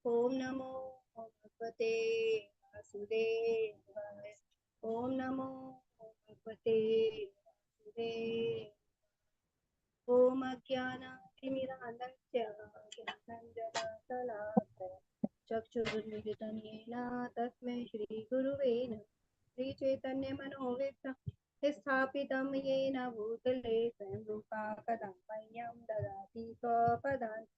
ओम नमो भगवते वासुदेवाय। ओम नमो भगवते वासुदेवाय। ओम अज्ञानातिमिरान्धस्य ज्ञानञ्जनशलाकया चक्षुरुन्मिलितं येन तस्मै श्रीगुरुवे नमः। श्रीचैतन्यमनोभीष्टं स्थापितं येन भूतले स्वयं रूपा कदा मह्यं ददाति स्वपदान्तिकम्।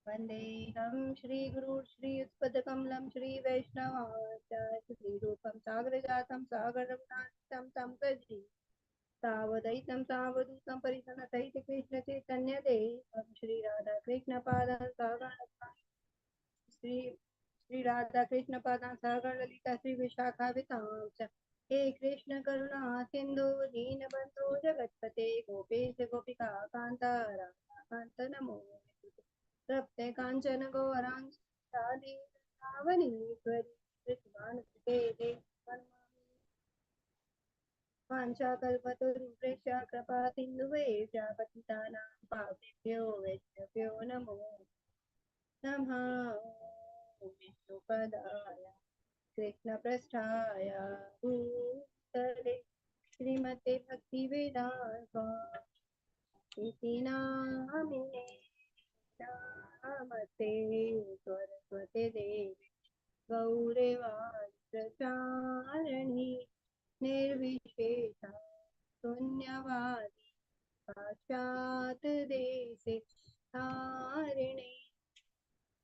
वन्देऽहं श्रीगुरुं श्रीयुतपदकमलं श्रीवैष्णवाचार्य श्रीरूपं सागरजातं सागररघुनाथं तं भजे। तावदैतं तावदूतं परिसनसहित कृष्णचैतन्यदेवं श्रीराधाकृष्णपादान् श्रीराधाकृष्णपादान् सहगणललिता श्रीविशाखावितां च। हे कृष्ण करुणा सिन्धु दीनबन्धो जगत्पते गोपेश गोपिका कान्त राधाकान्त नमोऽस्तुते। तप्ते काञ्चन गौराङ्गी रावणीश्वरी कृष्णानुसुते देवी वाञ्छाकल्पतरुभ्यश्च कृपासिन्धुभ्यश्च पतितानां पापेभ्यो वैष्णवेभ्यो नमो नमः। विष्णुपदाय कृष्णपृष्ठाय भूतले श्रीमते भक्तिवेदान्त नामिने नमस्ते सरस्वती देवी गौरवाणी निर्विशेषा शून्यवादी पाश्चात् देशे तारिणे।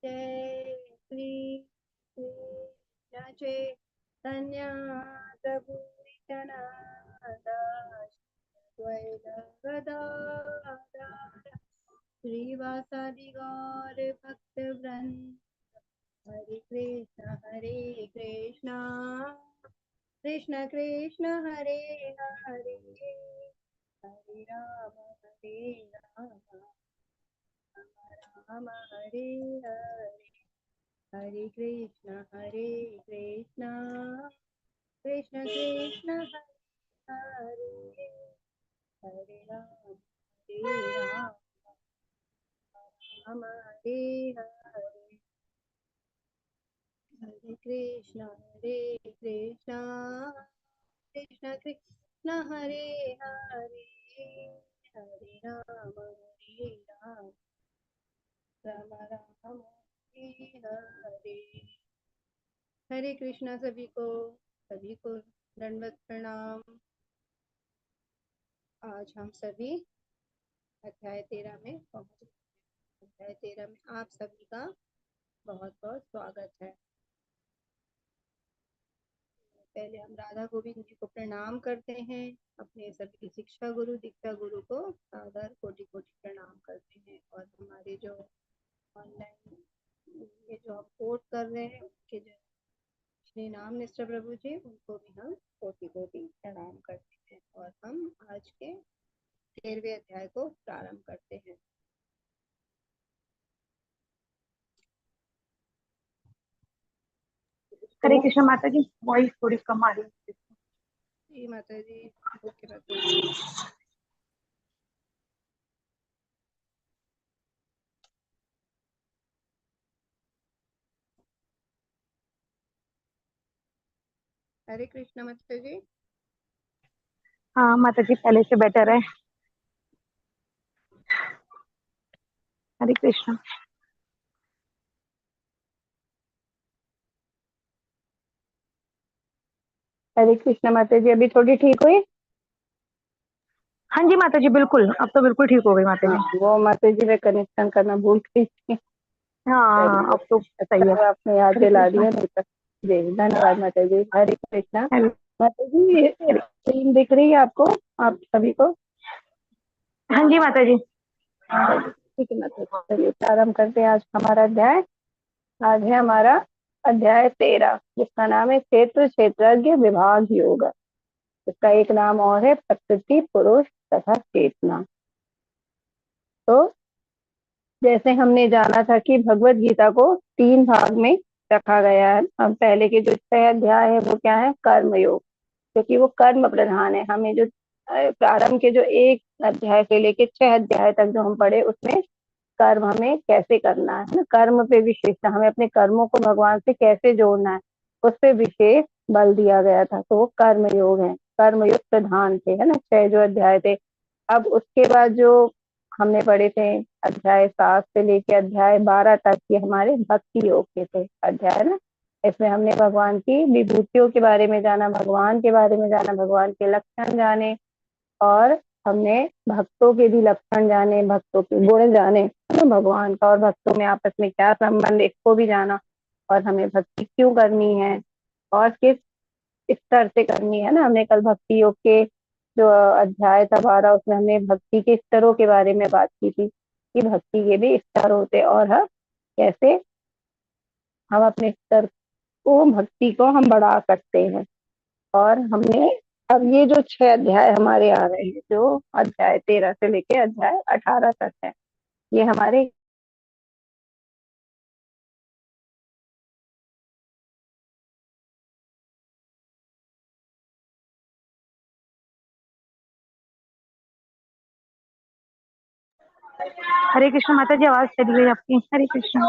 जय श्री कृष्ण चैतन्य प्रभु नित्यानंद द्वैत गदाधर श्रीवासादि गौर भक्तवृंद। हरे कृष्ण कृष्ण कृष्ण हरे हरे हरे राम राम राम हरे हरे। हरे कृष्ण कृष्ण कृष्ण हरे हरे राम राम हरे हरे। हरे कृष्ण कृष्ण कृष्ण हरे हरे हरे राम राम राम हरे हरे। हरे कृष्णा सभी को दंडवत प्रणाम। आज हम सभी अध्याय 13 में पहुंचे। अध्याय 13 में आप सभी का बहुत बहुत स्वागत है। पहले हम राधा गोविंद जी को प्रणाम करते हैं। अपने सभी शिक्षा गुरु दीक्षा गुरु को सादर कोटि कोटि प्रणाम करते हैं। और हमारे जो ऑनलाइन ये जो हम कोट कर रहे हैं उनके जो श्री नाम निष्ठा प्रभु जी उनको भी हम कोटि कोटि प्रणाम करते हैं। और हम आज के 13वें अध्याय को प्रारंभ करते हैं। हरे कृष्ण माता जी, वॉइस थोड़ी कम आ रही है। जी माता जी, ओके माता जी। हरे कृष्ण माता जी। हाँ माता जी, पहले से बेटर है। हरे कृष्ण। हरे कृष्ण माता जी, अभी थोड़ी ठीक हुई? हाँ जी माता जी, बिल्कुल, अब तो बिल्कुल ठीक हो गई माता जी। वो माता जी मैं कनेक्शन करना भूल गई थी। हाँ अब तो सही है। आपने याद दिला दिया। नहीं तो जी धन्यवाद माता जी। हरे कृष्णा माता जी, स्क्रीन दिख रही है आपको, आप सभी को? हाँ जी माता जी। ठीक है माता जी, चलिए प्रारंभ करते हैं आज हमारा अध्याय। आज है हमारा अध्याय 13, जिसका नाम है क्षेत्र क्षेत्रज्ञ विभाग योग। इसका एक नाम और है प्रकृति पुरुष तथा चेतना। तो जैसे हमने जाना था कि भगवत गीता को 3 भाग में रखा गया है। अब पहले के जो 6 अध्याय है वो क्या है? कर्म योग, क्योंकि वो कर्म प्रधान है। हमें जो प्रारंभ के जो 1 अध्याय से लेके 6 अध्याय तक जो हम पढ़े उसमें कर्म हमें कैसे करना है ना, कर्म पे विशेष, हमें अपने कर्मों को भगवान से कैसे जोड़ना है, उस पे विशेष बल दिया गया था। तो वो कर्म योग है, कर्म योग प्रधान थे, है ना, 6 जो अध्याय थे। अब उसके बाद जो हमने पढ़े थे अध्याय 7 से लेके अध्याय 12 तक, ये हमारे भक्ति योग के थे अध्याय ना। इसमें हमने भगवान की विभूतियों के बारे में जाना, भगवान के बारे में जाना, भगवान के लक्षण जाने, और हमने भक्तों के भी लक्षण जाने, भक्तों के गुण जाने, तो भगवान का और भक्तों में आपस में क्या संबंध, इसको भी जाना, और हमें भक्ति क्यों करनी है और किस स्तर से करनी है ना। हमने कल भक्ति योग के जो अध्याय था 12, उसमें हमने भक्ति के स्तरों के बारे में बात की थी कि भक्ति के भी स्तर होते, और हम कैसे हम अपने स्तर को, भक्ति को हम बढ़ा सकते हैं। और हमने अब ये जो 6 अध्याय हमारे आ रहे हैं, जो अध्याय 13 से लेके अध्याय 18 तक है, ये हमारे हरे कृष्ण माता जी, आवाज चली गई आपकी। हरे कृष्ण।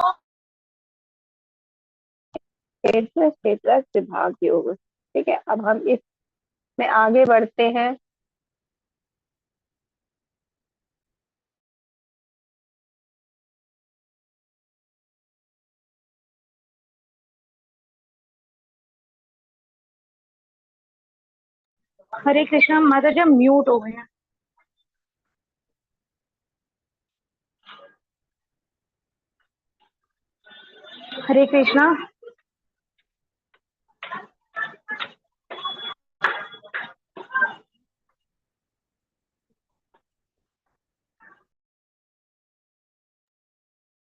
क्षेत्र क्षेत्र विभाग योग। ठीक है, अब हम इसमें आगे बढ़ते हैं। हरे कृष्ण माता जी, म्यूट हो गए हैं। हरे कृष्णा।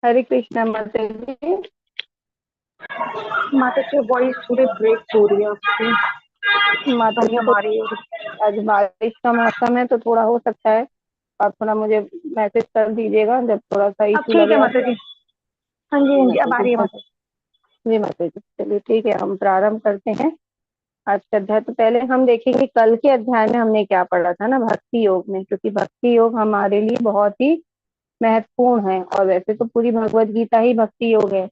हरे कृष्णा माता जी। माता जी वॉइस थोड़ी ब्रेक हो रही है आपकी। माता जी तो हमारी आज बारिश का मौसम है, तो थोड़ा हो सकता है, आप थोड़ा मुझे मैसेज कर दीजिएगा जब थोड़ा सा अब इशू ठीक लगे है माता आपको। जी। हाँ जी जी हाँ जी, माता अब आ जी, रही है माता जी। जी माता जी, चलिए ठीक है, हम प्रारंभ करते हैं आज का अध्याय। तो पहले हम देखेंगे कल के अध्याय में हमने क्या पढ़ा था ना, भक्ति योग में, क्योंकि भक्ति योग हमारे लिए बहुत ही महत्वपूर्ण है। और वैसे तो पूरी भगवत गीता ही भक्ति योग है,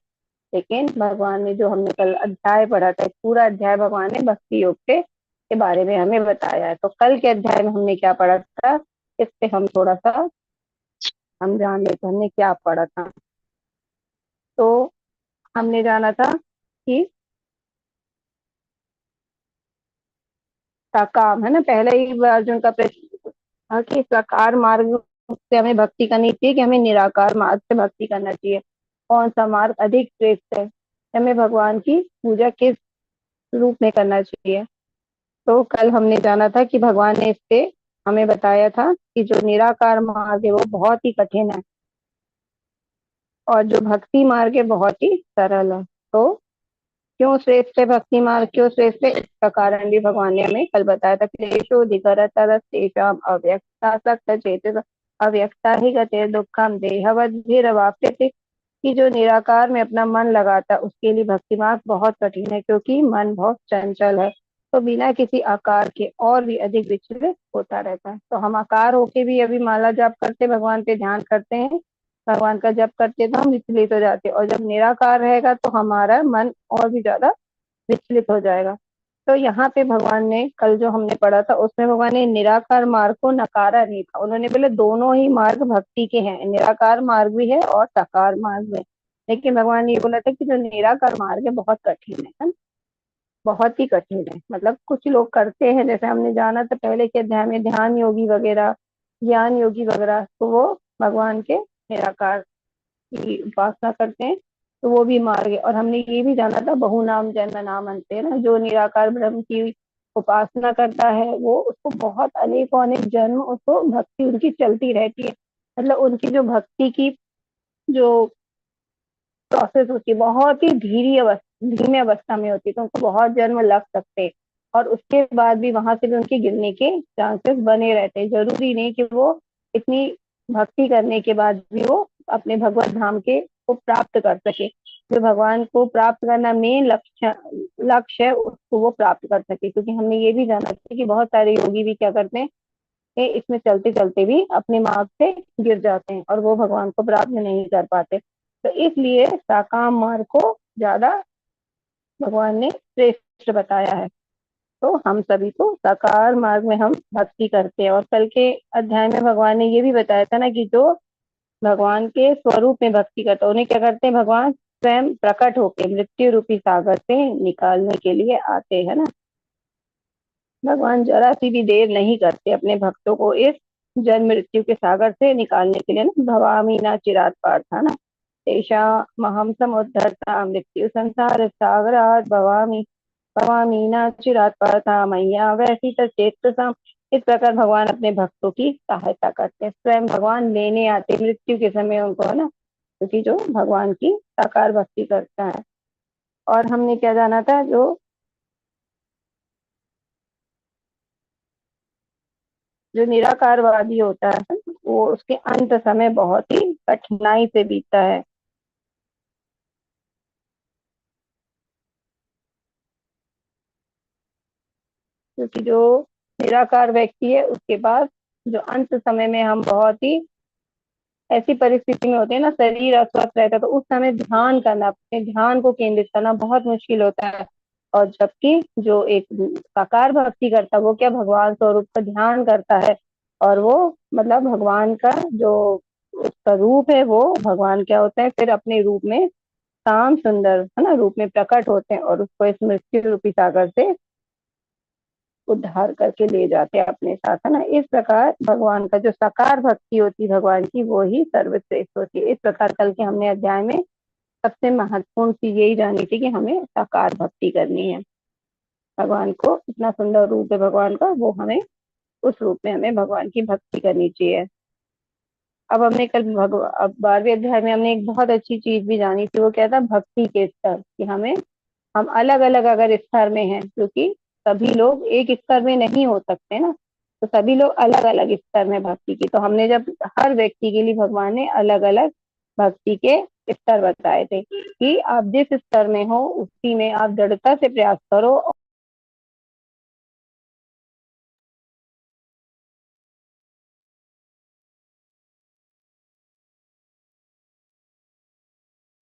लेकिन भगवान ने जो हमने कल अध्याय पढ़ा था, पूरा अध्याय भगवान ने भक्ति योग के बारे में हमें बताया है। तो कल के अध्याय में हमने क्या पढ़ा था, इस पे हम थोड़ा सा हम जान लेते हैं हमने क्या पढ़ा था। तो हमने जाना था कि सकाम है ना, पहले ही अर्जुन का प्रश्न था कि साकार मार्ग से हमें भक्ति करनी चाहिए कि हमें निराकार मार्ग से भक्ति करना चाहिए, कौन सा मार्ग अधिक श्रेष्ठ है, हमें भगवान की पूजा किस रूप में करना चाहिए। तो कल हमने जाना था कि भगवान ने इससे हमें बताया था कि जो निराकार मार्ग है वो बहुत ही कठिन है, और जो भक्ति मार्ग है बहुत ही सरल है। तो क्यों श्रेष्ठ है भक्ति मार्ग, क्यों श्रेष्ठ है, इसका कारण भी भगवान ने हमें कल बताया था। क्लेशोधिकरतरस्तेषां अव्यक्तासक्त चेतस अव्यक्ता ही गते दुखम देहवद्भिरवाप्यते, कि जो निराकार में अपना मन लगाता है उसके लिए भक्ति मार्ग बहुत कठिन है, क्योंकि मन बहुत चंचल है, तो बिना किसी आकार के और भी अधिक विचलित होता रहता है। तो हम आकार होके भी अभी माला जाप करते, भगवान पे ध्यान करते हैं, भगवान का जप करते तो हम विचलित हो जाते हैं, और जब निराकार रहेगा तो हमारा मन और भी ज्यादा विचलित हो जाएगा। तो यहाँ पे भगवान ने कल जो हमने पढ़ा था उसमें भगवान ने निराकार मार्ग को नकारा नहीं था, उन्होंने बोले दोनों ही मार्ग भक्ति के हैं, निराकार मार्ग भी है और साकार मार्ग भी है। लेकिन भगवान ने ये बोला था कि जो निराकार मार्ग है बहुत कठिन है, बहुत ही कठिन है। मतलब कुछ लोग करते हैं, जैसे हमने जाना था पहले के अध्याय में, ध्यान योगी वगैरह, ज्ञान योगी वगैरह, तो वो भगवान के निराकार की उपासना करते हैं, तो वो भी मार्ग है। और हमने ये भी जाना था बहु नाम जन्म नाम अंत है ना, जो निराकार ब्रह्म की उपासना करता है वो, उसको बहुत अनेकों अनेक जन्म उसको भक्ति उनकी चलती रहती है। मतलब उनकी जो भक्ति की जो प्रोसेस होती है बहुत ही धीमी अवस्था में होती है, तो उनको बहुत जन्म लग सकते हैं, और उसके बाद भी वहां से भी उनके गिरने के चांसेस बने रहते हैं। जरूरी नहीं कि वो इतनी भक्ति करने के बाद भी वो अपने भगवत धाम के को प्राप्त कर सके। जो भगवान को प्राप्त करना मेन लक्ष्य है, उसको वो प्राप्त कर सके। क्योंकि हमने ये भी जाना था कि बहुत सारे योगी भी क्या करते हैं, ये इसमें चलते चलते भी अपने मार्ग से गिर जाते हैं और वो भगवान को प्राप्त नहीं कर पाते। तो इसलिए साकाम मार्ग को ज्यादा भगवान ने श्रेष्ठ बताया है। तो हम सभी को साकार मार्ग में हम भक्ति करते हैं। और कल के अध्याय में भगवान ने ये भी बताया था ना कि जो भगवान के स्वरूप में भक्ति करता है उन्हें क्या करते हैं, भगवान स्वयं प्रकट होकर मृत्यु रूपी सागर से निकालने के लिए आते हैं ना। भगवान जरा सी भी देर नहीं करते अपने भक्तों को इस जन्म मृत्यु के सागर से निकालने के लिए ना। भवामी ना चिरात पार्था ना तेषा महम समुद्धरता मृत्यु संसार सागरात भवामी भवामी ना चिरात पार्था मैया वैसी चेत। इस प्रकार भगवान अपने भक्तों की सहायता करते हैं, स्वयं भगवान लेने आते मृत्यु के समय उनको, है ना, क्योंकि जो भगवान की साकार भक्ति करता है। और हमने क्या जाना था, जो निराकारवादी होता है वो उसके अंत समय बहुत ही कठिनाई से बीतता है। क्योंकि जो निराकार व्यक्ति है उसके पास जो अंत समय में हम बहुत ही ऐसी परिस्थिति में होते हैं ना, शरीर अस्वस्थ रहता है, तो उस समय ध्यान करना, अपने ध्यान को केंद्रित करना बहुत मुश्किल होता है। और जबकि जो एक साकार भक्ति करता है वो क्या, भगवान स्वरूप का ध्यान करता है और वो मतलब भगवान का जो उसका रूप है वो भगवान क्या होता है फिर अपने रूप में शाम सुंदर, है ना, रूप में प्रकट होते हैं और उसको इस मृत्यु रूपी सागर से उद्धार करके ले जाते हैं अपने साथ, है ना। इस प्रकार भगवान का जो साकार भक्ति होती है भगवान की वो ही सर्वश्रेष्ठ होती है। इस प्रकार कल के हमने अध्याय में सबसे महत्वपूर्ण चीज यही जानी थी कि हमें साकार भक्ति करनी है। भगवान को इतना सुंदर रूप है भगवान का, वो हमें उस रूप में हमें भगवान की भक्ति करनी चाहिए। अब हमने कल अब 12वें अध्याय में हमने एक बहुत अच्छी चीज भी जानी थी, वो क्या था, भक्ति के स्तर, कि हम अलग अलग अगर स्तर में हैं, क्योंकि सभी लोग एक स्तर में नहीं हो सकते ना, तो सभी लोग अलग अलग स्तर में भक्ति की। तो हमने जब हर व्यक्ति के लिए भगवान ने अलग अलग भक्ति के स्तर बताए थे कि आप जिस स्तर में हो उसी में आप दृढ़ता से प्रयास करो।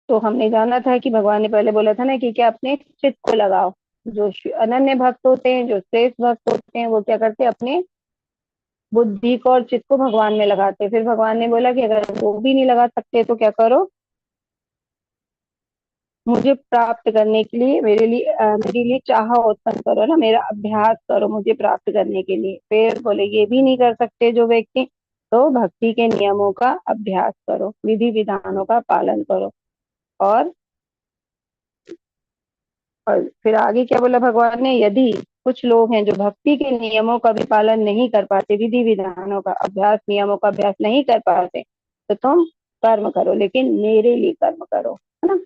तो हमने जाना था कि भगवान ने पहले बोला था ना कि क्या, अपने चित्त को लगाओ। जो अनन्य भक्त होते हैं, जो श्रेष्ठ भक्त होते हैं, वो क्या करते हैं, अपने बुद्धि को और चित्त को भगवान में लगाते हैं। फिर भगवान ने बोला कि अगर वो भी नहीं लगा सकते तो क्या करो, मुझे प्राप्त करने के लिए मेरे लिए चाह उत्पन्न करो ना, मेरा अभ्यास करो मुझे प्राप्त करने के लिए। फिर बोले ये भी नहीं कर सकते जो व्यक्ति, तो भक्ति के नियमों का अभ्यास करो, विधि विधानों का पालन करो। और और फिर आगे क्या बोला भगवान ने, यदि कुछ लोग हैं जो भक्ति के नियमों का भी पालन नहीं कर पाते, विधि विधानों का अभ्यास, नियमों का अभ्यास नहीं कर पाते, तो तुम कर्म करो लेकिन मेरे लिए कर्म करो, है ना।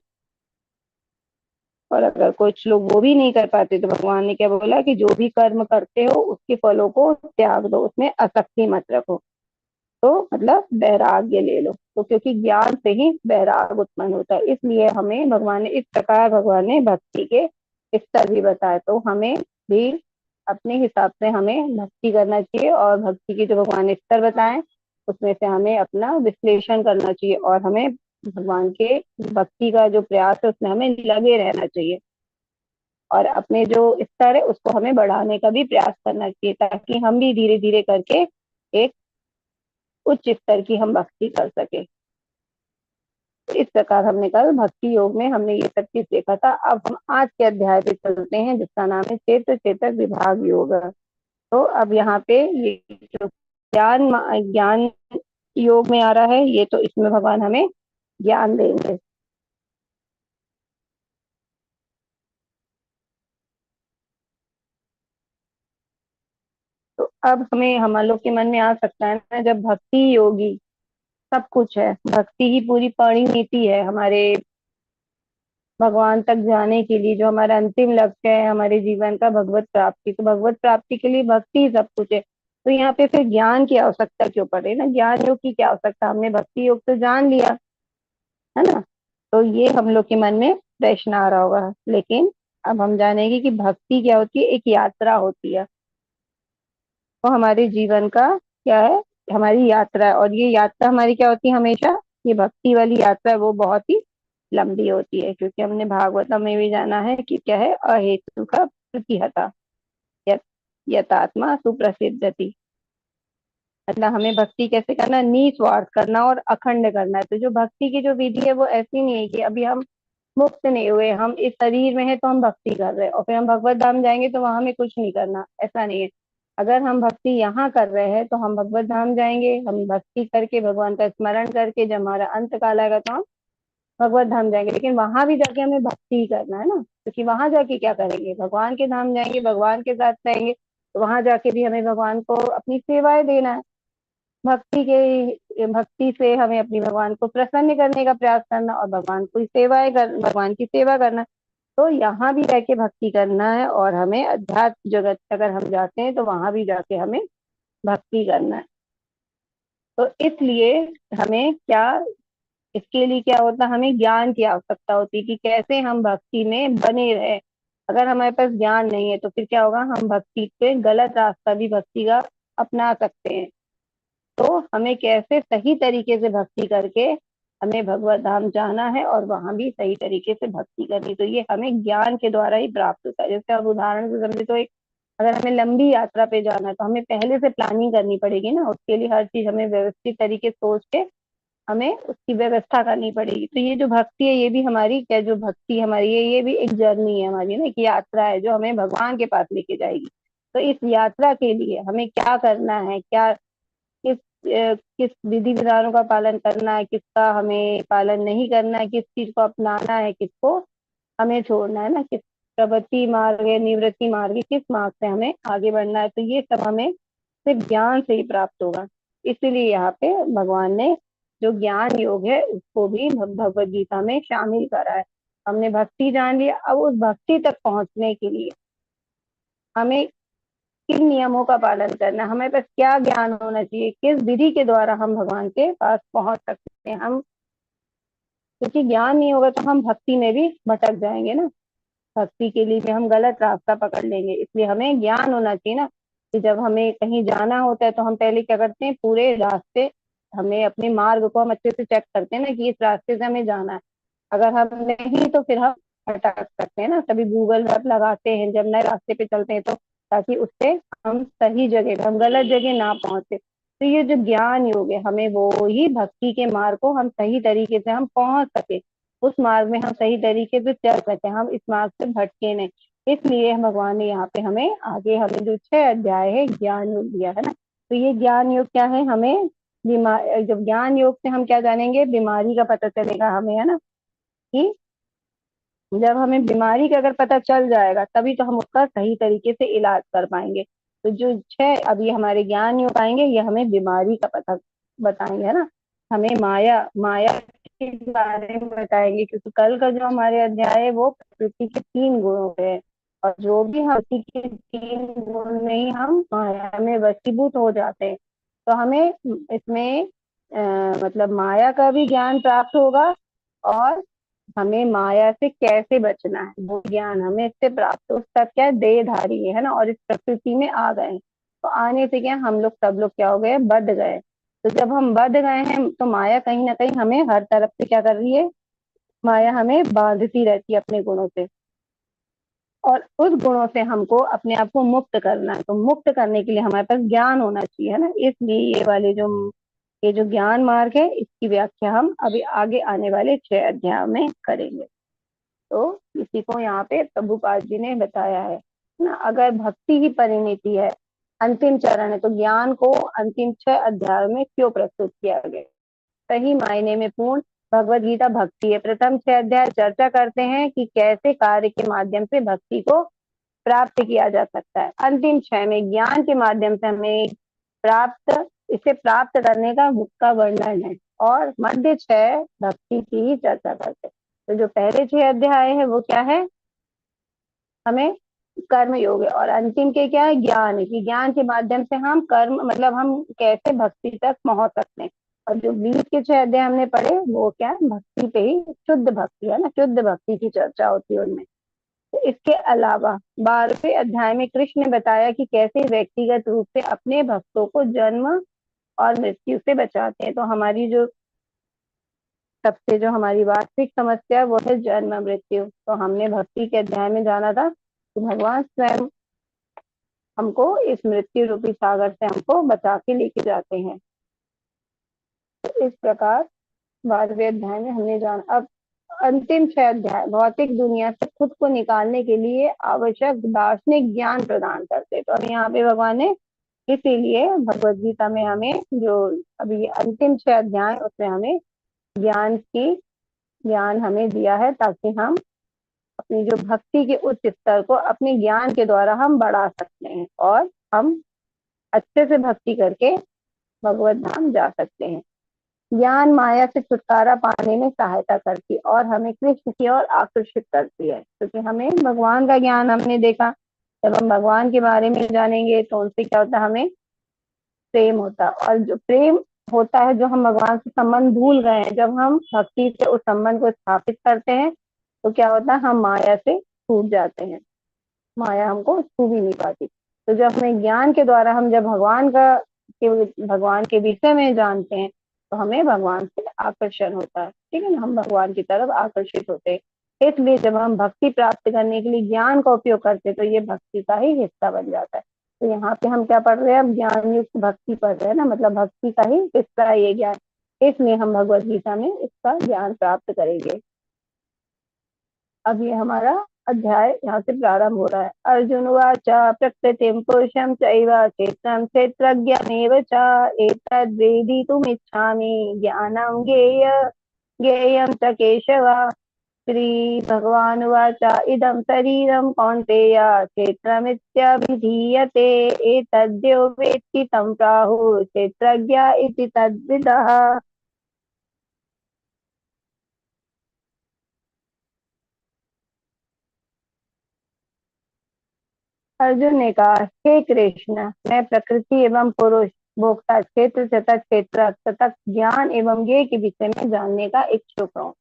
और अगर कुछ लोग वो भी नहीं कर पाते तो भगवान ने क्या बोला कि जो भी कर्म करते हो उसके फलों को त्याग दो, उसमें आसक्ति मत रखो। तो मतलब वैराग्य ले लो, तो क्योंकि ज्ञान से ही वैराग उत्पन्न होता है। इसलिए हमें भगवान ने इस प्रकार भगवान ने भक्ति के स्तर भी बताए। तो हमें भी अपने हिसाब से हमें भक्ति करना चाहिए और भक्ति के जो भगवान ने स्तर बताए उसमें से हमें अपना विश्लेषण करना चाहिए और हमें भगवान के भक्ति का जो प्रयास है उसमें हमें लगे रहना चाहिए और अपने जो स्तर है उसको हमें बढ़ाने का भी प्रयास करना चाहिए, ताकि हम भी धीरे धीरे करके एक उच्च स्तर की हम भक्ति कर सके। इस प्रकार हमने कल भक्ति योग में हमने ये सब चीज देखा था। अब हम आज के अध्याय पे चलते हैं जिसका नाम है चेत्र चेतक विभाग योग। तो अब यहाँ पे ये जो ज्ञान ज्ञान योग में आ रहा है, ये तो इसमें भगवान हमें ज्ञान देंगे। तो अब हमें हम लोग के मन में आ सकता है ना, जब भक्ति योगी सब कुछ है, भक्ति ही पूरी परिणति है हमारे भगवान तक जाने के लिए, जो हमारा अंतिम लक्ष्य है हमारे जीवन का भगवत प्राप्ति, तो भगवत प्राप्ति के लिए भक्ति ही सब कुछ है। तो यहाँ पे फिर ज्ञान की आवश्यकता क्यों पड़े ना, ज्ञान योग की क्या आवश्यकता, हमने भक्ति योग तो जान लिया, है ना। तो ये हम लोग के मन में प्रश्न आ रहा होगा, लेकिन अब हम जानेंगे कि भक्ति क्या होती है। एक यात्रा होती है, वो हमारे जीवन का क्या है, हमारी यात्रा है। और ये यात्रा हमारी क्या होती है हमेशा, ये भक्ति वाली यात्रा है वो बहुत ही लंबी होती है, क्योंकि हमने भागवतम में भी जाना है कि क्या है, अहेतु का प्रतिहता यतात्मा सुप्रसिद्धति। मतलब हमें भक्ति कैसे करना, निस्वार्थ करना और अखंड करना है। तो जो भक्ति की जो विधि है वो ऐसी नहीं है कि अभी हम मुक्त नहीं हुए, हम इस शरीर में है तो हम भक्ति कर रहे हैं और फिर हम भगवत धाम जाएंगे तो वहां हमें कुछ नहीं करना, ऐसा नहीं है। अगर हम भक्ति यहाँ कर रहे हैं तो हम भगवत धाम जाएंगे, हम भक्ति करके भगवान का स्मरण करके जब हमारा अंत काल आएगा तो हम भगवत धाम जाएंगे। लेकिन वहां भी जाके हमें भक्ति ही करना है ना, क्योंकि वहां जाके क्या करेंगे, भगवान के धाम जाएंगे, भगवान के साथ रहेंगे, तो वहां जाके भी हमें भगवान को अपनी सेवाएं देना है। भक्ति से हमें अपनी भगवान को प्रसन्न करने का प्रयास करना और भगवान की सेवा करना। तो यहाँ भी रह के भक्ति करना है और हमें अध्यात्म जगत अगर हम जाते हैं तो वहां भी जाके हमें भक्ति करना है। तो इसलिए हमें क्या, इसके लिए क्या होता है, हमें ज्ञान की आवश्यकता होती है कि कैसे हम भक्ति में बने रहे। अगर हमारे पास ज्ञान नहीं है तो फिर क्या होगा, हम भक्ति पे गलत रास्ता भी भक्ति का अपना सकते हैं। तो हमें कैसे सही तरीके से भक्ति करके हमें भगवत धाम जाना है और वहां भी सही तरीके से भक्ति करनी, तो ये हमें ज्ञान के द्वारा ही प्राप्त होता है। जैसे अब उदाहरण से समझे तो एक, अगर हमें लंबी यात्रा पे जाना है तो हमें पहले से प्लानिंग करनी पड़ेगी ना, उसके लिए हर चीज हमें व्यवस्थित तरीके से सोच के हमें उसकी व्यवस्था करनी पड़ेगी। तो ये जो भक्ति है ये भी हमारी क्या, जो भक्ति हमारी है ये भी एक जर्नी है हमारी ना, एक यात्रा है जो हमें भगवान के पास लेके जाएगी। तो इस यात्रा के लिए हमें क्या करना है, क्या किस विधि विधानों का पालन करना है, किसका हमें पालन नहीं करना है, किस चीज को अपनाना है, किसको हमें छोड़ना है ना, किस प्रवृत्ति मार्ग है, निवृत्ति मार्ग है, किस मार्ग से हमें आगे बढ़ना है, तो ये सब हमें सिर्फ ज्ञान से ही प्राप्त होगा। इसीलिए यहाँ पे भगवान ने जो ज्ञान योग है उसको भी भगवत गीता में शामिल करा है। हमने भक्ति जान लिया, अब उस भक्ति तक पहुंचने के लिए हमें किन नियमों का पालन करना, हमें पास क्या ज्ञान होना चाहिए, किस विधि के द्वारा हम भगवान के पास पहुंच सकते हैं। हम, क्योंकि ज्ञान नहीं होगा तो हम भक्ति में भी भटक जाएंगे ना, भक्ति के लिए भी हम गलत रास्ता पकड़ लेंगे। इसलिए हमें ज्ञान होना चाहिए ना, कि जब हमें कहीं जाना होता है तो हम पहले क्या करते हैं, पूरे रास्ते हमें अपने मार्ग को हम अच्छे से चेक करते हैं ना कि इस रास्ते से हमें जाना है। अगर हम नहीं तो फिर हम भटक सकते हैं ना, तभी गूगल मैप लगाते हैं जब नए रास्ते पे चलते हैं, तो ताकि उससे हम सही जगह, हम गलत जगह ना पहुंचे। तो ये जो ज्ञान योग है हमें वो ही भक्ति के मार्ग को हम सही तरीके से हम पहुंच सके, उस मार्ग में हम सही तरीके से चल सके, हम इस मार्ग से भटके नहीं। इसलिए भगवान ने यहाँ पे हमें आगे हमें जो 6 अध्याय है ज्ञान योग दिया है ना। तो ये ज्ञान योग क्या है, हमें बीमार, जब ज्ञान योग से हम क्या जानेंगे, बीमारी का पता चलेगा हमें, है ना, कि जब हमें बीमारी का अगर पता चल जाएगा तभी तो हम उसका सही तरीके से इलाज कर पाएंगे। तो जो 6 अभी हमारे ज्ञान योग आएंगे ये हमें बीमारी का पता बताएंगे, है ना, हमें माया माया के बारे में बताएंगे, क्योंकि कल का जो हमारे अध्याय है वो प्रकृति के 3 गुणों पे है। और जो भी हम प्रकृति के 3 गुण में ही हम माया में वशीभूत हो जाते हैं, तो हमें इसमें मतलब माया का भी ज्ञान प्राप्त होगा और हमें माया से कैसे बचना है वो ज्ञान हमें इससे प्राप्त हो। सब क्या है, देहधारी है ना, और इस प्रकृति में आ गए हैं। तो आने से क्या हम लोग सब लोग क्या हो गए, बध गए। तो जब हम बध गए हैं तो माया कहीं ना कहीं हमें हर तरफ से क्या कर रही है, माया हमें बांधती रहती है अपने गुणों से, और उस गुणों से हमको अपने आप को मुक्त करना है। तो मुक्त करने के लिए हमारे पास ज्ञान होना चाहिए, है ना। इसलिए ये जो ज्ञान मार्ग है इसकी व्याख्या हम अभी आगे आने वाले 6 अध्याय में करेंगे। तो इसी को यहाँ पे प्रभुपाद जी ने बताया है ना। अगर भक्ति ही परिणति है, अंतिम चरण है, तो ज्ञान को अंतिम 6 अध्याय में क्यों प्रस्तुत किया गया। सही मायने में पूर्ण भगवत गीता भक्ति है। प्रथम 6 अध्याय चर्चा करते हैं कि कैसे कार्य के माध्यम से भक्ति को प्राप्त किया जा सकता है। अंतिम 6 में ज्ञान के माध्यम से हमें इसे प्राप्त करने का वर्णन है, और मध्य 6 भक्ति की ही चर्चा करते हैं। तो जो पहले 6 अध्याय है वो क्या है, हमें कर्म योग है, और अंतिम के क्या है, ज्ञान है, कि ज्ञान के माध्यम से हम कर्म मतलब हम कैसे भक्ति तक पहुंच सकते हैं। और जो बीच के 6 अध्याय हमने पढ़े वो क्या है, भक्ति पे ही, शुद्ध भक्ति है ना, शुद्ध भक्ति की चर्चा होती है उनमें। तो इसके अलावा 12वें अध्याय में कृष्ण ने बताया कि कैसे व्यक्तिगत रूप से अपने भक्तों को जन्म और मृत्यु से बचाते हैं। तो हमारी जो सबसे जो हमारी वास्तविक समस्या है वो है जन्म मृत्यु। तो हमने भक्ति के अध्याय में जाना था कि भगवान स्वयं हमको इस मृत्यु रूपी सागर से हमको बचा के लेके जाते हैं। तो इस प्रकार 12वें अध्याय में हमने जाना। अब अंतिम 6 अध्याय भौतिक दुनिया से खुद को निकालने के लिए आवश्यक दार्शनिक ज्ञान प्रदान करते। तो अब यहाँ पे भगवान ने इसीलिए भगवत गीता में हमें जो अभी अंतिम 6 अध्याय उसमें हमें ज्ञान हमें दिया है, ताकि हम अपनी जो भक्ति के उच्च स्तर को अपने ज्ञान के द्वारा हम बढ़ा सकते हैं और हम अच्छे से भक्ति करके भगवत धाम जा सकते हैं। ज्ञान माया से छुटकारा पाने में सहायता करती है और हमें कृष्ण की ओर आकर्षित करती है, क्योंकि हमें भगवान का ज्ञान हमने देखा। जब हम भगवान के बारे में जानेंगे तो उनसे क्या होता है, हमें प्रेम होता है। और जो प्रेम होता है, जो हम भगवान से संबंध भूल गए हैं, जब हम भक्ति से उस संबंध को स्थापित करते हैं तो क्या होता है, हम माया से छूट जाते हैं, माया हमको छू भी नहीं पाती। तो जब हमें ज्ञान के द्वारा हम जब भगवान के विषय में जानते हैं तो हमें भगवान से आकर्षण होता है, ठीक है ना, हम भगवान की तरफ आकर्षित होते हैं। इसलिए जब हम भक्ति प्राप्त करने के लिए ज्ञान का उपयोग करते हैं तो ये भक्ति का ही हिस्सा बन जाता है। तो यहाँ पे हम क्या पढ़ रहे हैं, हम ज्ञान युक्त भक्ति पढ़ रहे हैं ना, मतलब भक्ति का ही हिस्सा है ये ज्ञान। इसलिए हम भगवत गीता में इसका ज्ञान प्राप्त करेंगे। अब ये हमारा अध्याय यहाँ से प्रारंभ हो रहा है। अर्जुन उवाच प्रकृतिं पुरुषं चैव क्षेत्रं क्षेत्रज्ञमेव च एतद्वेदितुमिच्छामि ज्ञानं ज्ञेयं च केशव। श्रीभगवानुवाच इदं शरीरं कौन्तेय क्षेत्रमित्यभिधीयते एतद्यो वेत्ति तं प्राहुः क्षेत्रज्ञ इति तद्विदः। अर्जुन ने कहा, हे कृष्ण, मैं प्रकृति एवं पुरुष, भोक्ता, क्षेत्र तथा क्षेत्र तथा ज्ञान एवं ज्ञेय के विषय में जानने का इच्छुक हूँ।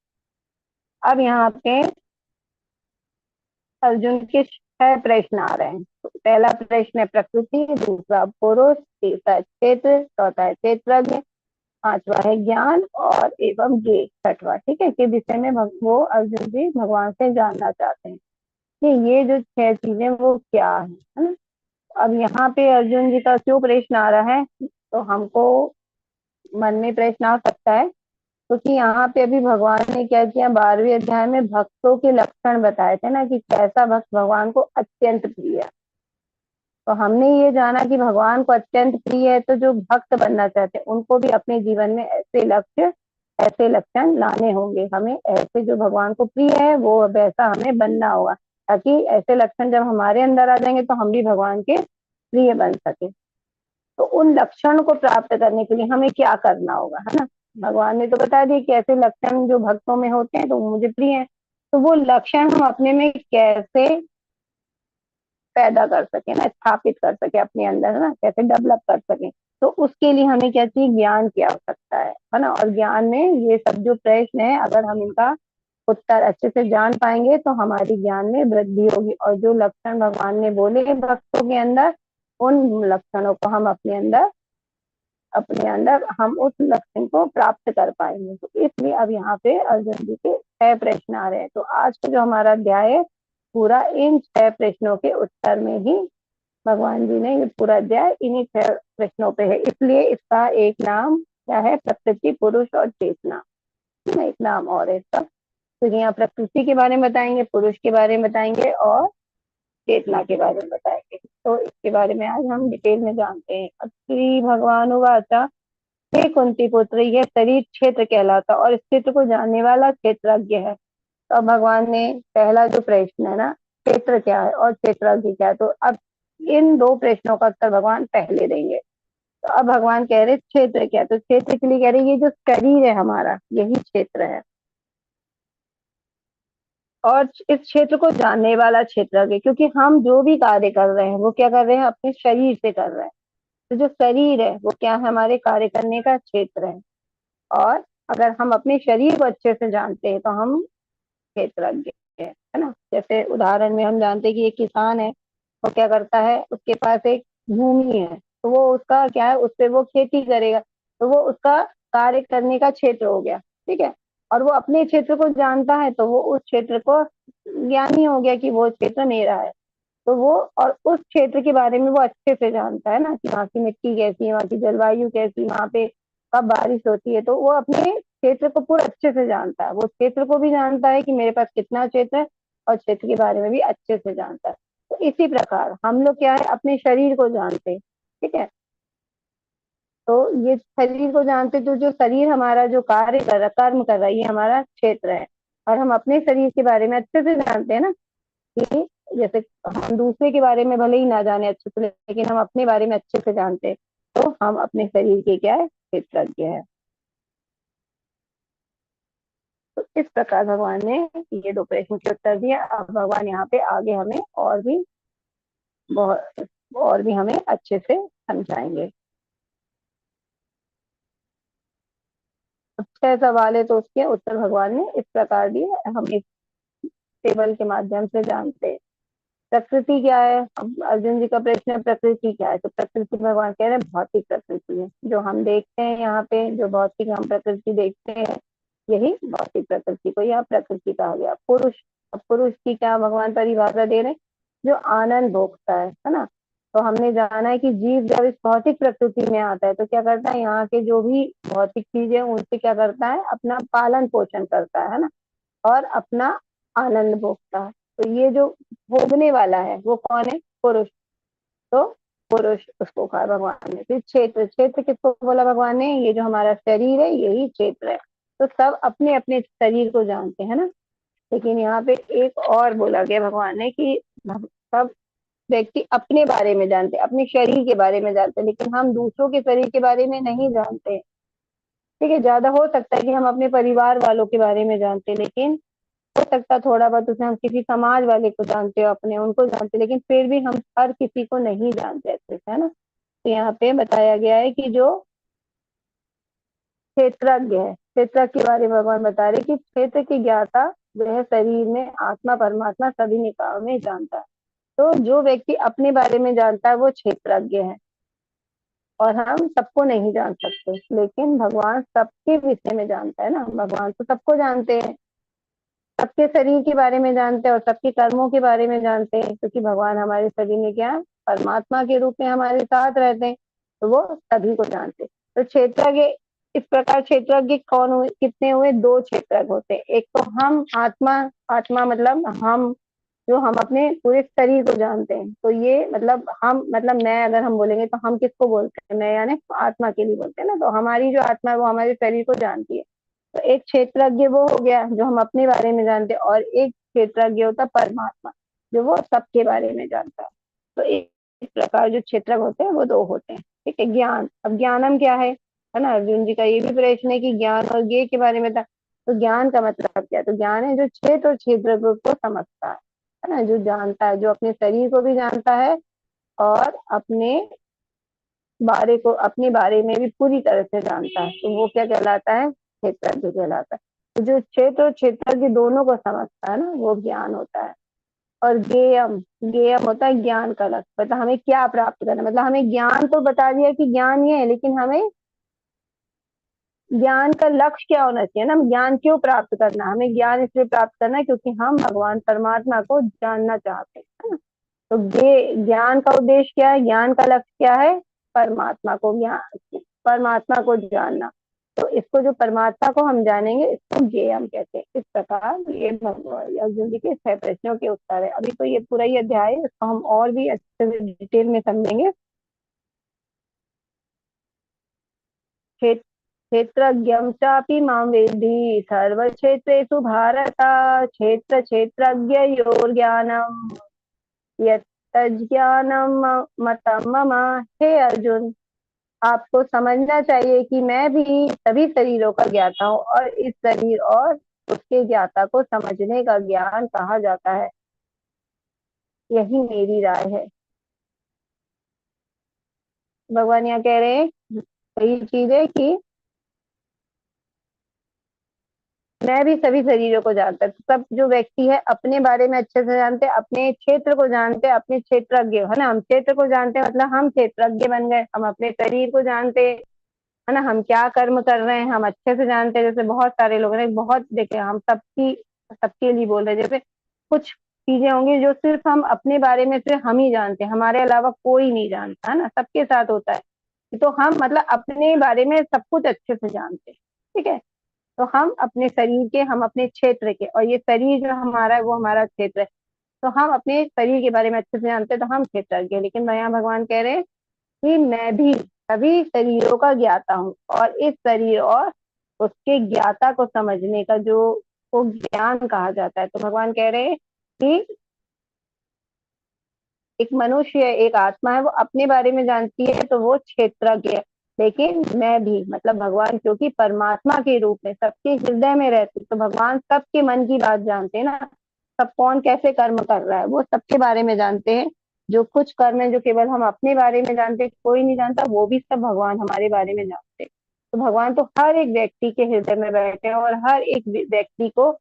अब यहाँ पे अर्जुन के 6 प्रश्न आ रहे हैं। तो पहला प्रश्न है प्रकृति, दूसरा पुरुष, तीसरा क्षेत्र, चौथा है क्षेत्रज्ञ, पांचवा है ज्ञान और एवं ज्ञेय, छठवा, ठीक है, के विषय में वो अर्जुन जी भगवान से जानना चाहते हैं कि ये जो 6 चीजें वो क्या है ना। अब यहाँ पे अर्जुन जी का क्यों प्रश्न आ रहा है, तो हमको मन में प्रश्न आ सकता है क्योंकि यहाँ पे अभी भगवान ने क्या किया, 12वें अध्याय में भक्तों के लक्षण बताए थे ना, कि कैसा भक्त भगवान को अत्यंत प्रिय है। तो हमने ये जाना कि भगवान को अत्यंत प्रिय है, तो जो भक्त बनना चाहते हैं उनको भी अपने जीवन में ऐसे लक्षण लाने होंगे। हमें ऐसे जो भगवान को प्रिय है वो वैसा हमें बनना होगा, ताकि ऐसे लक्षण जब हमारे अंदर आ जाएंगे तो हम भी भगवान के प्रिय बन सके। तो उन लक्षण को प्राप्त करने के लिए हमें क्या करना होगा, है ना। भगवान ने तो बता दिया कि ऐसे लक्षण जो भक्तों में होते हैं तो वो मुझे प्रिय है। तो वो लक्षण हम अपने में कैसे पैदा कर सके ना, स्थापित कर सके अपने अंदर ना, कैसे डेवलप कर सके, तो उसके लिए हमें क्या चाहिए, ज्ञान की आवश्यकता है ना। और ज्ञान में ये सब जो प्रश्न है, अगर हम इनका उत्तर अच्छे से जान पाएंगे तो हमारी ज्ञान में वृद्धि होगी। और जो लक्षण भगवान ने बोले भक्तों के अंदर, उन लक्षणों को हम अपने अंदर हम उस लक्ष्य को प्राप्त कर पाएंगे। तो इसलिए अब यहाँ पे अर्जुन जी के 6 प्रश्न आ रहे हैं। तो आज का जो हमारा अध्याय है पूरा इन 6 प्रश्नों के उत्तर में ही भगवान जी ने ये पूरा अध्याय इन्हीं 6 प्रश्नों पे है। इसलिए इसका एक नाम क्या है, प्रकृति, पुरुष और चेतना, एक नाम और है इसका। तो यहाँ प्रकृति के बारे में बताएंगे, पुरुष के बारे में बताएंगे और चेतना के बारे में बताएंगे। तो इसके बारे में आज हम डिटेल में जानते हैं। अब श्री भगवान वाचा, हे कुंती पुत्र, यह शरीर क्षेत्र कहलाता और इस क्षेत्र को जानने वाला क्षेत्रज्ञ है। तो अब भगवान ने पहला जो प्रश्न है ना, क्षेत्र क्या है और क्षेत्रज्ञ क्या है, तो अब इन 2 प्रश्नों का उत्तर भगवान पहले देंगे। तो अब भगवान कह रहे क्षेत्र क्या है, तो क्षेत्र के लिए कह रहे ये जो शरीर है हमारा, यही क्षेत्र है। और इस क्षेत्र को जानने वाला क्षेत्रज्ञ, क्योंकि हम जो भी कार्य कर रहे हैं वो क्या कर रहे हैं, अपने शरीर से कर रहे हैं। तो जो शरीर है वो क्या है, हमारे कार्य करने का क्षेत्र है। और अगर हम अपने शरीर को अच्छे से जानते हैं तो हम क्षेत्रज्ञ है ना। जैसे उदाहरण में हम जानते हैं कि एक किसान है, वो क्या करता है, उसके पास एक भूमि है, तो वो उसका क्या है, उससे वो खेती करेगा, तो वो उसका कार्य करने का क्षेत्र हो गया। ठीक है, और वो अपने क्षेत्र को जानता है तो वो उस क्षेत्र को ज्ञानी हो गया कि वो क्षेत्र मेरा है। तो वो और उस क्षेत्र के बारे में वो अच्छे से जानता है ना, कि वहाँ की मिट्टी कैसी है, वहाँ की जलवायु कैसी, वहाँ पे कब बारिश होती है, तो वो अपने क्षेत्र को पूरा अच्छे से जानता है। वो क्षेत्र को भी जानता है कि मेरे पास कितना क्षेत्र है, और क्षेत्र के बारे में भी अच्छे से जानता है। तो इसी प्रकार हम लोग क्या है, अपने शरीर को जानते हैं। ठीक है, तो ये शरीर को जानते, तो जो शरीर हमारा जो कार्य कर रहा, कर्म कर रहा है, ये हमारा क्षेत्र है। और हम अपने शरीर के बारे में अच्छे से जानते हैं ना, कि जैसे हम दूसरे के बारे में भले ही ना जाने अच्छे से, लेकिन हम अपने बारे में अच्छे से जानते हैं, तो हम अपने शरीर के क्या है, क्षेत्रज्ञ है। तो इस प्रकार भगवान ने ये दो प्रश्न के उत्तर दिया। अब भगवान यहाँ पे आगे हमें और भी बहुत, और भी हमें अच्छे से समझाएंगे। 6 सवाल है, तो उसके उत्तर भगवान ने इस प्रकार दिए, हम इस टेबल के माध्यम से जानते हैं। प्रकृति क्या है, अब अर्जुन जी का प्रश्न है प्रकृति क्या है, तो प्रकृति भगवान कह रहे हैं भौतिक प्रकृति है, जो हम देखते हैं यहाँ पे, जो भौतिक हम प्रकृति देखते हैं, यही भौतिक प्रकृति को यहाँ प्रकृति कहा गया। पुरुष, अब पुरुष की क्या भगवान परिभाषा दे रहे हैं, जो आनंद भोगता है ना। तो हमने जाना है कि जीव जब इस भौतिक प्रकृति में आता है तो क्या करता है, यहाँ के जो भी भौतिक चीजें उनसे क्या करता है, अपना पालन पोषण करता है ना, और अपना आनंद भोगता है। तो ये जो भोगने वाला है वो कौन है, पुरुष। तो पुरुष उसको कहा भगवान ने। फिर क्षेत्र, क्षेत्र किसको बोला भगवान ने, ये जो हमारा शरीर है यही क्षेत्र है। तो सब अपने अपने शरीर को जानते हैं ना, लेकिन यहाँ पे एक और बोला गया भगवान ने कि सब व्यक्ति अपने बारे में जानते, अपने शरीर के बारे में जानते, लेकिन हम दूसरों के शरीर के बारे में नहीं जानते। ठीक है, ज्यादा हो सकता है कि हम अपने परिवार वालों के बारे में जानते, लेकिन हो सकता थोड़ा बहुत उसमें हम किसी समाज वाले को जानते हो, अपने उनको जानते, लेकिन फिर भी हम हर किसी को नहीं जानते अच्छे से, है ना। तो यहाँ पे बताया गया है कि जो क्षेत्रज्ञ है, क्षेत्र के बारे में भगवान बता रहे कि क्षेत्र की ज्ञाता वह शरीर में आत्मा परमात्मा सभी निकायों में जानता है। तो जो व्यक्ति अपने बारे में जानता है वो क्षेत्रज्ञ है, और हम सबको नहीं जान सकते, लेकिन भगवान सबके विषय में जानता है ना, भगवान तो सबको जानते हैं, सबके शरीर के बारे में जानते हैं और सबके कर्मों के बारे में जानते हैं, क्योंकि भगवान हमारे शरीर में क्या, परमात्मा के रूप में हमारे साथ रहते हैं, तो वो सभी को जानते हैं। तो क्षेत्रज्ञ, इस प्रकार क्षेत्रज्ञ कौन हुए, कितने हुए, 2 क्षेत्रज्ञ होते हैं। एक तो हम आत्मा, आत्मा मतलब हम, जो हम अपने पूरे शरीर को जानते हैं, तो ये मतलब हम, मतलब मैं, अगर हम बोलेंगे तो हम किसको बोलते हैं, मैं यानी आत्मा के लिए बोलते हैं ना, तो हमारी जो आत्मा है वो हमारे शरीर को जानती है। तो एक क्षेत्रज्ञ वो हो गया जो हम अपने बारे में जानते हैं, और एक क्षेत्रज्ञ होता है परमात्मा, जो वो सबके बारे में जानता है। तो इस प्रकार जो क्षेत्रज्ञ होते हैं वो 2 होते हैं। ठीक है, ज्ञान, अब ज्ञानम क्या है ना, अर्जुन जी का ये भी प्रश्न है कि ज्ञान और ज्ञ के बारे में था। तो ज्ञान का मतलब क्या है, तो ज्ञान है जो क्षेत्र और क्षेत्र को समझता है ना, जो जानता है, जो अपने शरीर को भी जानता है और अपने बारे में भी पूरी तरह से जानता है, तो वो क्या कहलाता है, क्षेत्रज्ञ कहलाता है। तो जो क्षेत्र और क्षेत्रज्ञ दोनों को समझता है ना, वो ज्ञान होता है। और ज्ञेयम, ज्ञेयम होता है ज्ञान का लक्ष्य, मतलब हमें क्या प्राप्त करना, मतलब हमें ज्ञान तो बता दिया कि ज्ञान ये है, लेकिन हमें ज्ञान का लक्ष्य क्या होना चाहिए ना, ज्ञान क्यों प्राप्त करना, हमें ज्ञान इसलिए प्राप्त करना है क्योंकि हम भगवान परमात्मा को जानना चाहते हैं, है ना। तो ज्ञान का उद्देश्य क्या है, ज्ञान का लक्ष्य क्या है, परमात्मा को ज्ञान, परमात्मा को जानना। तो इसको, जो परमात्मा को हम जानेंगे, इसको ज्ञेयम कहते हैं। इस प्रकार ये भगवान अर्जुन जी के 6 प्रश्नों के उत्तर है। अभी तो ये पूरा ही अध्याय है, इसको हम और भी अच्छे से डिटेल में समझेंगे। क्षेत्रज्ञं चापि मां वेत्ति सर्वक्षेत्रेषु भारत, क्षेत्र क्षेत्रज्ञयोर्ज्ञानं यत्तज्ज्ञानं मतं मम। हे अर्जुन, आपको समझना चाहिए कि मैं भी सभी शरीरों का ज्ञाता हूँ, और इस शरीर और उसके ज्ञाता को समझने का ज्ञान कहा जाता है, यही मेरी राय है। भगवान यहाँ कह रहे हैं वही चीज है कि मैं भी सभी शरीरों को जानता है। सब जो व्यक्ति है अपने बारे में अच्छे से जानते हैं, अपने क्षेत्र को जानते हैं, अपने क्षेत्रज्ञ है ना। हम क्षेत्र को जानते हैं मतलब हम क्षेत्रज्ञ बन गए। हम अपने शरीर को जानते हैं है ना, हम क्या कर्म कर रहे हैं हम अच्छे से जानते हैं। जैसे बहुत सारे लोग हैं, बहुत देखे हम सबकी सबके लिए बोल रहे हैं, जैसे कुछ चीजें होंगी जो सिर्फ हम अपने बारे में सिर्फ हम ही जानते हैं, हमारे अलावा कोई नहीं जानता है ना, सबके साथ होता है। तो हम मतलब अपने बारे में सब कुछ अच्छे से जानते हैं। ठीक है, तो हम अपने शरीर के, हम अपने क्षेत्र के, और ये शरीर जो हमारा है वो हमारा क्षेत्र है। तो हम अपने शरीर के बारे में अच्छे से जानते हैं, तो हम क्षेत्रज्ञ हैं। लेकिन यहाँ भगवान कह रहे हैं कि मैं भी सभी शरीरों का ज्ञाता हूँ, और इस शरीर और उसके ज्ञाता को समझने का जो वो ज्ञान कहा जाता है। तो भगवान कह रहे हैं कि एक मनुष्य, एक आत्मा है, वो अपने बारे में जानती है तो वो क्षेत्रज्ञ है। लेकिन मैं भी मतलब भगवान, क्योंकि परमात्मा के रूप में सबके हृदय में रहते, तो भगवान सबके मन की बात जानते हैं ना। सब कौन कैसे कर्म कर रहा है वो सबके बारे में जानते हैं। जो कुछ कर्म है जो केवल हम अपने बारे में जानते हैं, कोई नहीं जानता, वो भी सब भगवान हमारे बारे में जानते हैं। तो भगवान तो हर एक व्यक्ति के हृदय में बैठे हैं, और हर एक व्यक्ति को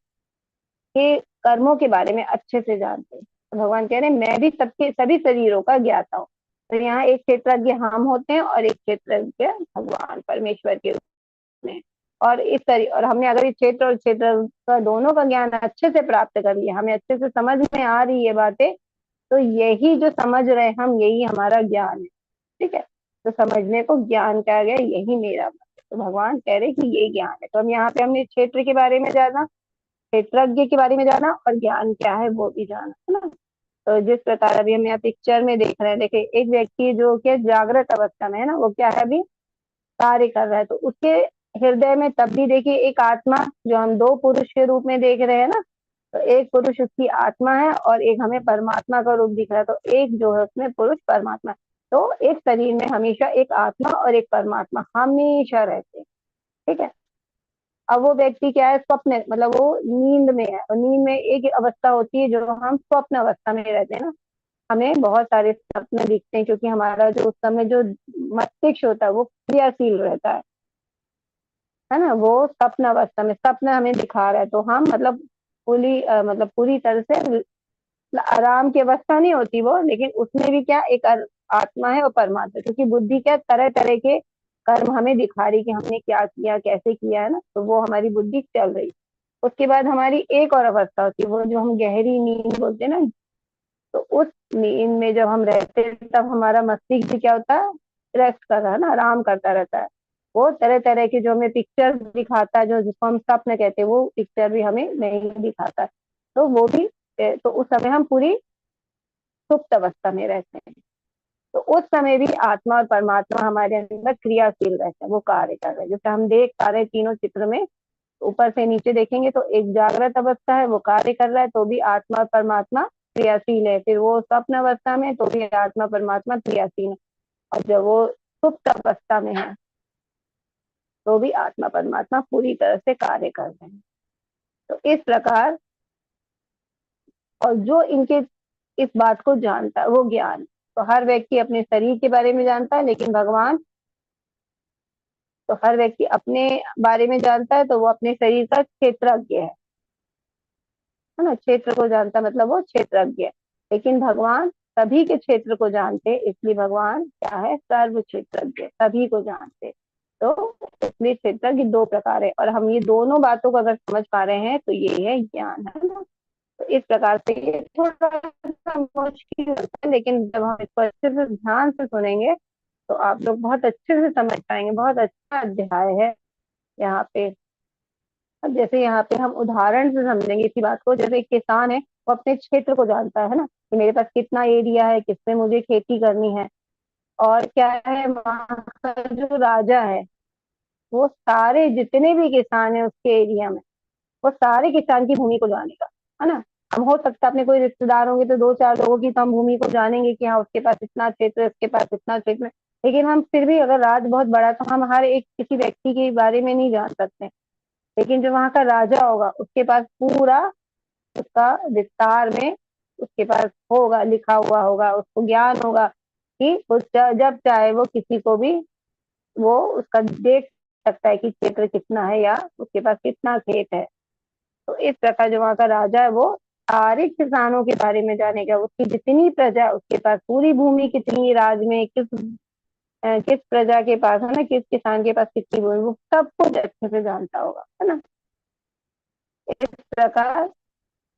के कर्मों के बारे में अच्छे से जानते हैं। तो भगवान कह रहे हैं मैं भी सबके सभी शरीरों का ज्ञाता हूँ। तो यहाँ एक क्षेत्रज्ञ हम होते हैं और एक क्षेत्रज्ञ भगवान परमेश्वर के रूप में। और इस तरह, और हमने अगर इस क्षेत्र और क्षेत्र का दोनों का ज्ञान अच्छे से प्राप्त कर लिया, हमें अच्छे से समझ में आ रही है बातें, तो यही जो समझ रहे हैं हम, यही हमारा ज्ञान है। ठीक है, तो समझने को ज्ञान कहा गया, यही मेरा मत है। तो भगवान कह रहे हैं कि ये ज्ञान है। तो हम यहाँ पे हमने क्षेत्र के बारे में जाना, क्षेत्रज्ञ के बारे में जाना, और ज्ञान क्या है वो भी जाना, है ना। तो जिस प्रकार अभी हम यहाँ पिक्चर में देख रहे हैं, देखिए एक व्यक्ति जो कि जागृत अवस्था में है ना, वो क्या है, अभी कार्य कर रहा है। तो उसके हृदय में तब भी देखिए एक आत्मा, जो हम दो पुरुष के रूप में देख रहे हैं ना, तो एक पुरुष उसकी आत्मा है और एक हमें परमात्मा का रूप दिख रहा है। तो एक जो है उसमें पुरुष परमात्मा है। तो एक शरीर में हमेशा एक आत्मा और एक परमात्मा हमेशा रहते हैं। ठीक है, अब वो व्यक्ति क्या है, स्वप्न मतलब वो नींद में है, और नींद में एक अवस्था होती है जो हम स्वप्न अवस्था में रहते हैं ना। हमें बहुत सारे सपने दिखते हैं, क्योंकि हमारा जो उस समय जो मस्तिष्क होता है वो क्रियाशील रहता है ना। वो स्वप्न अवस्था में स्वप्न हमें दिखा रहा है, तो हम मतलब मतलब पूरी तरह से आराम की अवस्था नहीं होती वो, लेकिन उसमें भी क्या एक आत्मा है और परमात्मा, क्योंकि बुद्धि क्या तरह तरह के कर्म हमें दिखा रही कि हमने क्या किया कैसे किया है ना, तो वो हमारी बुद्धि चल रही। उसके बाद हमारी एक और अवस्था होती है, वो जो हम गहरी नींद बोलते हैं ना। तो उस नींद में जब हम रहते हैं, तब हमारा मस्तिष्क भी क्या होता है, रेस्ट कर रहा है ना, आराम करता रहता है। वो तरह तरह के जो हमें पिक्चर दिखाता है, जो जिसको हम स्वप्न कहते हैं, वो पिक्चर भी हमें नहीं दिखाता है। तो वो भी तो उस समय हम पूरी सुप्त अवस्था में रहते हैं। तो उस समय भी आत्मा और परमात्मा हमारे अंदर क्रियाशील रहते हैं, वो कार्य कर रहे हैं। जैसे हम देख पा रहे हैं तीनों चित्र में, ऊपर से नीचे देखेंगे तो एक जागृत अवस्था है, वो कार्य कर रहा है, तो भी आत्मा और परमात्मा क्रियाशील है। फिर वो स्वप्न अवस्था में, तो भी आत्मा परमात्मा क्रियाशील है। और जब वो सुप्त अवस्था में है, तो भी आत्मा परमात्मा पूरी तरह से कार्य कर रहे हैं। तो इस प्रकार, और जो इनके इस बात को जानता है वो ज्ञान। तो हर व्यक्ति अपने शरीर के बारे में जानता है, लेकिन भगवान, तो हर व्यक्ति अपने बारे में जानता है तो वो अपने शरीर का क्षेत्रज्ञ है ना। क्षेत्र को जानता मतलब वो क्षेत्रज्ञ है। लेकिन भगवान सभी के क्षेत्र को जानते, इसलिए भगवान क्या है, सर्व क्षेत्रज्ञ, सभी को जानते। तो इसलिए क्षेत्रज्ञ दो प्रकार है, और हम ये दोनों बातों को अगर समझ पा रहे हैं तो ये है ज्ञान, है ना। तो इस प्रकार से ये थोड़ा सा मुश्किल होता है, लेकिन जब हम इसको अच्छे से ध्यान से सुनेंगे तो आप लोग बहुत अच्छे से समझ पाएंगे। बहुत अच्छा अध्याय है यहाँ पे। अब जैसे यहाँ पे हम उदाहरण से समझेंगे इसी बात को। जैसे एक किसान है, वो अपने क्षेत्र को जानता है ना, कि मेरे पास कितना एरिया है, किसमें मुझे खेती करनी है। और क्या है, वहाँ का जो राजा है, वो सारे जितने भी किसान है उसके एरिया में, वो सारे किसान की भूमि को जानेगा, है ना। हम हो सकता है अपने कोई रिश्तेदार होंगे तो दो चार लोगों की तो हम भूमि को जानेंगे कि हाँ उसके पास इतना क्षेत्र है, उसके पास इतना क्षेत्र है। लेकिन हम फिर भी, अगर राज्य बहुत बड़ा, तो हम हर एक किसी व्यक्ति के बारे में नहीं जान सकते। लेकिन जो वहां का राजा होगा, उसके पास पूरा उसका विस्तार में उसके पास होगा, लिखा हुआ होगा, उसको ज्ञान होगा कि वो जब चाहे वो किसी को भी वो उसका देख सकता है कि क्षेत्र कितना है या उसके पास कितना खेत है। तो इस प्रकार जो वहाँ का राजा है वो सारे किसानों के बारे में जानेगा, उसकी जितनी प्रजा, उसके पास पूरी भूमि कितनी, राज में किस प्रजा के पास है ना, किस किसान के पास कितनी भूमि, वो सब कुछ अच्छे से जानता होगा, है ना। इस प्रकार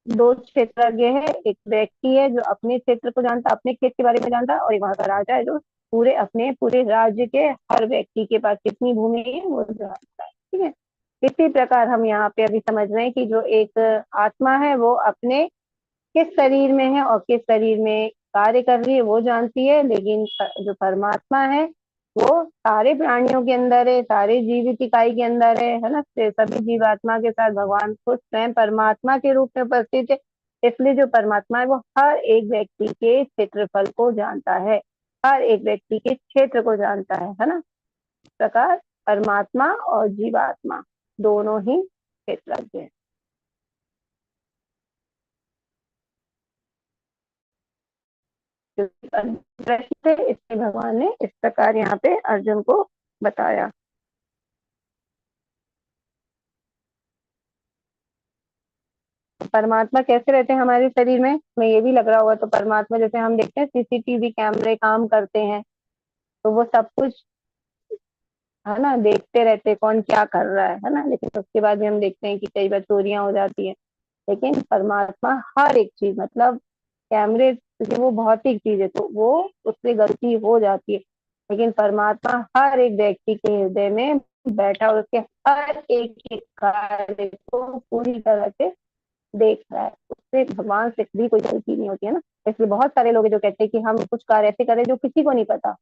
दो क्षेत्रज्ञ है, एक व्यक्ति है जो अपने क्षेत्र को जानता, अपने खेत के बारे में जानता है, और एक वहाँ का राजा है जो पूरे राज्य के हर व्यक्ति के पास कितनी भूमि है वो जानता है, ठीक है। इसी प्रकार हम यहाँ पे अभी समझ रहे हैं कि जो एक आत्मा है वो अपने किस शरीर में है और किस शरीर में कार्य कर रही है वो जानती है, लेकिन जो परमात्मा है वो सारे प्राणियों के अंदर है, सारे जीवित इकाई के अंदर है ना। सभी जीवात्मा के साथ भगवान खुद स्वयं परमात्मा के रूप में उपस्थित है। इसलिए जो परमात्मा है वो हर एक व्यक्ति के क्षेत्रफल को जानता है, हर एक व्यक्ति के क्षेत्र को जानता है ना। इस प्रकार परमात्मा और जीवात्मा दोनों ही क्षेत्रज्ञ हैं। दृष्टि थे, इसलिए भगवान ने इस प्रकार यहाँ पे अर्जुन को बताया। परमात्मा कैसे रहते हैं हमारे शरीर में, हमें ये भी लग रहा होगा, तो परमात्मा जैसे हम देखते हैं सीसीटीवी कैमरे काम करते हैं, तो वो सब कुछ है ना देखते रहते हैं कौन क्या कर रहा है ना, लेकिन उसके बाद भी हम देखते हैं कि कई बार चोरियां हो जाती है। लेकिन परमात्मा हर एक चीज, मतलब कैमरे क्योंकि वो भौतिक चीज है तो वो उससे गलती हो जाती है, लेकिन परमात्मा हर एक व्यक्ति के हृदय में बैठा और उसके हर एक कार्य को पूरी तरह से देख रहा है, उससे भगवान से भी कोई गलती नहीं होती है ना। इसलिए बहुत सारे लोग हैं जो कहते हैं कि हम कुछ कार्य ऐसे करें जो किसी को नहीं पता,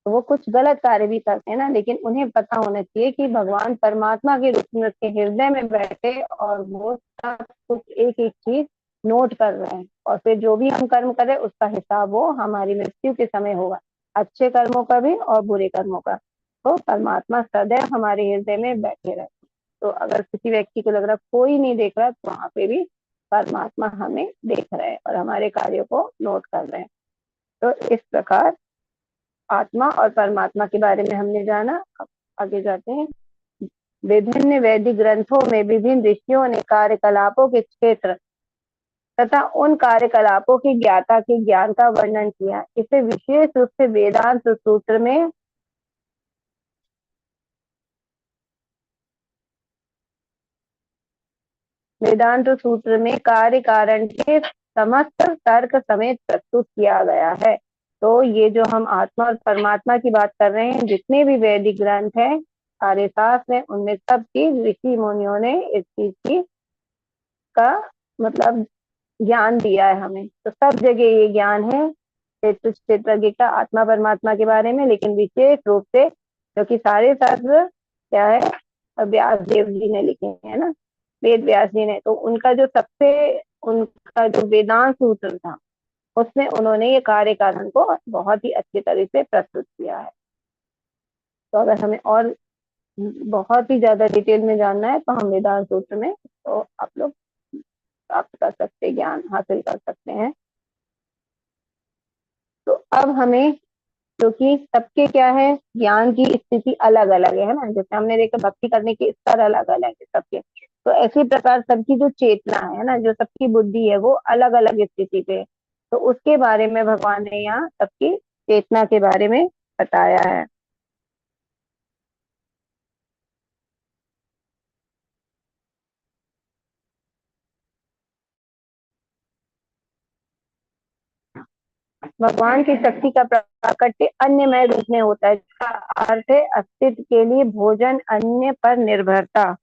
तो वो कुछ गलत कार्य भी करते हैं ना, लेकिन उन्हें पता होना चाहिए कि भगवान परमात्मा के रूप में उसके हृदय में बैठे और वो सब कुछ एक एक चीज नोट कर रहे हैं, और फिर जो भी हम कर्म कर रहे हैं उसका हिसाब वो हमारी मृत्यु के समय होगा, अच्छे कर्मों का भी और बुरे कर्मों का। तो परमात्मा सदैव हमारे हृदय में बैठे रहे। तो अगर किसी व्यक्ति को लग रहा कोई नहीं देख रहा, तो वहां पे भी परमात्मा हमें देख रहे हैं और हमारे कार्यों को नोट कर रहे हैं। तो इस प्रकार आत्मा और परमात्मा के बारे में हमने जाना। अब आगे जाते हैं। विभिन्न वैदिक ग्रंथों में विभिन्न ऋषियों ने कार्यकलापों के क्षेत्र तथा उन कार्यकलापों के ज्ञाता के ज्ञान का वर्णन किया। इसे विशेष रूप से वेदांत सूत्र में कार्य कारण के समस्त तर्क समेत प्रस्तुत किया गया है। तो ये जो हम आत्मा और परमात्मा की बात कर रहे हैं, जितने भी वैदिक ग्रंथ है, सारे शास्त्र है, उनमें सब चीज ऋषि मुनियों ने इस चीज की का मतलब ज्ञान दिया है हमें। तो सब जगह ये ज्ञान है क्षेत्रज्ञ का आत्मा परमात्मा के बारे में, लेकिन विशेष रूप से क्योंकि सारे शास्त्र क्या है व्यास देव जी ने लिखे हैं ना, वेद व्यास जी ने, तो उनका जो वेदांत सूत्र था उसमें उन्होंने ये कार्य कारण को बहुत ही अच्छी तरह से प्रस्तुत किया है। तो अगर हमें और बहुत ही ज्यादा डिटेल में जानना है तो हम वेदांत सूत्र में तो आप लोग प्राप्त कर सकते हैं, ज्ञान हासिल कर सकते हैं। तो अब हमें, क्योंकि सबके क्या है ज्ञान की स्थिति अलग अलग है ना, जैसे हमने देखा भक्ति करने के स्तर अलग अलग है सबके, तो इसी प्रकार सबकी जो चेतना है ना, जो सबकी बुद्धि है वो अलग अलग स्थिति पे है। तो उसके बारे में भगवान ने यहाँ सबकी चेतना के बारे में बताया है। भगवान की शक्ति का प्राकट्य अन्यमय रूप में होता है, जिसका अर्थ है अस्तित्व के लिए भोजन, अन्य पर निर्भरता।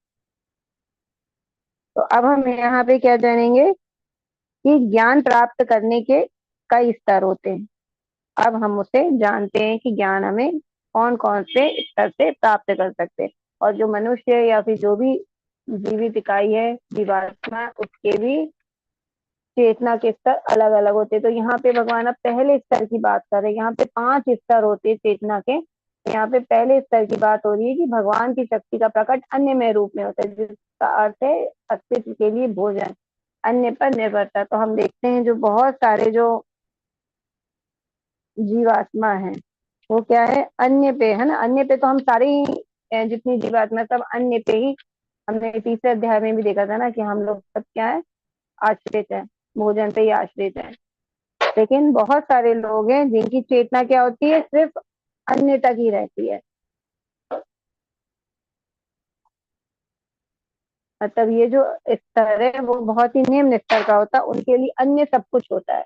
तो अब हम यहाँ पे क्या जानेंगे कि ज्ञान प्राप्त करने के कई स्तर होते हैं। अब हम उसे जानते हैं कि ज्ञान हमें कौन कौन से स्तर से प्राप्त कर सकते हैं, और जो मनुष्य या फिर जो भी जीवित इकाई है जीवात्मा, उसके भी चेतना के स्तर अलग अलग होते हैं। तो यहाँ पे भगवान अब पहले स्तर की बात कर रहे हैं। यहाँ पे 5 स्तर होते हैं चेतना के। यहाँ पे पहले स्तर की बात हो रही है कि भगवान की शक्ति का प्रकट अन्यमय रूप में होता है, जिसका अर्थ है अस्तित्व के लिए भोजन, अन्य पर निर्भरता। तो हम देखते हैं जो बहुत सारे जो जीवात्मा है वो क्या है अन्य पे है ना, अन्य पे तो हम सारे ही जितनी जीवात्मा सब अन्य पे ही हमने तीसरे अध्याय में भी देखा था ना कि हम लोग सब क्या है, आश्रित है, भोजन पे ही आश्रित है। लेकिन बहुत सारे लोग हैं जिनकी चेतना क्या होती है, सिर्फ अन्न तक ही रहती है। मतलब ये जो स्तर है वो बहुत ही निम्न स्तर का होता है, उनके लिए अन्य सब कुछ होता है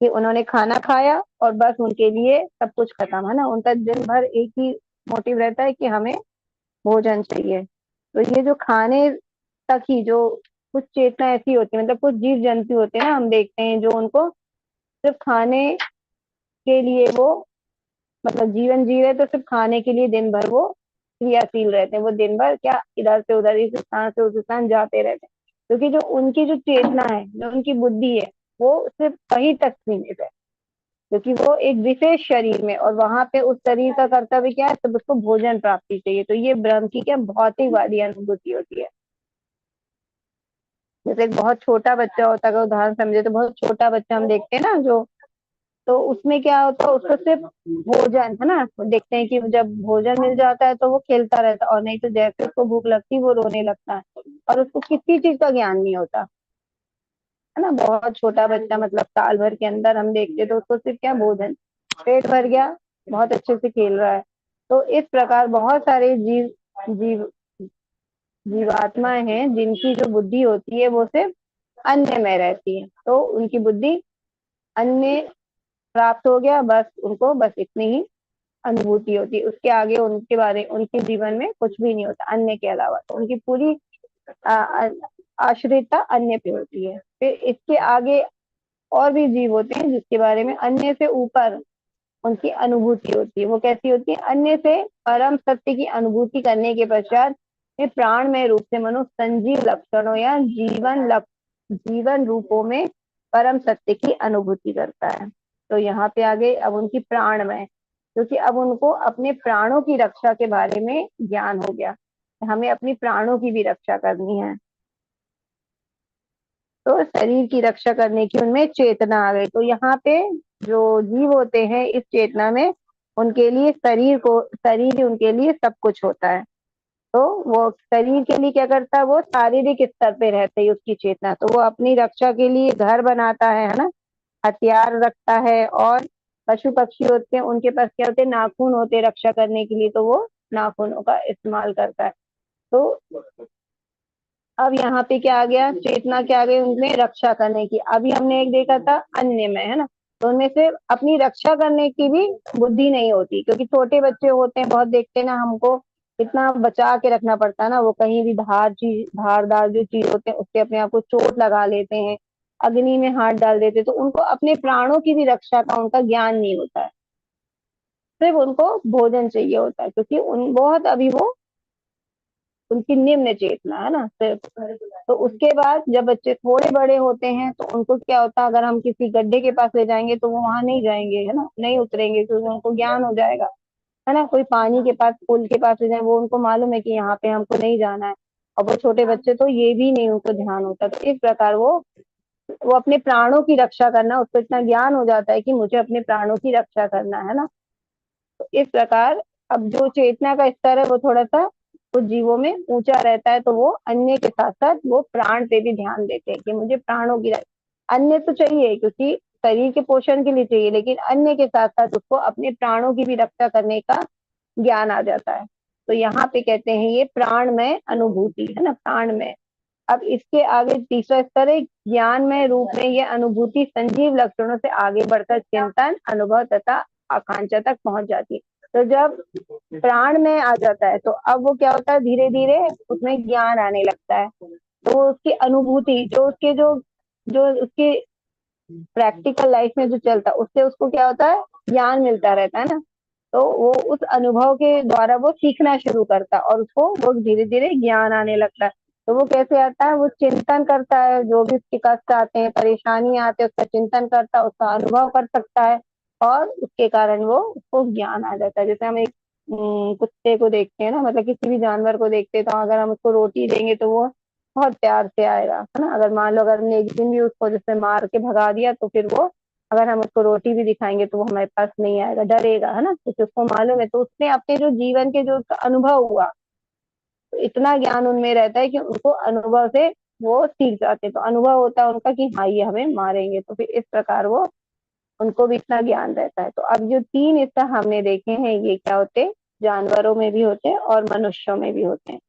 कि उन्होंने खाना खाया और बस उनके लिए सब कुछ खत्म, है ना। उनका दिन भर एक ही मोटिव रहता है कि हमें भोजन चाहिए। तो ये जो खाने तक ही जो कुछ चेतना ऐसी होती है, मतलब कुछ जीव जंतु होते हैं ना, हम देखते हैं जो उनको सिर्फ खाने के लिए वो, मतलब जीवन जी रहे तो सिर्फ खाने के लिए दिन भर वो क्रियाशील रहते हैं। वो दिन भर क्या इधर से उधर, इस स्थान से उस स्थान जाते रहते हैं, क्योंकि जो उनकी जो चेतना है, जो उनकी बुद्धि है, वो सिर्फ वहीं तक सीमित है। क्योंकि वो एक विशेष शरीर में, और वहां पे उस शरीर का कर्तव्य क्या है, तब उसको भोजन प्राप्ति चाहिए। तो ये ब्रह्म की क्या भौतिकवादी अनुभूति होती है। जैसे एक बहुत छोटा बच्चा होता है, अगर उदाहरण समझे तो बहुत छोटा बच्चा हम देखते हैं ना जो, तो उसमें क्या होता है, उसको सिर्फ भोजन, है ना, देखते हैं कि जब भोजन मिल जाता है तो वो खेलता रहता है, और नहीं तो जैसे उसको भूख लगती है वो रोने लगता है, और उसको किसी चीज का ज्ञान नहीं होता, है ना। बहुत छोटा बच्चा, मतलब साल भर के अंदर हम देखते हैं तो उसको सिर्फ क्या, भोजन, पेट भर गया, बहुत अच्छे से खेल रहा है। तो इस प्रकार बहुत सारे जीव जीवात्माएं हैं जिनकी जो बुद्धि होती है वो सिर्फ अन्न में रहती है। तो उनकी बुद्धि अन्न प्राप्त हो गया, बस उनको बस इतनी ही अनुभूति होती है, उसके आगे उनके बारे, उनके जीवन में कुछ भी नहीं होता अन्य के अलावा। तो उनकी पूरी आ, आ, आश्रितता अन्य पे होती है। फिर इसके आगे और भी जीव होते हैं जिसके बारे में अन्य से ऊपर उनकी अनुभूति होती है। वो कैसी होती है, अन्य से परम सत्य की अनुभूति करने के पश्चात वे प्राणमय रूप से मनो संजीव लक्षणों या जीवन रूपों में परम सत्य की अनुभूति करता है। तो यहाँ पे आगे अब उनकी प्राणमय, क्योंकि अब उनको अपने प्राणों की रक्षा के बारे में ज्ञान हो गया, हमें अपनी प्राणों की भी रक्षा करनी है। तो शरीर की रक्षा करने की उनमें चेतना आ गई। तो यहाँ पे जो जीव होते हैं इस चेतना में, उनके लिए शरीर ही उनके लिए सब कुछ होता है। तो वो शरीर के लिए क्या करता है, वो शारीरिक स्तर पे रहते ही उसकी चेतना, तो वो अपनी रक्षा के लिए घर बनाता है ना, हथियार रखता है। और पशु पक्षी होते हैं, उनके पास क्या होते हैं, नाखून होते हैं रक्षा करने के लिए, तो वो नाखूनों का इस्तेमाल करता है। तो अब यहाँ पे क्या आ गया, चेतना क्या आ गई उनमें, रक्षा करने की। अभी हमने एक देखा था अन्य में, है ना, तो उनमें से अपनी रक्षा करने की भी बुद्धि नहीं होती, क्योंकि छोटे बच्चे होते हैं, बहुत देखते हैं ना, हमको इतना बचा के रखना पड़ता है ना, वो कहीं भी धारदार जो चीज होते हैं उससे अपने आप को चोट लगा लेते हैं, अग्नि में हाथ डाल देते हैं। तो उनको अपने प्राणों की भी रक्षा का उनका ज्ञान नहीं होता है, सिर्फ उनको भोजन चाहिए होता है, क्योंकि उन बहुत अभी वो उनकी निम्न चेतना है ना सिर्फ। तो उसके बाद जब बच्चे थोड़े बड़े होते हैं तो उनको क्या होता है, अगर हम किसी गड्ढे के पास ले जाएंगे तो वो वहां नहीं जाएंगे, है ना, नहीं उतरेंगे, क्योंकि उनको ज्ञान हो जाएगा, है ना। कोई पानी के पास, पुल के पास ले जाए, वो उनको मालूम है कि यहाँ पे हमको नहीं जाना है। और वो छोटे बच्चे तो ये भी नहीं उनको ध्यान होता। तो इस प्रकार वो अपने प्राणों की रक्षा करना, उसको इतना ज्ञान हो जाता है कि मुझे अपने प्राणों की रक्षा करना है ना। तो इस प्रकार अब जो चेतना का स्तर है वो थोड़ा सा कुछ जीवों में ऊंचा रहता है, तो वो अन्य के साथ साथ वो प्राण पे भी ध्यान देते हैं कि मुझे प्राणों की अन्य तो चाहिए, क्योंकि शरीर के पोषण के लिए चाहिए, लेकिन अन्य के साथ साथ उसको अपने प्राणों की भी रक्षा करने का ज्ञान आ जाता है। तो यहाँ पे कहते हैं ये प्राणमय अनुभूति, है ना, प्राणमय। अब इसके आगे तीसरा स्तर है ज्ञानमय रूप में यह अनुभूति संजीव लक्षणों से आगे बढ़कर चिंतन, अनुभव तथा आकांक्षा तक पहुंच जाती है। तो जब प्राण में आ जाता है तो अब वो क्या होता है, धीरे धीरे उसमें ज्ञान आने लगता है। तो वो उसकी अनुभूति, जो उसकी प्रैक्टिकल लाइफ में जो चलता है उससे उसको क्या होता है, ज्ञान मिलता रहता है ना। तो वो उस अनुभव के द्वारा वो सीखना शुरू करता है और उसको वो धीरे धीरे ज्ञान आने लगता है। तो वो कैसे आता है, वो चिंतन करता है, जो भी उसके कष्ट आते हैं, परेशानी आते हैं, उसका चिंतन करता है, उसका अनुभव कर सकता है, और उसके कारण वो उसको ज्ञान आ जाता है। जैसे हम एक कुत्ते को देखते हैं ना, मतलब किसी भी जानवर को देखते हैं, तो अगर हम उसको रोटी देंगे तो वो बहुत प्यार से आएगा, है ना। अगर मान लो अगर हमने एक दिन भी उसको जैसे मार के भगा दिया तो फिर वो, अगर हम उसको रोटी भी दिखाएंगे तो वो हमारे पास नहीं आएगा, डरेगा, है ना, क्योंकि उसको मालूम है। तो उसने अपने जो जीवन के जो उसका अनुभव हुआ, तो इतना ज्ञान उनमें रहता है कि उनको अनुभव से वो सीख जाते हैं। तो अनुभव होता है उनका कि हाँ ये हमें मारेंगे, तो फिर इस प्रकार वो उनको भी इतना ज्ञान रहता है। तो अब जो 3 स्तर हमने देखे हैं ये क्या होते हैं, जानवरों में भी होते हैं और मनुष्यों में भी होते हैं।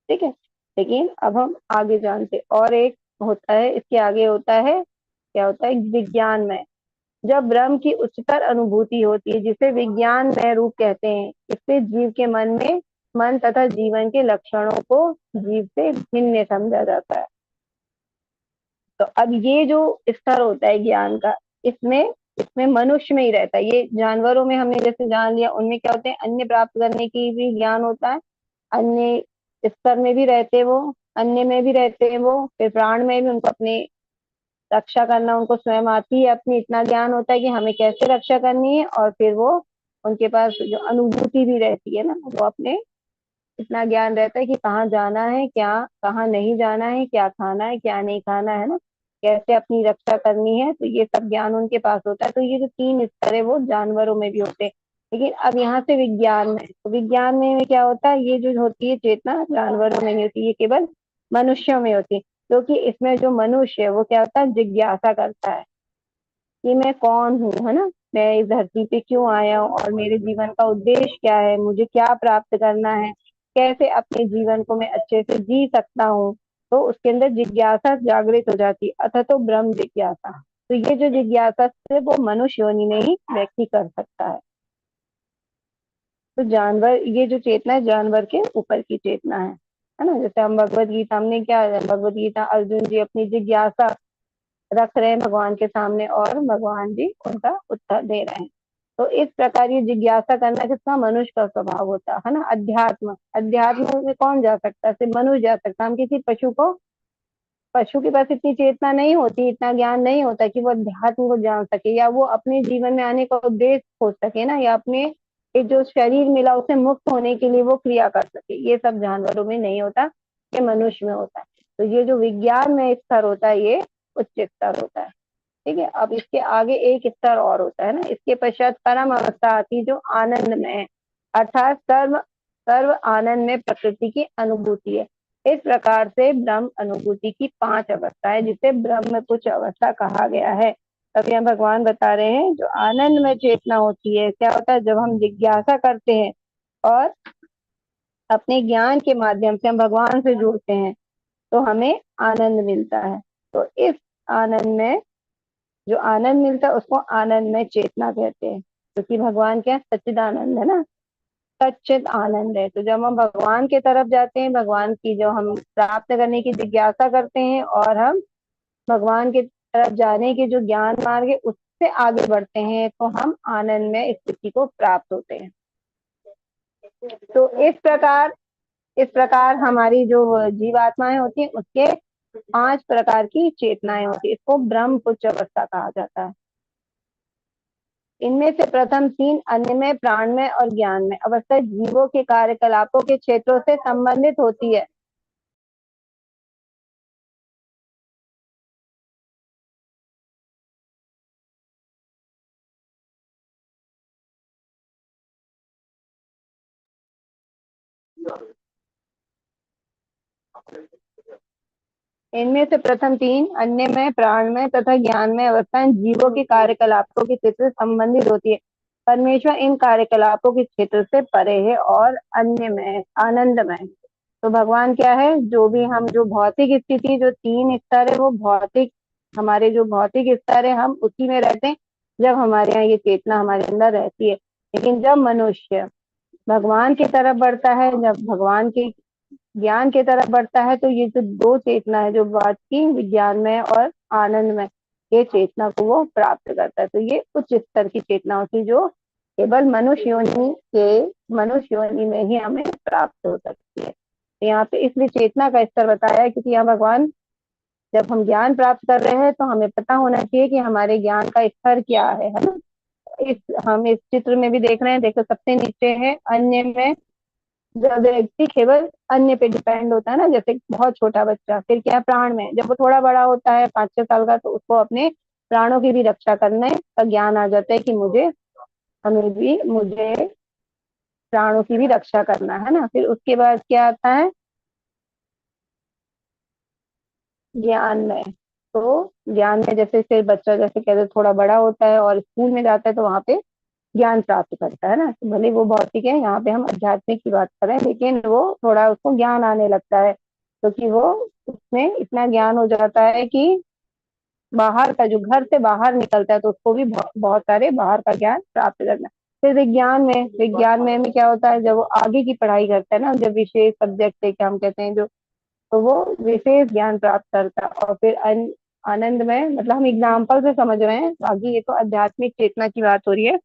ठीक है, लेकिन अब हम आगे जानते, और एक होता है इसके आगे होता है, क्या होता है, विज्ञान में। जब ब्रह्म की उच्चतर अनुभूति होती है जिसे विज्ञान में रूप कहते हैं, इससे जीव के मन में मन तथा जीवन के लक्षणों को जीव से भिन्न समझा जाता है। तो अब ये जो स्तर होता है ज्ञान का, इसमें इसमें मनुष्य में ही रहता है। ये जानवरों में हमने जैसे जान लिया, उनमें क्या होते हैं, अन्य प्राप्त करने की भी ज्ञान होता है, अन्य स्तर में भी रहते हैं वो, अन्य में भी रहते हैं वो, फिर प्राण में भी उनको अपनी रक्षा करना उनको स्वयं आती है, अपनी इतना ज्ञान होता है कि हमें कैसे रक्षा करनी है, और फिर वो उनके पास जो अनुभूति भी रहती है ना, वो अपने इतना ज्ञान रहता है कि कहाँ जाना है, क्या कहाँ नहीं जाना है, क्या खाना है क्या नहीं खाना है ना, कैसे अपनी रक्षा करनी है, तो ये सब ज्ञान उनके पास होता है। तो ये जो 3 स्तर है वो जानवरों में भी होते हैं। लेकिन अब यहाँ से विज्ञान में, तो विज्ञान में क्या होता है, ये जो होती है चेतना जानवरों में नहीं होती, ये केवल मनुष्यों में होती है। क्योंकि इसमें जो मनुष्य है वो क्या होता है, जिज्ञासा करता है कि मैं कौन हूँ, है ना, मैं इस धरती पे क्यों आया हूँ और मेरे जीवन का उद्देश्य क्या है, मुझे क्या प्राप्त करना है, कैसे अपने जीवन को मैं अच्छे से जी सकता हूँ। तो उसके अंदर जिज्ञासा जागृत हो जाती है, अतः तो ब्रह्म जिज्ञासा। तो ये जो जिज्ञासा है वो मनुष्य योनि में ही व्यक्ति कर सकता है। तो जानवर, ये जो चेतना है जानवर के ऊपर की चेतना है ना। जैसे हम भगवत गीता, हमने क्या है, भगवत गीता अर्जुन जी अपनी जिज्ञासा रख रहे हैं भगवान के सामने और भगवान जी उनका उत्तर दे रहे हैं। तो इस प्रकार ये जिज्ञासा करना किसका, मनुष्य का स्वभाव होता है ना। अध्यात्म, अध्यात्म में कौन जा सकता है, सिर्फ मनुष्य जा सकता है। हम किसी पशु को, पशु के पास इतनी चेतना नहीं होती, इतना ज्ञान नहीं होता कि वो अध्यात्म को जान सके, या वो अपने जीवन में आने का उद्देश्य खोज सके ना, या अपने ये जो शरीर मिला उसे मुक्त होने के लिए वो क्रिया कर सके। ये सब जानवरों में नहीं होता, ये मनुष्य में होता है। तो ये जो विज्ञान में स्तर होता है ये उच्च स्तर होता है। ठीक है, अब इसके आगे एक स्तर और होता है ना, इसके पश्चात परम अवस्था आती है जो आनंद में है, अर्थात सर्व सर्व आनंद में प्रकृति की अनुभूति है। इस प्रकार से ब्रह्म अनुभूति की 5 अवस्था है जिसे ब्रह्म कुछ अवस्था कहा गया है। तब यहाँ भगवान बता रहे हैं जो आनंद में चेतना होती है, क्या होता है, जब हम जिज्ञासा करते हैं और अपने ज्ञान के माध्यम से हम भगवान से जुड़ते हैं तो हमें आनंद मिलता है। तो इस आनंद में, जो आनंद मिलता है उसको आनंद में चेतना कहते हैं, क्योंकि भगवान क्या सच्चिदानंद है ना, सच्चिद आनंद है। तो जब हम भगवान के तरफ जाते हैं, भगवान की जो हम प्राप्त करने की जिज्ञासा करते हैं और हम भगवान की तरफ जाने के जो ज्ञान मार्ग है उससे आगे बढ़ते हैं, तो हम आनंद में स्थिति को प्राप्त होते हैं। तो इस प्रकार हमारी जो जीवात्माएं होती हैं उसके 5 प्रकार की चेतनाएं होती है, इसको ब्रह्म उच्च अवस्था कहा जाता है। इनमें से प्रथम 3 अन्य में, प्राण में और ज्ञान में अवस्था जीवों के कार्यकलापों के क्षेत्रों से संबंधित होती है। इनमें से प्रथम 3 अन्य में, प्राण में तथा ज्ञान में अवस्थाएं जीवों के कार्यकलापों के क्षेत्र से संबंधित होती है। परमेश्वर इन कार्यकलापों के क्षेत्र से परे है और अन्य में, आनंद में। तो भगवान क्या है, जो भी हम, जो भौतिक स्थिति, जो 3 स्तर है वो भौतिक, हमारे जो भौतिक स्तर है हम उसी में रहते हैं जब हमारे यहाँ ये चेतना हमारे अंदर रहती है। लेकिन जब मनुष्य भगवान की तरफ बढ़ता है, जब भगवान के ज्ञान की तरफ बढ़ता है, तो ये जो 2 चेतना है, जो बात की विज्ञान में और आनंद में, ये चेतना को वो प्राप्त करता है। तो ये उच्च स्तर की चेतना होती है जो केवल मनुष्य योनि में ही हमें प्राप्त हो सकती है। तो यहाँ पे इसलिए चेतना का स्तर बताया है क्योंकि यहाँ भगवान, जब हम ज्ञान प्राप्त कर रहे हैं तो हमें पता होना चाहिए कि हमारे ज्ञान का स्तर क्या है ना। हम इस चित्र में भी देख रहे हैं, देखो सबसे नीचे है अन्य में, जब व्यक्ति केवल अन्य पे डिपेंड होता है ना, जैसे बहुत छोटा बच्चा, फिर क्या है प्राण में, जब वो थोड़ा बड़ा होता है 5-6 साल का, तो उसको अपने प्राणों की भी रक्षा करने का ज्ञान आ जाता है कि मुझे प्राणों की भी रक्षा करना है ना। फिर उसके बाद क्या आता है, ज्ञान में। तो ज्ञान में जैसे फिर बच्चा जैसे कहते थोड़ा बड़ा होता है और स्कूल में जाता है तो वहां पे ज्ञान प्राप्त करता है ना। तो भले वो भौतिक है, यहाँ पे हम आध्यात्मिक की बात करें, लेकिन वो थोड़ा उसको ज्ञान आने लगता है क्योंकि वो उसमें इतना ज्ञान हो जाता है कि बाहर का जो घर से बाहर निकलता है तो उसको भी बहुत सारे बाहर का ज्ञान प्राप्त करना है। फिर विज्ञान में क्या होता है, जब वो आगे की पढ़ाई करता है ना, जब विशेष सब्जेक्ट है क्या हम कहते हैं जो, तो वो विशेष ज्ञान प्राप्त करता है। और फिर आनंद में मतलब हम एग्जाम्पल से समझ रहे हैं, बाकी ये तो आध्यात्मिक चेतना की बात हो रही है।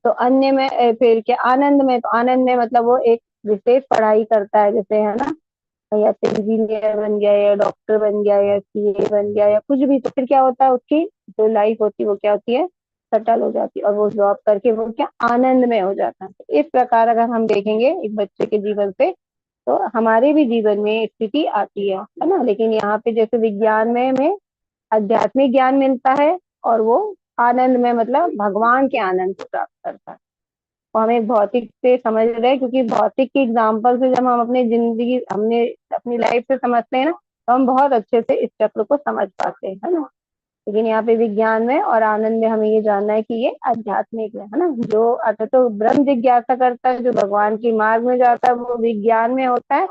तो अन्य में फिर क्या आनंद में, तो आनंद में मतलब वो एक विशेष पढ़ाई करता है, जैसे है ना, या तो इंजीनियर बन गया या डॉक्टर बन गया या सीए बन गया या कुछ भी, तो फिर क्या होता है उसकी जो लाइफ होती है वो क्या होती है, सेटल हो जाती है और वो जॉब करके वो क्या आनंद में हो जाता है। तो इस प्रकार अगर हम देखेंगे एक बच्चे के जीवन से, तो हमारे भी जीवन में स्थिति आती है ना। लेकिन यहाँ पे जैसे विज्ञान में आध्यात्मिक ज्ञान मिलता है और वो आनंद में मतलब भगवान के आनंद को प्राप्त करता है। और हम एक भौतिक से समझ रहे हैं क्योंकि भौतिक की एग्जाम्पल से जब हम अपनी जिंदगी हमने अपनी लाइफ से समझते हैं ना, तो हम बहुत अच्छे से इस चक्र को समझ पाते हैं, है ना। लेकिन यहाँ पे विज्ञान में और आनंद में हमें ये जानना है कि ये आध्यात्मिक है ना। जो अतः तो ब्रह्म जिज्ञासा करता है, जो भगवान के मार्ग में जाता है, वो विज्ञान में होता है।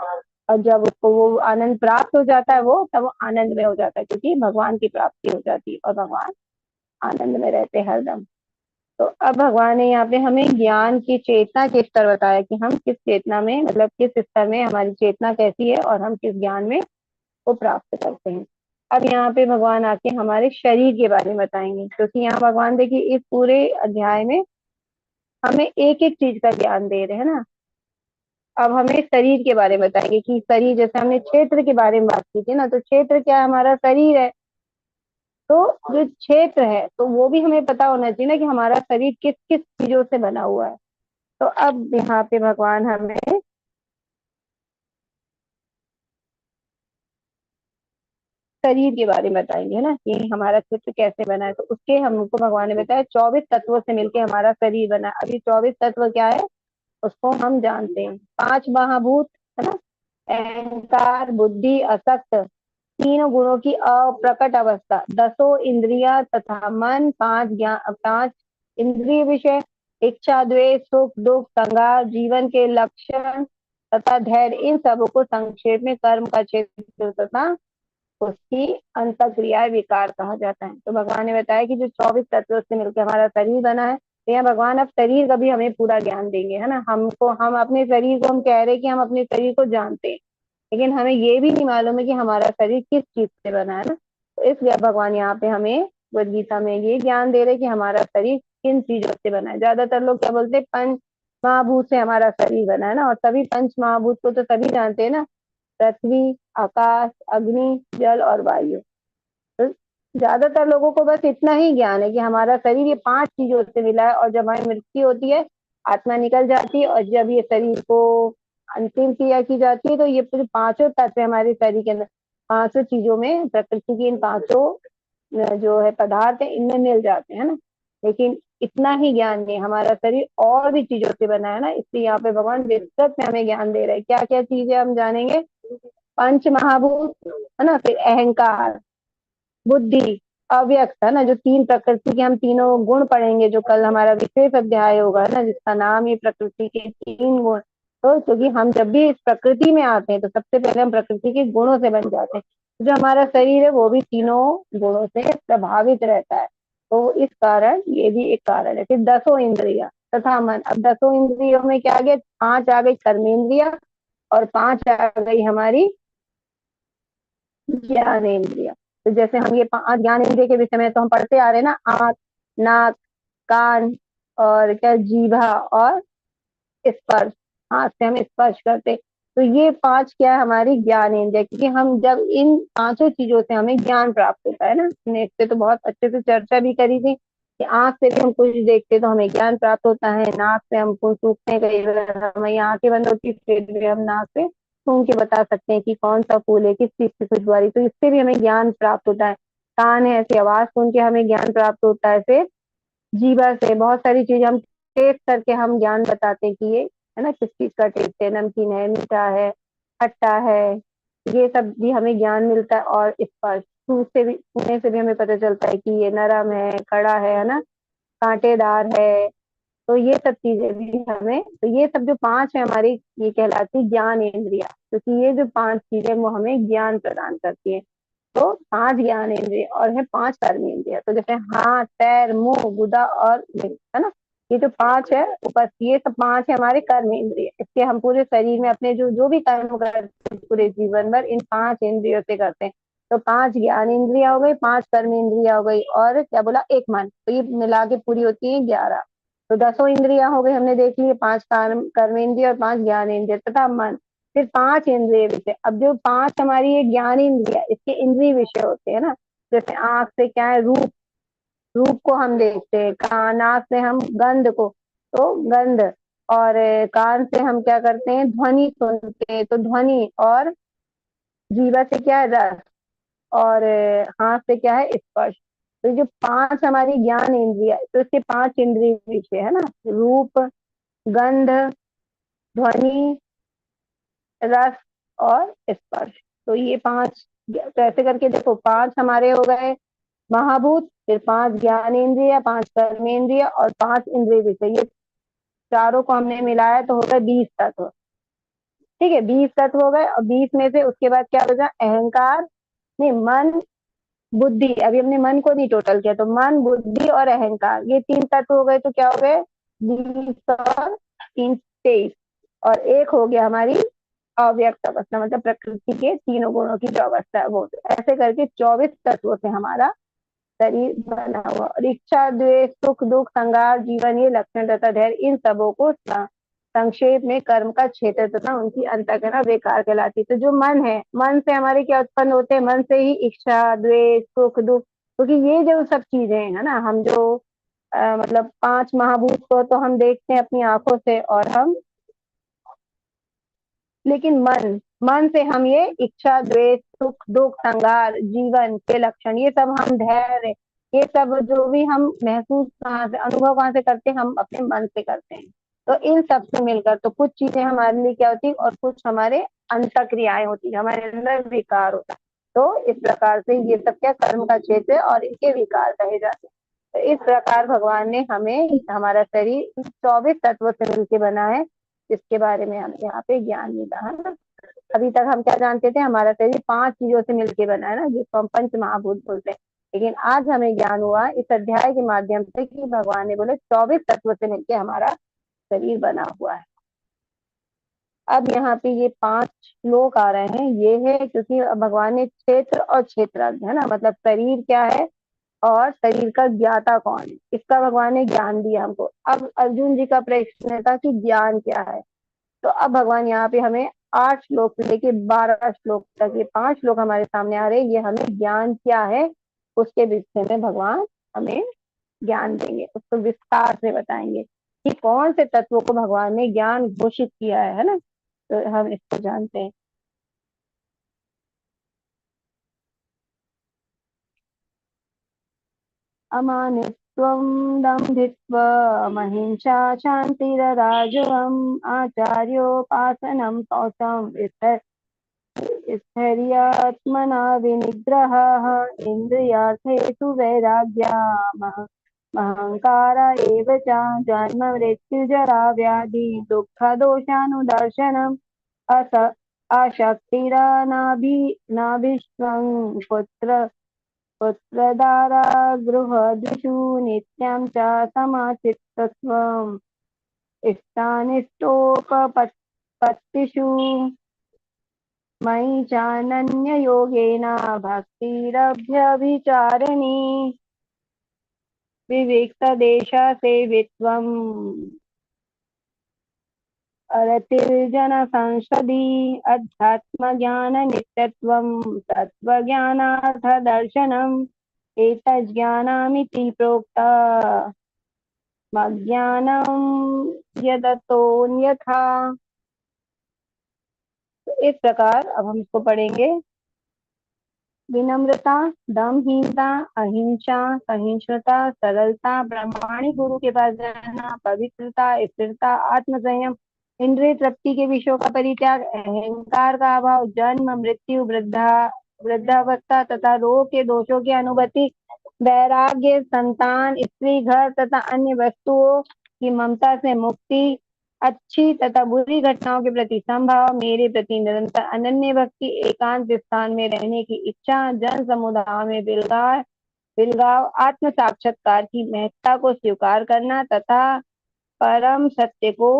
और जब उसको वो आनंद प्राप्त हो जाता है वो तब वो आनंद में हो जाता है क्योंकि भगवान की प्राप्ति हो जाती है और भगवान आनंद में रहते हैं हरदम। तो अब भगवान ने यहाँ पे हमें ज्ञान की चेतना के स्तर बताया कि हम किस चेतना में मतलब किस स्तर में हमारी चेतना कैसी है और हम किस ज्ञान में वो प्राप्त करते हैं। अब यहाँ पे भगवान आके हमारे शरीर के बारे में बताएंगे क्योंकि यहाँ भगवान देखिए इस पूरे अध्याय में हमें एक एक चीज का ज्ञान दे रहे हैं ना। अब हमें शरीर के बारे में बताएंगे कि शरीर, जैसे हमने क्षेत्र के बारे में बात की थी ना, तो क्षेत्र क्या है, हमारा शरीर है। तो जो क्षेत्र है तो वो भी हमें पता होना चाहिए ना कि हमारा शरीर किस किस चीजों से बना हुआ है। तो अब यहाँ पे भगवान हमें शरीर के बारे में बताएंगे ना कि हमारा चित्र कैसे बना है। तो उसके हमको भगवान ने बताया 24 तत्वों से मिलके हमारा शरीर बना है। अभी 24 तत्व क्या है उसको हम जानते हैं। 5 महाभूत, है ना, अहंकार, बुद्धि, असक्त, तीनों गुणों की अप्रकट अवस्था, 10 इंद्रिया तथा मन, 5 ज्ञान, 5 इंद्रिय विषय, इच्छा, द्वेष, सुख दुख, संगार, जीवन के लक्षण तथा धैर्य, इन सबों को संक्षेप में कर्म का क्षेत्र तथा उसकी अंत क्रिया विकार कहा जाता है। तो भगवान ने बताया कि जो 24 तत्वों से मिलकर हमारा शरीर बना है, तो यहाँ भगवान अब शरीर का भी हमें पूरा ज्ञान देंगे, है ना। हमको हम अपने शरीर को हम कह रहे हैं कि हम अपने शरीर को जानते हैं, लेकिन हमें ये भी नहीं मालूम है कि हमारा शरीर किस चीज से बना है ना। तो इसलिए भगवान यहाँ पे हमें भगवद गीता में ये ज्ञान दे रहे कि हमारा शरीर किन चीजों से बना है। ज्यादातर लोग क्या बोलते हैं, पंच महाभूत से हमारा शरीर बना है ना, और सभी पंच महाभूत को तो सभी जानते हैं ना, पृथ्वी, आकाश, अग्नि, जल और वायु। तो ज्यादातर लोगों को बस इतना ही ज्ञान है कि हमारा शरीर ये 5 चीजों से मिला है और जब हमारी मृत्यु होती है, आत्मा निकल जाती है और जब ये शरीर को अंतिम क्रिया की जाती है, तो ये पूरे पांचों तत्व हमारे शरीर के अंदर, 500 चीजों में, प्रकृति की इन पांचों जो है पदार्थ है इनमें मिल जाते हैं ना। लेकिन इतना ही ज्ञान नहीं, हमारा शरीर और भी चीजों से बना है ना, इसलिए यहाँ पे भगवान विस्तृत में हमें ज्ञान दे रहे हैं। क्या क्या चीजें हम जानेंगे, पंच महाभूत, है ना, फिर अहंकार, बुद्धि, अव्यक्त, है ना, जो 3 प्रकृति के हम तीनों गुण पढ़ेंगे, जो कल हमारा विशेष अध्याय होगा, है ना, जिसका नाम ही प्रकृति के 3 गुण। तो क्योंकि हम जब भी इस प्रकृति में आते हैं तो सबसे पहले हम प्रकृति के गुणों से बन जाते हैं। जो हमारा शरीर है वो भी तीनों गुणों से प्रभावित रहता है। तो इस कारण ये भी एक कारण है। फिर 10 इंद्रिया तथा मन। अब 10 इंद्रियों में क्या आ गया, 5 आ गई कर्मेंद्रिया और 5 आ गई हमारी ज्ञानेन्द्रिय। तो जैसे हम ये 5 ज्ञानेन्द्रिय के विषय में तो हम पढ़ते आ रहे हैं ना, आंख, नाक, कान और क्या, जीभा और स्पर्श, हाथ से हम स्पर्श करते। तो ये 5 क्या है, हमारी ज्ञानेन्द्रिय, क्योंकि हम जब इन पांचों चीजों से हमें ज्ञान प्राप्त होता है ना। हमने इस पे तो बहुत अच्छे से चर्चा भी करी थी कि आंख से भी हम कुछ देखते तो हमें ज्ञान प्राप्त होता है, नाक से हम कुछ सूखते हैं, कई बार हमारी आंखें बंद होती है फिर भी हम नाक से सूंघ के बता सकते हैं कि कौन सा फूल है, किस चीज की खुशबू आ रही, तो इससे भी हमें ज्ञान प्राप्त होता है। कान है, ऐसी आवाज सुन के हमें ज्ञान प्राप्त होता है। फिर जीवा से बहुत सारी चीजें हम टेस्ट करके हम ज्ञान बताते हैं कि ये, है ना, किस चीज का टेस्ट है, नमकीन है, मीठा है, खट्टा है, ये सब भी हमें ज्ञान मिलता है। और स्पर्श, छूने से भी हमें पता चलता है कि ये नरम है, कड़ा है ना, कांटेदार है। तो ये सब चीजें भी हमें, तो ये सब जो पांच है हमारी, ये कहलाती ज्ञान इंद्रिया, क्योंकि ये जो पांच चीजें वो हमें ज्ञान प्रदान करती है। तो पांच ज्ञान इंद्रिय और है पांच कर्म इंद्रिय। तो जैसे हाथ, पैर, मुंह, गुदा और लिंग, है ना, ये जो पांच है ऊपर, ये सब पांच है हमारे कर्म इंद्रिय। इसके हम पूरे शरीर में अपने जो जो भी कर्म करते हैं पूरे जीवन भर इन पांच इंद्रियों से करते हैं। तो पांच ज्ञान इंद्रिया हो गई, पांच कर्म इंद्रिया हो गई, और क्या बोला, एक मन, तो ये मिला के पूरी होती है 11। तो दसों इंद्रिया हो गई, हमने देख ली, पांच कर्म इंद्रिय और पांच ज्ञान इंद्रिय तथा मन। फिर पांच इंद्रिय विषय। अब जो पांच हमारी ये ज्ञान इंद्रिय, इसके इंद्रिय विषय होते हैं ना। जैसे आंख से क्या है, रूप, रूप को हम देखते हैं। नाक से हम गंध को, तो गंध। और कान से हम क्या करते हैं, ध्वनि सुनते हैं, तो ध्वनि। और जीवा से क्या है, रस। और हाथ से क्या है, स्पर्श। तो जो पांच हमारी ज्ञान इंद्रिय, तो इसके पांच इंद्रिय विषय है ना, रूप, गंध, ध्वनि, रस और स्पर्श। तो ये पांच, तो ऐसे करके देखो, पांच हमारे हो गए महाभूत, फिर पांच ज्ञान इंद्रिय, पांच कर्म इंद्रिय और पांच इंद्रिय विषय। ये चारों को हमने मिलाया तो हो गए 20 तत्व। ठीक है, 20 तत्व हो गए। और 20 में से उसके बाद क्या बचा, अहंकार, नहीं, मन, बुद्धि। अभी हमने मन को नहीं टोटल किया, तो मन, बुद्धि और अहंकार, ये तीन तत्व हो गए। तो क्या हो गए, 20 और 3 23। और एक हो गया हमारी अव्यक्त अवस्था, मतलब प्रकृति के तीनों गुणों की जो अवस्था है वो। तो ऐसे करके 24 तत्वों से हमारा शरीर बना हुआ। और इच्छा, द्वेष, सुख, दुख, संगार, जीवन, ये लक्षण तथा धैर्य, इन सबों को संक्षेप में कर्म का क्षेत्र तथा उनकी अंतःकरण विकार कहलाती। तो जो मन है, मन से हमारे क्या उत्पन्न होते हैं, मन से ही इच्छा, द्वेष, सुख, दुख। क्योंकि ये जो सब चीजें है ना, हम जो मतलब पांच महाभूत को तो हम देखते हैं अपनी आंखों से, और हम, लेकिन मन, मन से हम ये इच्छा, द्वेष, सुख, दुख, संगार, जीवन के लक्षण, ये सब हम, धैर्य, ये सब जो भी हम महसूस कहाँ से, अनुभव कहाँ से करते हैं, हम अपने मन से करते हैं। तो इन सब से मिलकर तो कुछ चीजें हमारे लिए क्या होती है, और कुछ हमारे अंत क्रियाएं होती है, हमारे अंदर विकार होता है। तो इस प्रकार से ये सब क्या कर्म का क्षेत्र है और इनके विकार कहे जाते हैं। तो इस प्रकार भगवान ने हमें हमारा शरीर 24 तत्वों से मिलकर बना है, जिसके बारे में हमें यहाँ पे ज्ञान मिला है ना। अभी तक हम क्या जानते थे, हमारा शरीर पांच चीजों से मिलकर बना है ना, जिसको हम पंच महाभूत बोलते हैं। लेकिन आज हमें ज्ञान हुआ इस अध्याय के माध्यम से कि भगवान ने बोले 24 तत्व से मिलकर हमारा शरीर बना हुआ है। अब यहाँ पे ये पांच श्लोक आ रहे हैं, ये है क्योंकि भगवान ने क्षेत्र और क्षेत्रज्ञ, है ना, मतलब शरीर क्या है और शरीर का ज्ञाता कौन है, इसका भगवान ने ज्ञान दिया हमको। अब अर्जुन जी का प्रश्न था कि ज्ञान क्या है। तो अब भगवान यहाँ पे हमें 8 श्लोक से लेके 12 श्लोक तक, ये 5 श्लोक हमारे सामने आ रहे हैं। ये हमें ज्ञान क्या है उसके विषय में भगवान हमें ज्ञान देंगे, उसको विस्तार से बताएंगे कि कौन से तत्वों को भगवान ने ज्ञान घोषित किया है ना। तो हम इसको जानते हैं। अमानित्वं दम्भित्वम् अहिंसा शान्तिरराजवम् आचार्योपासनं कौशलं स्थैर्यात्मना विनिग्रहः इन्द्रियार्थेषु वैराग्यमः अहङ्कार एव च जन्म मृत्युजरा व्याधि दुःखदोषानुदर्शनम् अस अशक्तिरनाभिष्वं पुत्रदारा गृहदिषु नित्यं च समाचित्तत्वम् इष्टानिष्टोपपत्तिषु मयि चानन्ययोगेन भक्तिरभ्यभिचारिणी विविक्तदेशसेवित्वम् अरतिर्जनसंसदि अध्यात्मज्ञाननित्यत्वं तत्त्वज्ञानार्थदर्शनम् एतज्ज्ञानमिति प्रोक्ता मज्ञानं यदतोऽन्यथा। इस प्रकार अब हम इसको पढ़ेंगे। विनम्रता, दमहीनता, अहिंसा, सहिष्णुता, सरलता, ब्रह्माणी गुरु के पास जाना, पवित्रता, स्थिरता, आत्म संयम, इंद्रिय तृप्ति के विषयों का परित्याग, अहंकार का अभाव, जन्म मृत्यु वृद्धावस्था तथा रोग के दोषों की अनुभूति, वैराग्य, संतान, स्त्री, घर तथा अन्य वस्तुओं की ममता से मुक्ति, अच्छी तथा बुरी घटनाओं के प्रति संभाव, मेरे प्रति निरंतर अनन्य भक्ति, एकांत स्थान में रहने की इच्छा, जन समुदाय में बिलगाव, आत्म साक्षात्कार की महत्ता को स्वीकार करना तथा परम सत्य को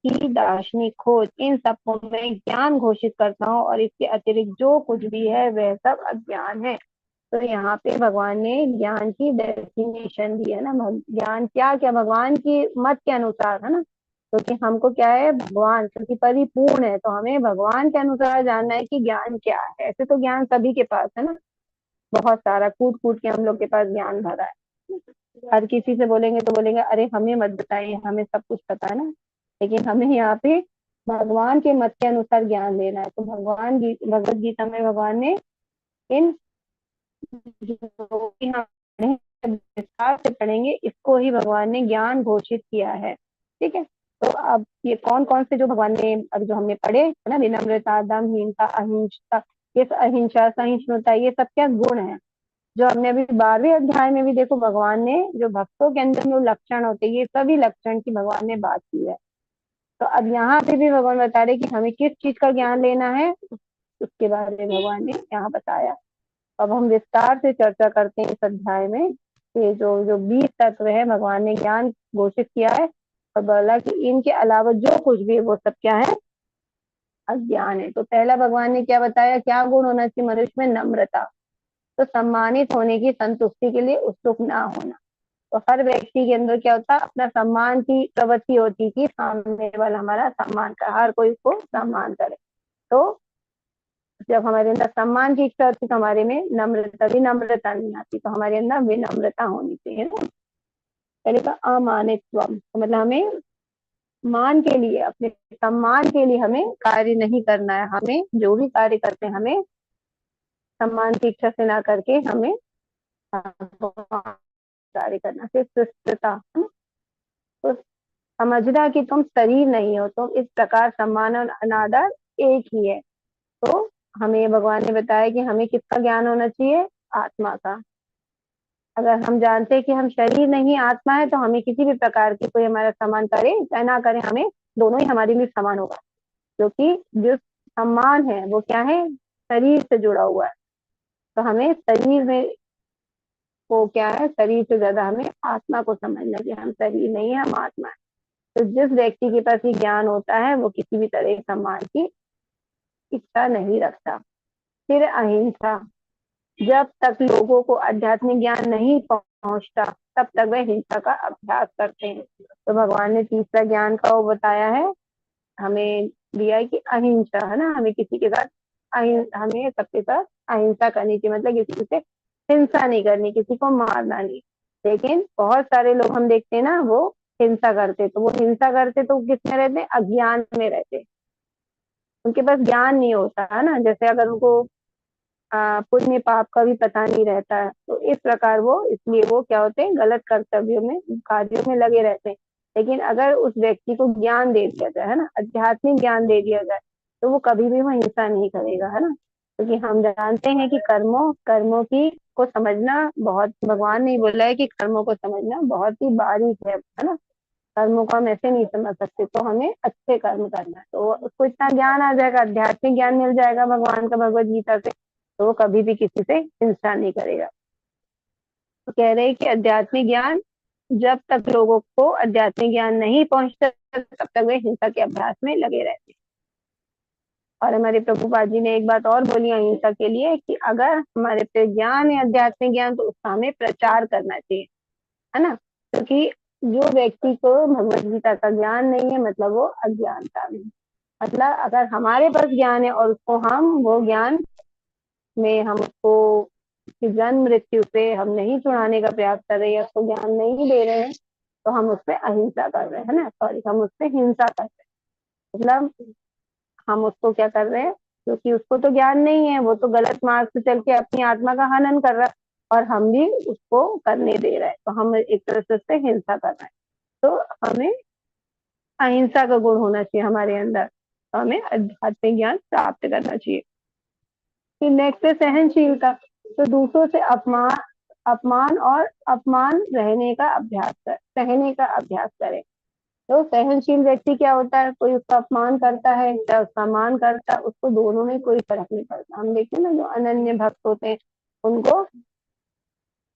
की दार्शनिक खोज, इन सबको मैं ज्ञान घोषित करता हूँ और इसके अतिरिक्त जो कुछ भी है वह सब अज्ञान है। तो यहाँ पे भगवान ने ज्ञान की डेफिनेशन दी है ना, ज्ञान क्या क्या भगवान की मत के अनुसार है ना, क्योंकि हमको क्या है, भगवान क्योंकि परिपूर्ण है तो हमें भगवान के अनुसार जानना है कि ज्ञान क्या है। ऐसे तो ज्ञान सभी के पास है ना, बहुत सारा कूट कूट के हम लोग के पास ज्ञान भरा है। हर किसी से बोलेंगे तो बोलेंगे अरे हमें मत बताइए, हमें सब कुछ पता है ना, लेकिन हमें यहाँ पे भगवान के मत के अनुसार ज्ञान लेना है। तो भगवत गीता में भगवान ने इन जो भी हम विस्तार से पढ़ेंगे इसको ही भगवान ने ज्ञान घोषित किया है। ठीक है, तो अब ये कौन कौन से जो भगवान ने अब जो हमने पढ़े है ना, विनम्रता, दमहीनता, अहिंसा, ये अहिंसा, सहिष्णुता, ये सब क्या गुण है जो हमने अभी 12वें अध्याय में भी देखो भगवान ने जो भक्तों के अंदर जो लक्षण होते हैं ये सभी लक्षण की भगवान ने बात की है। तो अब यहाँ पे भी भगवान बता रहे कि हमें किस चीज का ज्ञान लेना है, उसके बारे में भगवान ने यहाँ बताया। अब हम विस्तार से चर्चा करते हैं इस अध्याय में। ये जो जो 20 तत्व है भगवान ने ज्ञान घोषित किया है और बोला कि इनके अलावा जो कुछ भी है वो सब क्या है, अज्ञान है। तो पहला भगवान ने क्या बताया, क्या गुण होना चाहिए मनुष्य में, नम्रता। तो सम्मानित होने की संतुष्टि के लिए उत्सुक ना होना। तो हर व्यक्ति के अंदर क्या होता है, अपना सम्मान की प्रवृत्ति होती कि सामने वाला हमारा सम्मान कर, हर कोई को सम्मान करे। तो जब हमारे अंदर सम्मान की इच्छा होती तो हमारे में विनम्रता नहीं आती, तो हमारे अंदर विनम्रता होनी चाहिए ना। पहले का अमानित्व, तो मतलब हमें मान के लिए, अपने सम्मान के लिए हमें कार्य नहीं करना है। हमें जो भी कार्य करते हैं हमें सम्मान की इच्छा से ना करके हमें कार्य करना। फिर सुस्तता, तो समझना कि तुम शरीर नहीं हो, तुम इस प्रकार सम्मान और अनादर एक ही है। तो हमें भगवान ने बताया कि हमें किसका ज्ञान होना चाहिए, आत्मा का। अगर हम जानते हैं कि हम शरीर नहीं आत्मा है तो हमें किसी भी प्रकार की कोई हमारा सम्मान करे चाहे ना करे, हमें दोनों ही हमारे लिए समान होगा, क्योंकि जो सम्मान है वो क्या है, शरीर से जुड़ा हुआ है। तो हमें शरीर में वो क्या है, शरीर से ज्यादा हमें आत्मा को समझना कि हम शरीर नहीं है, हम आत्मा है। तो जिस व्यक्ति के पास ये ज्ञान होता है वो किसी भी तरह सम्मान की इच्छा नहीं रखता। फिर अहिंसा, जब तक लोगों को आध्यात्मिक ज्ञान नहीं पहुंचता तब तक वह हिंसा का अभ्यास करते हैं। तो भगवान ने तीसरा ज्ञान का वो बताया है, हमें दिया है कि अहिंसा है ना, हमें किसी के साथ हमें सबके साथ अहिंसा करनी चाहिए, मतलब किसी से हिंसा नहीं करनी, किसी को मारना नहीं। लेकिन बहुत सारे लोग हम देखते हैं ना वो हिंसा करते, तो वो हिंसा करते तो किस में रहते, अज्ञान में रहते, उनके पास ज्ञान नहीं होता है ना। जैसे अगर उनको पुण्य पाप का भी पता नहीं रहता है तो इस प्रकार वो, इसलिए वो क्या होते हैं, गलत कर्तव्यों में, कार्यों में लगे रहते हैं। लेकिन अगर उस व्यक्ति को ज्ञान दे दिया जाए है ना, आध्यात्मिक ज्ञान दे दिया जाए, तो वो कभी भी वो हिंसा नहीं करेगा है ना। क्योंकि हम जानते हैं कि कर्मों कर्मों की को समझना बहुत, भगवान ने बोला है कि कर्मों को समझना बहुत ही बारीक है ना। कर्मों को हम ऐसे नहीं समझ सकते, तो हमें अच्छे कर्म करना है। तो उसको इतना ज्ञान आ जाएगा, आध्यात्मिक ज्ञान मिल जाएगा भगवान का भगवत गीता से, तो वो कभी भी किसी से हिंसा नहीं करेगा। तो कह रहे हैं कि आध्यात्मिक ज्ञान, जब तक लोगों को आध्यात्मिक ज्ञान नहीं पहुंचता तब तक वे हिंसा के अभ्यास में लगे रहते हैं। और हमारे प्रभुपाद जी ने एक बात और बोली अहिंसा के लिए कि अगर हमारे पे ज्ञान है आध्यात्मिक ज्ञान, तो उसका हमें प्रचार करना चाहिए है ना। क्योंकि जो व्यक्ति को भगवत गीता का ज्ञान नहीं है मतलब वो अज्ञानता में, मतलब अगर हमारे पास ज्ञान है और उसको हम वो ज्ञान में हम उसको जन्म मृत्यु से हम नहीं छुड़ाने का प्रयास कर रहे हैं, उसको ज्ञान नहीं दे रहे हैं, तो हम उस पर अहिंसा कर रहे हैं ना, सॉरी, हम उस पर हिंसा कर रहे हैं। मतलब हम उसको क्या कर रहे हैं, क्योंकि उसको तो ज्ञान नहीं है, वो तो गलत मार्ग से चल के अपनी आत्मा का हनन कर रहा है और हम भी उसको करने दे रहे हैं, तो हम एक तरह से उससे हिंसा कर रहे हैं। तो हमें अहिंसा का गुण होना चाहिए हमारे अंदर, तो हमें आध्यात्मिक ज्ञान प्राप्त करना चाहिए। फिर नेक्स्ट है सहनशीलता। तो दूसरों से अपमान अपमान और अपमान रहने का अभ्यास कर सहने का अभ्यास करें। तो सहनशील व्यक्ति क्या होता है, कोई उसका अपमान करता है या उसका मान करता है, उसको दोनों में कोई फर्क नहीं पड़ता। हम देखते हैं ना, जो अनन्य भक्त होते हैं उनको,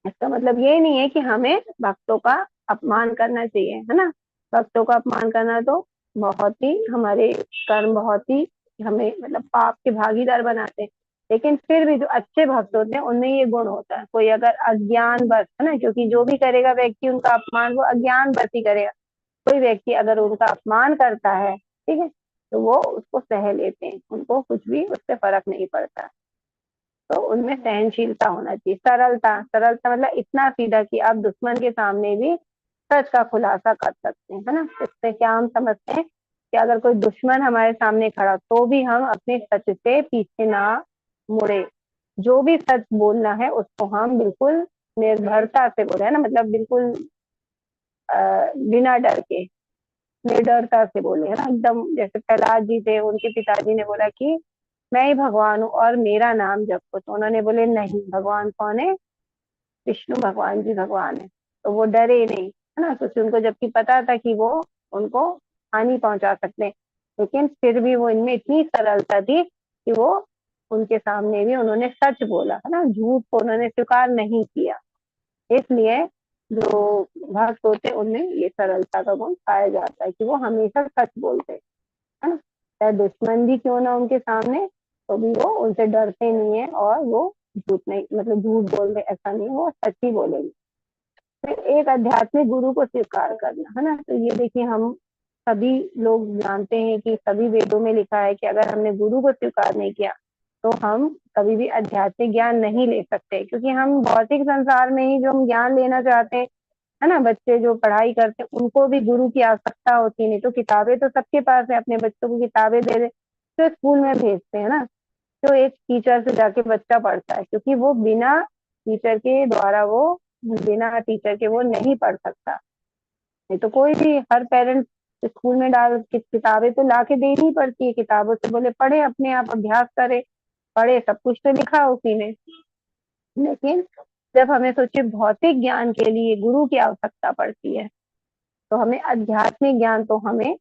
इसका मतलब ये नहीं है कि हमें भक्तों का अपमान करना चाहिए, है ना। भक्तों का अपमान करना तो बहुत ही हमारे कर्म बहुत ही हमें मतलब पाप के भागीदार बनाते हैं। लेकिन फिर भी जो अच्छे भक्त होते हैं उनमें ये गुण होता है। कोई अगर अज्ञान बस, है ना, क्योंकि जो भी करेगा व्यक्ति उनका अपमान वो अज्ञान बस ही करेगा। कोई व्यक्ति अगर उनका अपमान करता है, ठीक है, तो वो उसको सह लेते हैं, उनको कुछ भी उससे फर्क नहीं पड़ता। तो उनमें सहनशीलता होना चाहिए। सरलता, सरलता मतलब इतना सीधा कि आप दुश्मन के सामने भी सच का खुलासा कर सकते हैं, है ना। इससे क्या हम समझते हैं कि अगर कोई दुश्मन हमारे सामने खड़ा तो भी हम अपने सच से पीछे ना मुड़े। जो भी सच बोलना है उसको हम बिल्कुल निर्भरता से बोले, है ना, मतलब बिल्कुल बिना डर के, निडरता से बोले, है ना, एकदम। जैसे प्रहलाद जी थे, उनके पिताजी ने बोला कि मैं ही भगवान हूँ और मेरा नाम जपो, तो उन्होंने बोले नहीं, भगवान कौन है, विष्णु भगवान जी भगवान है। तो वो डरे नहीं, है ना, क्योंकि उनको जबकि पता था कि वो उनको हानि पहुंचा सकते हैं, लेकिन फिर भी वो इनमें इतनी सरलता थी कि वो उनके सामने भी उन्होंने सच बोला, है ना, झूठ को उन्होंने स्वीकार नहीं किया। इसलिए जो भक्त होते हैं उनमें ये सरलता का गुण पाया जाता है कि वो हमेशा सच बोलते हैं, है ना। चाहे दुश्मन भी क्यों ना उनके सामने, तो भी वो उनसे डरते नहीं है और वो झूठ नहीं, मतलब झूठ बोल रहे ऐसा नहीं, वो सच ही बोलेंगे। फिर एक आध्यात्मिक गुरु को स्वीकार करना, है ना। तो ये देखिए, हम सभी लोग जानते हैं कि सभी वेदों में लिखा है कि अगर हमने गुरु को स्वीकार नहीं किया तो हम कभी भी आध्यात्मिक ज्ञान नहीं ले सकते, क्योंकि हम भौतिक संसार में ही जो हम ज्ञान लेना चाहते हैं, है ना, बच्चे जो पढ़ाई करते हैं उनको भी गुरु की आवश्यकता होती नहीं। तो किताबें तो सबके पास है, अपने बच्चों को किताबें दे दे तो स्कूल में भेजते हैं ना। तो एक टीचर से जाके बच्चा पढ़ता है, क्योंकि वो बिना टीचर के द्वारा वो बिना टीचर के वो नहीं पढ़ सकता। नहीं तो कोई भी, हर पेरेंट स्कूल में डाल किताबें तो ला के देनी ही पड़ती है, किताबों से बोले पढ़े, अपने आप अभ्यास करे, पढ़े, सब कुछ तो लिखा है उसी में। लेकिन जब हमें सोचिए भौतिक ज्ञान के लिए गुरु की आवश्यकता पड़ती है, तो हमें आध्यात्मिक ज्ञान तो हमें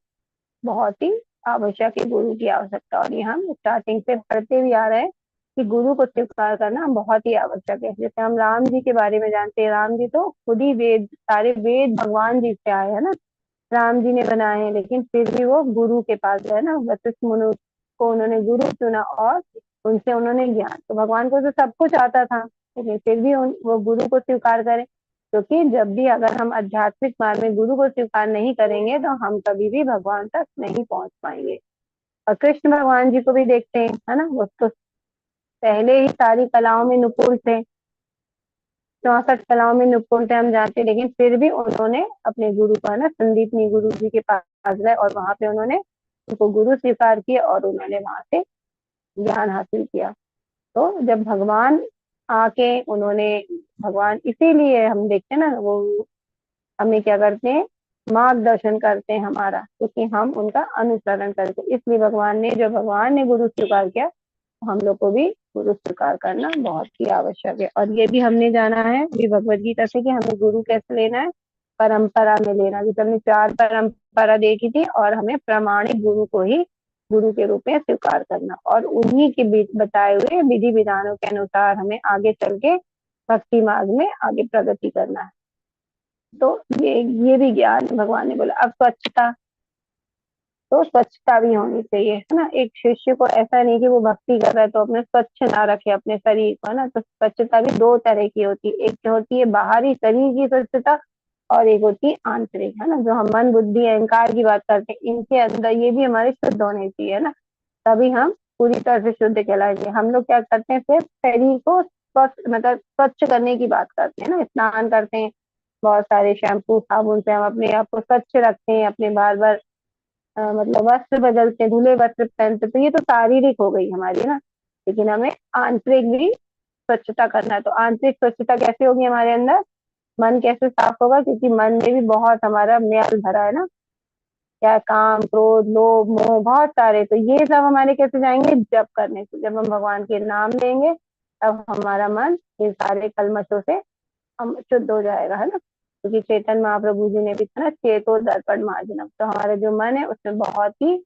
बहुत ही आवश्यक है, गुरु की आवश्यकता। और ये हम स्टार्टिंग से पढ़ते भी आ रहे हैं कि गुरु को स्वीकार करना बहुत ही आवश्यक है। जैसे हम राम जी के बारे में जानते हैं, राम जी तो खुद ही वेद, सारे वेद भगवान जी से आए, है ना, राम जी ने बनाए हैं, लेकिन फिर भी वो गुरु के पास गए ना, वशिष्ठ मुनि को उन्होंने गुरु चुना और उनसे उन्होंने ज्ञान, तो भगवान को तो सब कुछ आता था, लेकिन फिर भी वो गुरु को स्वीकार करें। क्योंकि जब भी अगर हम आध्यात्मिक मार्ग में गुरु को स्वीकार नहीं करेंगे तो हम कभी भी भगवान तक नहीं पहुंच पाएंगे। और कृष्ण भगवान जी को भी देखते हैं, है ना, वो तो पहले ही सारी कलाओं में निपुण थे, 64 कलाओं में निपुण थे हम जानते, लेकिन फिर भी उन्होंने अपने गुरु को, है ना, संदीपनी गुरु जी के पास गए और वहां पे उन्होंने उनको गुरु स्वीकार किया और उन्होंने वहां से ज्ञान हासिल किया। तो जब भगवान आके उन्होंने, भगवान इसीलिए हम देखते हैं ना, वो हमें क्या करते हैं, मार्गदर्शन करते हैं हमारा, क्योंकि हम उनका अनुसरण करते हैं। इसलिए भगवान ने गुरु स्वीकार किया, हम लोग को भी गुरु स्वीकार करना बहुत ही आवश्यक है। और ये भी हमने जाना है भी भगवत गीता से कि हमें गुरु कैसे लेना है, परंपरा में लेना। जैसे हमने 4 परंपरा देखी थी और हमें प्रामाणिक गुरु को ही गुरु के रूप में स्वीकार करना और उन्हीं के बताए हुए विधि विधानों के अनुसार हमें आगे चल के भक्ति मार्ग में आगे प्रगति करना है। तो ये भी ज्ञान भगवान ने बोला। अब स्वच्छता, तो स्वच्छता भी होनी चाहिए, है ना। एक शिष्य को ऐसा नहीं कि वो भक्ति कर रहा है तो अपने स्वच्छ ना रखे अपने शरीर को, है ना। तो स्वच्छता भी 2 तरह की होती है, एक होती है बाहरी शरीर की स्वच्छता और एक होती है आंतरिक, है ना। जो हम मन बुद्धि अहंकार की बात करते हैं, इनके अंदर ये भी हमारे शुद्ध होने चाहिए, है ना, तभी हम पूरी तरह से शुद्ध कहलाएंगे। हम लोग क्या करते हैं, सिर्फ शरीर को स्वस्थ मतलब स्वच्छ करने की बात करते हैं ना, स्नान करते हैं, बहुत सारे शैम्पू साबुन से हम अपने आप को स्वच्छ रखते हैं, अपने बार बार मतलब वस्त्र बदलते हैं, धुले वस्त्र पहनते, तो ये तो शारीरिक हो गई हमारी ना। लेकिन हमें आंतरिक भी स्वच्छता करना है। तो आंतरिक स्वच्छता कैसे होगी हमारे अंदर, मन कैसे साफ होगा, क्योंकि मन में भी बहुत हमारा मैल भरा है ना, या काम, क्रोध, लोभ, मोह, बहुत सारे, तो ये सब हमारे कैसे जाएंगे? जप करने से। जब हम भगवान के नाम लेंगे तब हमारा मन इन सारे कलमशों से हम शुद्ध हो जाएगा, है ना। क्योंकि चेतन महाप्रभु जी ने भी कहा ना, चेतो दर्पण मार्जनम, तो हमारा जो मन है उसमें बहुत ही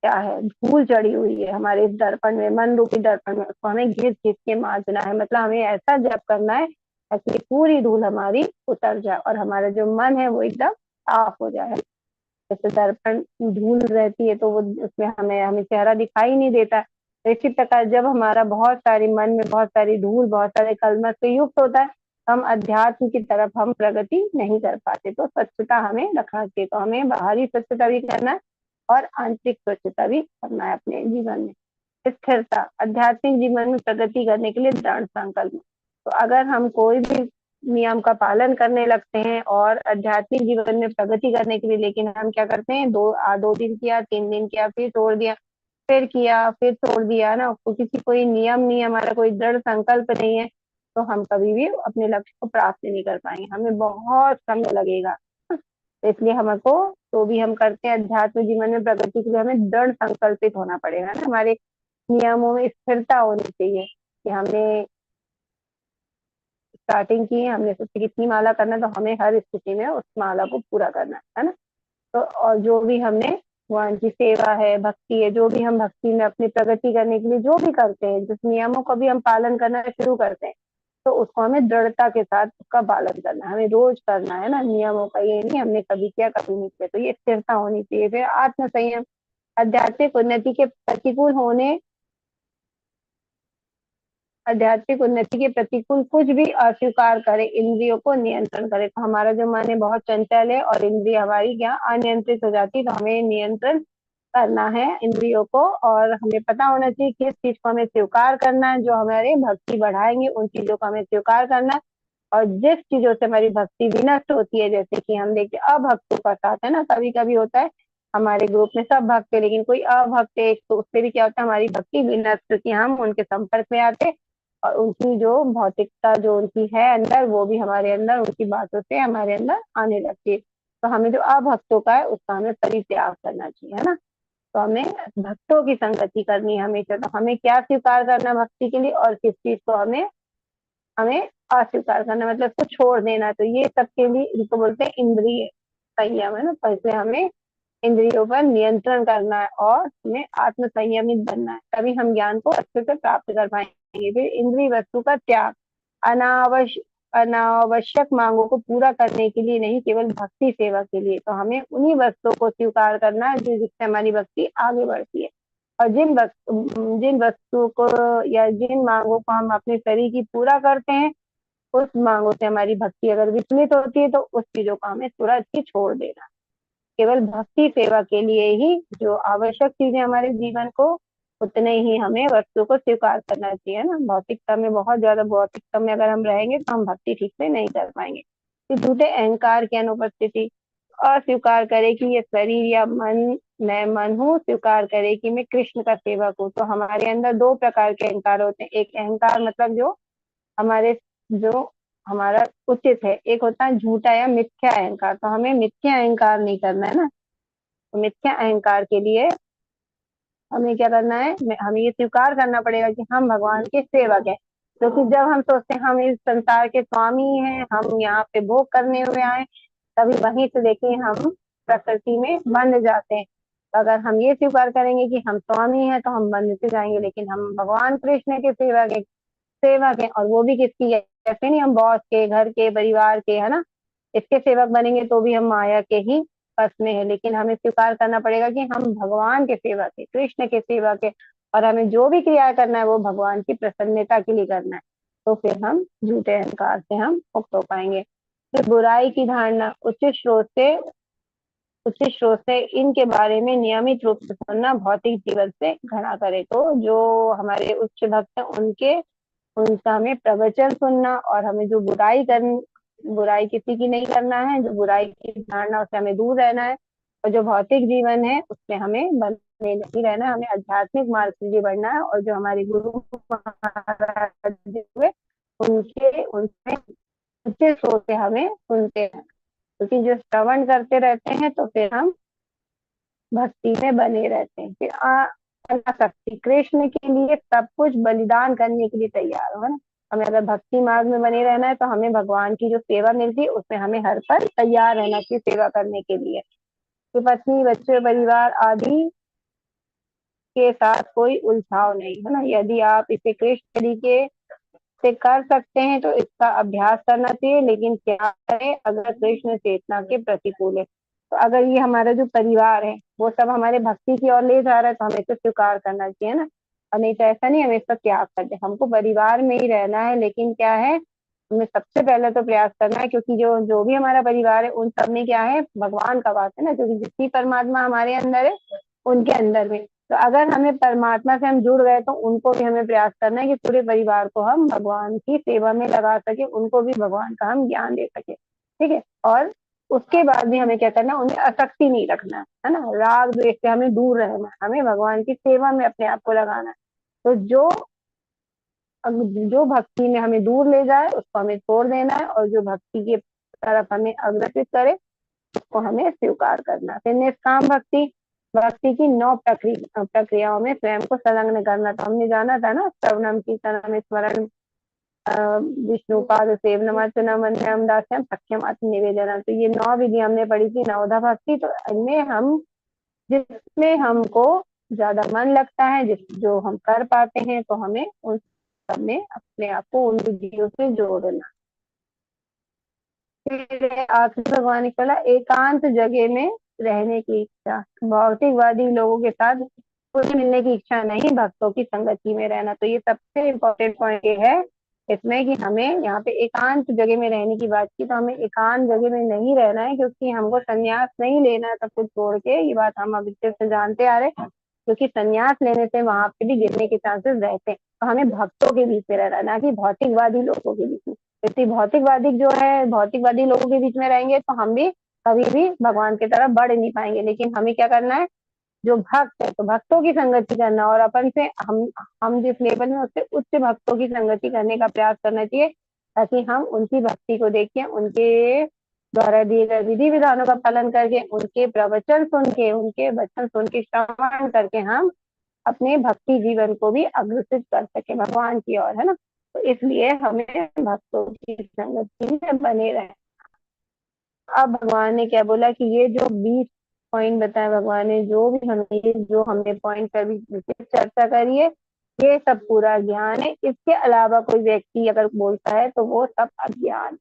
क्या है, धूल चढ़ी हुई है हमारे इस दर्पण में, मन रूपी दर्पण में, उसको हमें घिस घिस के मांजना है। मतलब हमें ऐसा जप करना है ताकि पूरी धूल हमारी उतर जाए और हमारा जो मन है वो एकदम साफ हो जाए। जैसे दर्पण धूल रहती है तो वो उसमें हमें हमें चेहरा दिखाई नहीं देता। तो इसी प्रकार जब हमारा बहुत सारी मन में बहुत सारी धूल, बहुत सारे कलमश से युक्त होता है, हम अध्यात्म की तरफ हम प्रगति नहीं कर पाते। तो स्वच्छता हमें रखना चाहिए। तो हमें बाहरी स्वच्छता भी करना है और आंतरिक स्वच्छता भी करना है अपने जीवन में। स्थिरता, आध्यात्मिक जीवन में प्रगति करने के लिए दृढ़ संकल्प। तो अगर हम कोई भी नियम का पालन करने लगते हैं और आध्यात्मिक जीवन में प्रगति करने के लिए, लेकिन हम क्या करते हैं, दो दिन किया, 3 दिन किया, फिर छोड़ दिया, फिर किया, फिर छोड़ दिया ना, तो किसी कोई नियम नहीं, हमारा कोई दृढ़ संकल्प नहीं है, तो हम कभी भी अपने लक्ष्य को प्राप्त नहीं कर पाएंगे, हमें बहुत समय लगेगा। तो इसलिए हमको जो भी हम करते हैं अध्यात्म जीवन में प्रगति के लिए, हमें दृढ़ संकल्पित होना पड़ेगा ना। हमारे नियमों में स्थिरता होनी चाहिए कि हमने स्टार्टिंग की, हमने सोचा कितनी माला करना है, तो हमें हर स्थिति में उस माला को पूरा करना है ना। तो और जो भी हमने भगवान की सेवा है, भक्ति है, जो भी हम भक्ति में अपनी प्रगति करने के लिए जो भी करते हैं, जिस नियमों को भी हम पालन करना शुरू करते हैं, तो उसको हमें दृढ़ता के साथ उसका पालन करना है, हमें रोज करना है ना नियमों का। ये नहीं हमने कभी किया कभी नहीं किया, तो ये स्थिरता होनी चाहिए। फिर आत्म संयम, आध्यात्मिक उन्नति के प्रतिकूल होने, आध्यात्मिक उन्नति के प्रतिकूल कुछ भी अस्वीकार करे, इंद्रियों को नियंत्रण करे। तो हमारा जो मन है बहुत चंचल है और इंद्रिय हमारी क्या अनियंत्रित हो जाती है, तो हमें नियंत्रण करना है इंद्रियों को। और हमें पता होना चाहिए किस चीज को हमें स्वीकार करना है, जो हमारे भक्ति बढ़ाएंगे उन चीजों को हमें स्वीकार करना है। और जिस चीजों से हमारी भक्ति विनष्ट होती है, जैसे कि हम देखते अभक्तों का साथ है ना, कभी कभी होता है हमारे ग्रुप में सब भक्त है लेकिन कोई अभक्त है, तो उससे भी क्या होता है, हमारी भक्ति विनष्ट, कि हम उनके संपर्क में आते और उनकी जो भौतिकता जो उनकी है अंदर, वो भी हमारे अंदर उनकी बातों से हमारे अंदर आने लगती है। तो हमें जो अभक्तों का है उसका हमें परित्याग करना चाहिए, है ना। तो हमें भक्तों की संगति करनी है हमेशा। तो हमें क्या स्वीकार करना भक्ति के लिए और किस चीज को हमें हमें अस्वीकार करना, मतलब उसको छोड़ देना। तो ये सबके लिए इनको बोलते हैं इंद्रिय संयम, है ना। तो इसलिए हमें इंद्रियों पर नियंत्रण करना है और हमें आत्म संयमित बनना है, तभी हम ज्ञान को अच्छे से प्राप्त कर पाएंगे। फिर इंद्रिय वस्तु का त्याग, अनावश्यक मांगों को पूरा करने के लिए नहीं, केवल भक्ति सेवा के लिए। तो हमें उन्हीं वस्तुओं को स्वीकार करना है जो जिससे हमारी भक्ति आगे बढ़ती है। और जिन वस्तुओं को या जिन मांगों को हम अपने शरीर की पूरा करते हैं, उस मांगों से हमारी भक्ति अगर विचलित होती है, तो उस चीजों को हमें तुरंत ही छोड़ देना। केवल भक्ति सेवा के लिए ही जो आवश्यक चीजें हमारे जीवन को, उतने ही हमें वस्तु को स्वीकार करना चाहिए ना। भौतिकता में बहुत ज्यादा भौतिकता में अगर हम रहेंगे तो हम भक्ति ठीक से नहीं कर पाएंगे। तो झूठे अहंकार की अनुपस्थिति, अस्वीकार करे कि ये शरीर या मन, मैं मन हूँ, स्वीकार करे कि मैं कृष्ण का सेवक हूँ। तो हमारे अंदर दो प्रकार के अहंकार होते हैं। एक अहंकार मतलब जो हमारे जो हमारा उचित है, एक होता है झूठा या मिथ्या अहंकार। तो हमें मिथ्या अहंकार नहीं करना है ना। तो मिथ्या अहंकार के लिए हमें क्या करना है, हमें ये स्वीकार करना पड़ेगा कि हम भगवान के सेवक हैं। क्योंकि जब हम सोचते हैं हम इस संसार के स्वामी हैं, हम यहाँ पे भोग करने हुए आए, तभी वहीं से देखिए हम प्रकृति में बंध जाते हैं। तो अगर हम ये स्वीकार करेंगे कि हम स्वामी हैं तो हम बंधते जाएंगे, लेकिन हम भगवान कृष्ण के सेवक है। और वो भी किसकी है, ऐसे नहीं हम बॉस के, घर के, परिवार के, है ना, इसके सेवक बनेंगे तो भी हम माया के ही बस में है। लेकिन हमें स्वीकार करना पड़ेगा कि हम भगवान के सेवक है, कृष्ण के सेवक है, और हमें जो भी क्रिया करना है वो भगवान की प्रसन्नता के लिए करना है। तो फिर हम झूठे अहंकार से हम मुक्त हो पाएंगे। फिर बुराई की धारणा, उचित स्रोत से इनके बारे में नियमित रूप से सुनना, भौतिक जीवन से घृणा करे। तो जो हमारे उच्च भक्त हैं उनका हमें प्रवचन सुनना, और हमें जो बुराई किसी की नहीं करना है, जो बुराई की धारणा उससे हमें दूर रहना है। और जो भौतिक जीवन है उसमें हमें बने नहीं रहना है, हमें आध्यात्मिक मार्ग से लिए बढ़ना है। और जो हमारे गुरु महाराज जी हुए उनके उनसे उच्च सोच से हमें सुनते हैं, क्योंकि जो श्रवण करते रहते हैं तो फिर हम भक्ति में बने रहते हैं। फिर अनासक्ति, कृष्ण के लिए सब कुछ बलिदान करने के लिए तैयार हो, है ना। हमें अगर भक्ति मार्ग में बने रहना है तो हमें भगवान की जो सेवा मिलती है उसमें हमें हर पल तैयार रहना चाहिए सेवा करने के लिए। कि पत्नी, बच्चे, परिवार आदि के साथ कोई उलझाव नहीं, है ना। यदि आप इसे कृष्ण तरीके से कर सकते हैं तो इसका अभ्यास करना चाहिए, लेकिन क्या करें अगर कृष्ण चेतना के प्रतिकूल है। तो अगर ये हमारा जो परिवार है वो सब हमारे भक्ति की ओर ले जा रहा है तो हमें इसे स्वीकार करना चाहिए ना। और नहीं तो ऐसा नहीं हमें इसका त्याग कर दे। हमको परिवार में ही रहना है, लेकिन क्या है, हमें सबसे पहले तो प्रयास करना है, क्योंकि जो जो भी हमारा परिवार है उन सब में क्या है, भगवान का वास है ना, क्योंकि जितनी परमात्मा हमारे अंदर है उनके अंदर में। तो अगर हमें परमात्मा से हम जुड़ गए तो उनको भी हमें प्रयास करना है कि पूरे परिवार को हम भगवान की सेवा में लगा सके, उनको भी भगवान का हम ज्ञान दे सके, ठीक है। और उसके बाद भी हमें क्या करना है, उन्हें आसक्ति नहीं रखना है ना, राग द्वेष से हमें दूर रहना है, हमें भगवान की सेवा में अपने आप को लगाना है। तो जो भक्ति में हमें दूर ले जाए उसको हमें छोड़ देना है, और जो भक्ति की तरफ हमें अग्रसित करे को हमें स्वीकार करना। फिर निष्काम भक्ति, भक्ति की 9 प्रक्रियाओं में स्वयं को संलग्न करना। तो हमने जाना था ना, श्रवणम, कीर्तनम, स्मरण, विष्णु पाद सेवनम, अर्चनम, अन्यम दास्यम, सख्यम, आत्म निवेदनम। तो ये 9 विधि हमने पढ़ी थी, नवधा भक्ति। तो इनमें हम जिसमें हमको ज्यादा मन लगता है, जो हम कर पाते हैं, तो हमें उन सब में अपने आप को उन विधियों से जोड़ना। फिर आखिरी भगवान ने बोला एकांत जगह में रहने की इच्छा। भौतिकवादी लोगों के साथ खुद मिलने की इच्छा नहीं, भक्तों की संगति में रहना। तो ये सबसे इम्पोर्टेंट पॉइंट ये है इसमें कि हमें यहाँ पे एकांत जगह में रहने की बात की, तो हमें एकांत जगह में नहीं रहना है, क्योंकि हमको संन्यास नहीं लेना है सब कुछ छोड़ के। ये बात हम अभी से जानते आ रहे हैं, क्योंकि संन्यास लेने से वहां पे भी गिरने के चांसेस रहते हैं। तो हमें भक्तों के बीच में रहना है, ना कि भौतिकवादी लोगों के बीच में। क्योंकि भौतिकवादी जो है, भौतिकवादी लोगों के बीच में रहेंगे तो हम भी कभी भी भगवान की तरफ बढ़ नहीं पाएंगे। लेकिन हमें क्या करना है, जो भक्त है तो भक्तों की संगति करना, और अपन से हम जिस लेवल में उससे उच्च भक्तों की संगति करने का प्रयास करना चाहिए, ताकि हम उनकी भक्ति को देख के, उनके द्वारा दिए गए विधि विधानों का पालन करके, उनके प्रवचन सुन के, उनके वचन सुन के, श्रवण करके हम अपने भक्ति जीवन को भी अग्रसित कर सके भगवान की ओर, है ना। तो इसलिए हमें भक्तों की संगति में बने रहे। अब भगवान ने क्या बोला कि ये जो 20 पॉइंट बताए भगवान ने, जो हमने पॉइंट पर भी चर्चा करी है, ये सब पूरा ज्ञान है। इसके अलावा कोई व्यक्ति अगर बोलता है तो वो सब अज्ञान।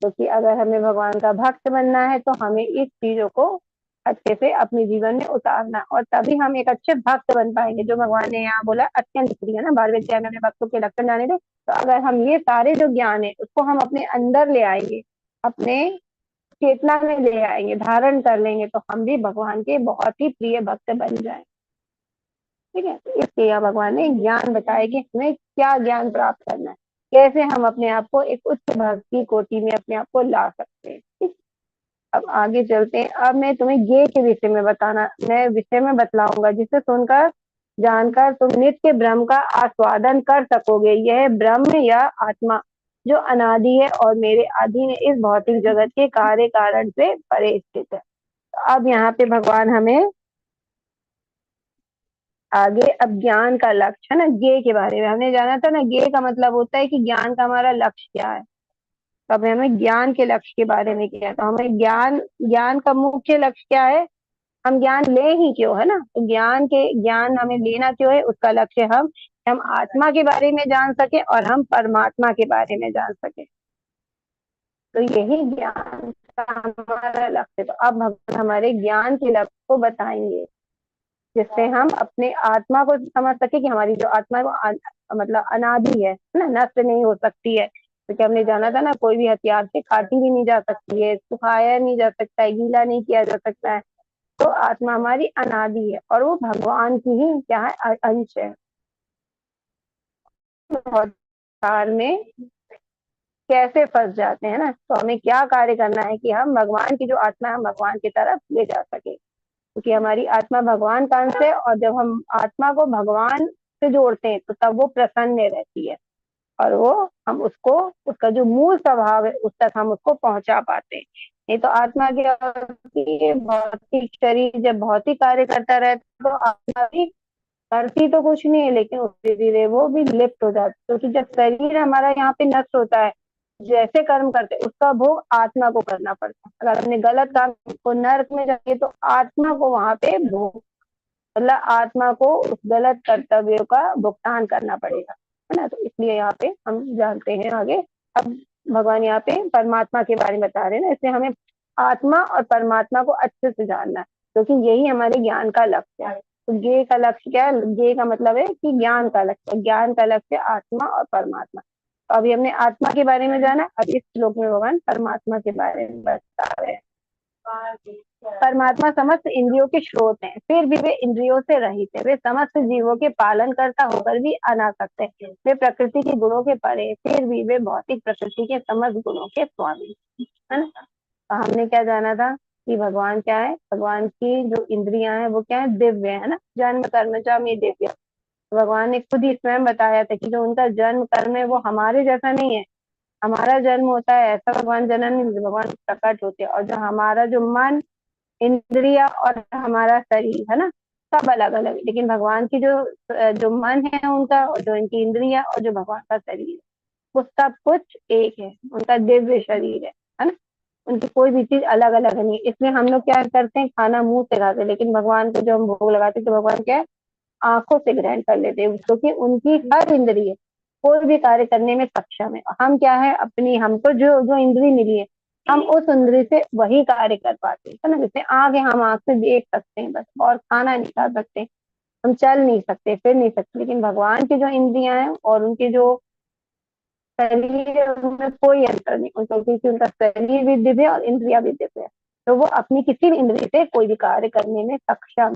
क्योंकि अगर हमें भगवान का भक्त बनना है तो हमें इस चीजों को अच्छे से अपने जीवन में उतारना, और तभी हम एक अच्छे भक्त बन पाएंगे। जो भगवान ने यहाँ बोला अत्यंत प्रिय है ना, 12वें अध्याय में, अपने भक्तों के लक्षण जाने दे। तो अगर हम ये सारे जो ज्ञान है उसको हम अपने अंदर ले आएंगे, अपने चेतना में ले आएंगे, धारण कर लेंगे, तो हम भी भगवान के बहुत ही प्रिय भक्त बन जाए, ठीक है। तो इसलिए यहाँ भगवान ने ज्ञान बताया कि हमें क्या ज्ञान प्राप्त करना है, कैसे हम अपने आप को एक उच्च भक्ति कोटि में अपने आप को ला सकते हैं, ठीक। अब आगे चलते हैं। अब मैं तुम्हें ये के विषय में बतलाऊंगा, जिसे सुनकर जानकर तुम नित्य ब्रह्म का आस्वादन कर सकोगे। यह ब्रह्म या आत्मा जो अनादि है और मेरे अधीन है, इस भौतिक जगत के कार्य कारण से परे स्थित है। तो अब यहाँ पे भगवान हमें आगे अब ज्ञान का लक्ष्य, है ना, ज्ञेय के बारे में हमने जाना था ना। ज्ञेय का मतलब होता है कि ज्ञान का हमारा लक्ष्य क्या है। तो अब हमें ज्ञान के लक्ष्य के बारे में किया, तो हमें ज्ञान ज्ञान का मुख्य लक्ष्य क्या है, हम ज्ञान ले ही क्यों, है ना। तो ज्ञान हमें लेना क्यों है, उसका लक्ष्य हम आत्मा के बारे में जान सके और हम परमात्मा के बारे में जान सके। तो यही ज्ञान का हमारा लक्ष्य है। तो अब भगवान हमारे ज्ञान के लक्ष्य को बताएंगे, जिससे हम अपने आत्मा को समझ सके कि हमारी जो आत्मा है वो मतलब अनादि है ना, नष्ट नहीं हो सकती है। क्योंकि हमने जाना था ना, कोई भी हथियार से काटी भी नहीं जा सकती है, सुखाया नहीं जा सकता है, गीला नहीं किया जा सकता है। तो आत्मा हमारी अनादि है और वो भगवान की ही क्या है, अंश है। संसार में कैसे फंस जाते हैं ना, तो हमें क्या कार्य करना है कि हम भगवान की जो आत्मा है, हम भगवान की तरफ ले जा सके, क्योंकि हमारी आत्मा भगवान का अंश है। और जब हम आत्मा को भगवान से जोड़ते हैं तो तब वो प्रसन्न रहती है, और वो हम उसको, उसका जो मूल स्वभाव है उस तक हम उसको पहुंचा पाते हैं। नहीं तो आत्मा क्या होती है, भौतिक शरीर जब भौतिक कार्य करता रहता तो आत्मा भी करती तो कुछ नहीं है, लेकिन धीरे धीरे वो भी लिप्त हो जाती है, क्योंकि जब शरीर हमारा यहाँ पे नष्ट होता है, जैसे कर्म करते उसका भोग आत्मा को करना पड़ता है। अगर हमने गलत काम को नरक में जाए तो आत्मा को वहां पे भोग, मतलब आत्मा को उस गलत कर्तव्यों का भुगतान करना पड़ेगा, है ना। तो इसलिए यहाँ पे हम जानते हैं आगे। अब भगवान यहाँ पे परमात्मा के बारे में बता रहे हैं ना, इसलिए हमें आत्मा और परमात्मा को अच्छे से जानना है, क्योंकि यही हमारे ज्ञान का लक्ष्य है। तो ज्ञेय का लक्ष्य क्या है? ज्ञेय का मतलब है कि ज्ञान का लक्ष्य, ज्ञान का लक्ष्य आत्मा और परमात्मा। तो अभी हमने आत्मा के बारे में जाना, अब इस श्लोक में भगवान परमात्मा के बारे में बता रहे हैं। परमात्मा समस्त इंद्रियों के स्रोत हैं, फिर भी वे इंद्रियों से रहित है। वे समस्त जीवों के पालन करता होकर भी अनासक्त है। वे प्रकृति के गुणों के परे, फिर भी वे भौतिक प्रकृति के समस्त गुणों के स्वामी, है ना। तो हमने क्या जाना था कि भगवान क्या है, भगवान की जो इंद्रियां हैं वो क्या है, दिव्य है ना। जन्म कर्म च में दिव्य, तो भगवान ने खुद ही स्वयं बताया था कि जो उनका जन्म कर्म है वो हमारे जैसा नहीं है। हमारा जन्म होता है ऐसा भगवान जनन नहीं, भगवान प्रकट होते हैं। और जो हमारा जो मन, इंद्रिया और हमारा शरीर है ना, सब अलग अलग है, लेकिन भगवान की जो जो मन है उनका, और जो इनकी इंद्रिया और जो भगवान का शरीर है, वो सब कुछ एक है। उनका दिव्य शरीर है ना। उनकी कोई भी चीज अलग अलग नहीं है। इसलिए हम लोग क्या करते हैं, खाना मुंह से खाते हैं, लेकिन भगवान को जो हम भोग लगाते हैं तो भगवान क्या है, आंखों से ग्रहण कर लेते हैं, क्योंकि उनकी हर इंद्रिय कोई भी कार्य करने में सक्षम है। हम क्या है, अपनी हमको जो जो इंद्री मिली है, हम उस इंद्री से वही कार्य कर पाते हैं, है ना। जैसे आंख है, हम आंख से देख सकते हैं बस, और खाना नहीं खा सकते, हम चल नहीं सकते, फिर नहीं सकते। लेकिन भगवान की जो इंद्रियां हैं और उनके जो शरीर है उनमें कोई अंतर नहीं, क्योंकि उनका शरीर भी दिव्य और इंद्रिया भी दिव्य है। तो वो अपनी किसी भी इंद्रिय से कोई भी कार्य करने में सक्षम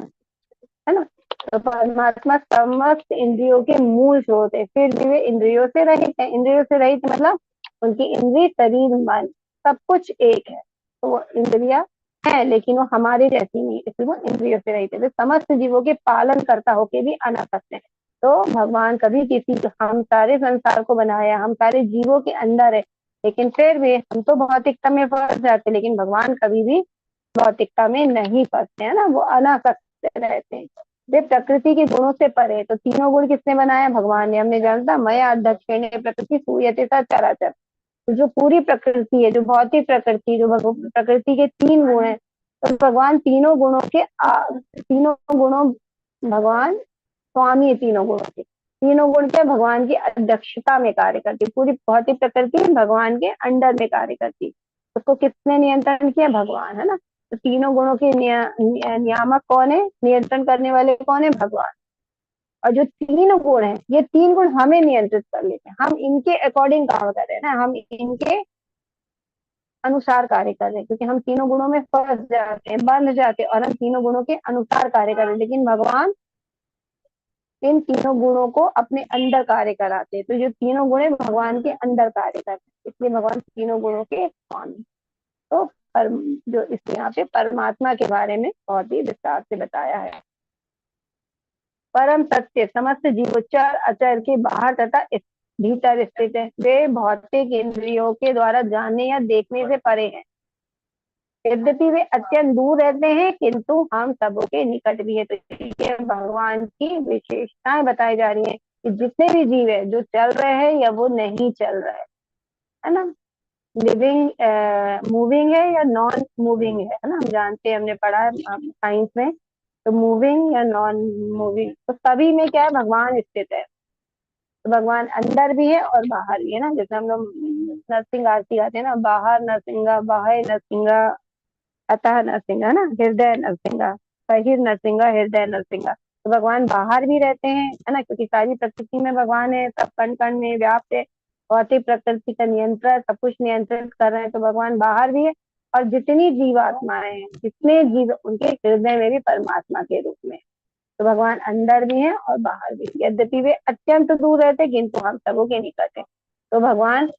है ना। तो परमात्मा समस्त इंद्रियों के मूल स्रोत है, फिर भी वे इंद्रियों से रहित है। इंद्रियों से रहित मतलब उनकी इंद्रिय, शरीर, मन सब कुछ एक है। तो वो इंद्रिया है लेकिन वो हमारे जैसी नहीं, इसलिए वो इंद्रियों से रहित है। वे समस्त जीवों के पालन करता होके भी अनासक्त है। तो भगवान कभी किसी, हम सारे संसार को बनाया, हम सारे जीवों के अंदर है, लेकिन फिर भी हम तो भौतिकता में फंस जाते, लेकिन भगवान कभी भी भौतिकता में नहीं फंसते, है ना। वो अनासक्त रहते हैं। वे प्रकृति के गुणों से परे। तो तीनों गुण किसने बनाया, भगवान ने। हमने जानता मया दक्षिणे प्रकृति सूयते सा चराचर। तो जो पूरी प्रकृति है, जो भौतिक प्रकृति, जो प्रकृति के तीन गुण है, तो भगवान तीनों गुणों के तीनों गुणों, भगवान स्वामी है तीनों गुणों के। तीनों गुण के भगवान की अध्यक्षता में कार्य करती, पूरी भौतिक प्रकृति भगवान के अंडर में कार्य करती। उसको किसने नियंत्रण किया, भगवान, है ना। तो तीनों गुणों के नियामक कौन है, नियंत्रण करने वाले कौन है, भगवान। और जो तीन गुण है, ये तीन गुण हमें नियंत्रित कर लेते हैं। हम इनके अकॉर्डिंग काम कर रहे हैं ना, हम इनके अनुसार कार्य कर रहे हैं, क्योंकि हम तीनों गुणों में फंस जाते हैं, बंध जाते हैं, और हम तीनों गुणों के अनुसार कार्य कर रहे हैं। लेकिन भगवान इन तीनों गुणों को अपने अंदर कार्य कराते हैं। तो जो तीनों गुण है भगवान के अंदर कार्य करते हैं, इसलिए भगवान तीनों गुणों के स्वामी। तो पर जो इस यहाँ पे परमात्मा के बारे में बहुत ही विस्तार से बताया है। परम सत्य समस्त जीव चर अचर के बाहर तथा भीतर स्थित है। वे भौतिक इंद्रियों के द्वारा जानने या देखने से परे हैं। यद्यपि वे अत्यंत दूर रहते हैं, किंतु हम सबों के निकट भी है। तो ये भगवान की विशेषताएं बताई जा रही है कि जितने भी जीव है, जो चल रहे हैं या वो नहीं चल रहे है ना, लिविंग, मूविंग है या नॉन मूविंग है ना। हम जानते हैं, हमने पढ़ा है साइंस में। तो मूविंग या नॉन मूविंग, तो सभी में क्या है, भगवान स्थित है। तो भगवान अंदर भी है और बाहर भी है ना। जैसे हम लोग नरसिंह आरती गाते हैं ना, बाहर नरसिंगा बाहर नरसिंगा अतः नरसिंगा, ना हृदय नरसिंगा, बहिर नरसिंगा हृदय नरसिंगा। तो भगवान बाहर भी रहते हैं, है ना, क्योंकि सारी प्रकृति में भगवान है, सब कण कण में व्याप्त है, भौतिक प्रकृति का नियंत्रण, सब कुछ नियंत्रित कर रहे हैं। तो भगवान बाहर भी है, और जितनी जीवात्माएं हैं, जितने जीव, उनके हृदय में भी परमात्मा के रूप में। तो भगवान अंदर भी है और बाहर भी। यद्यपि वे अत्यंत दूर रहते, किंतु हम सबों के निकट है। तो भगवान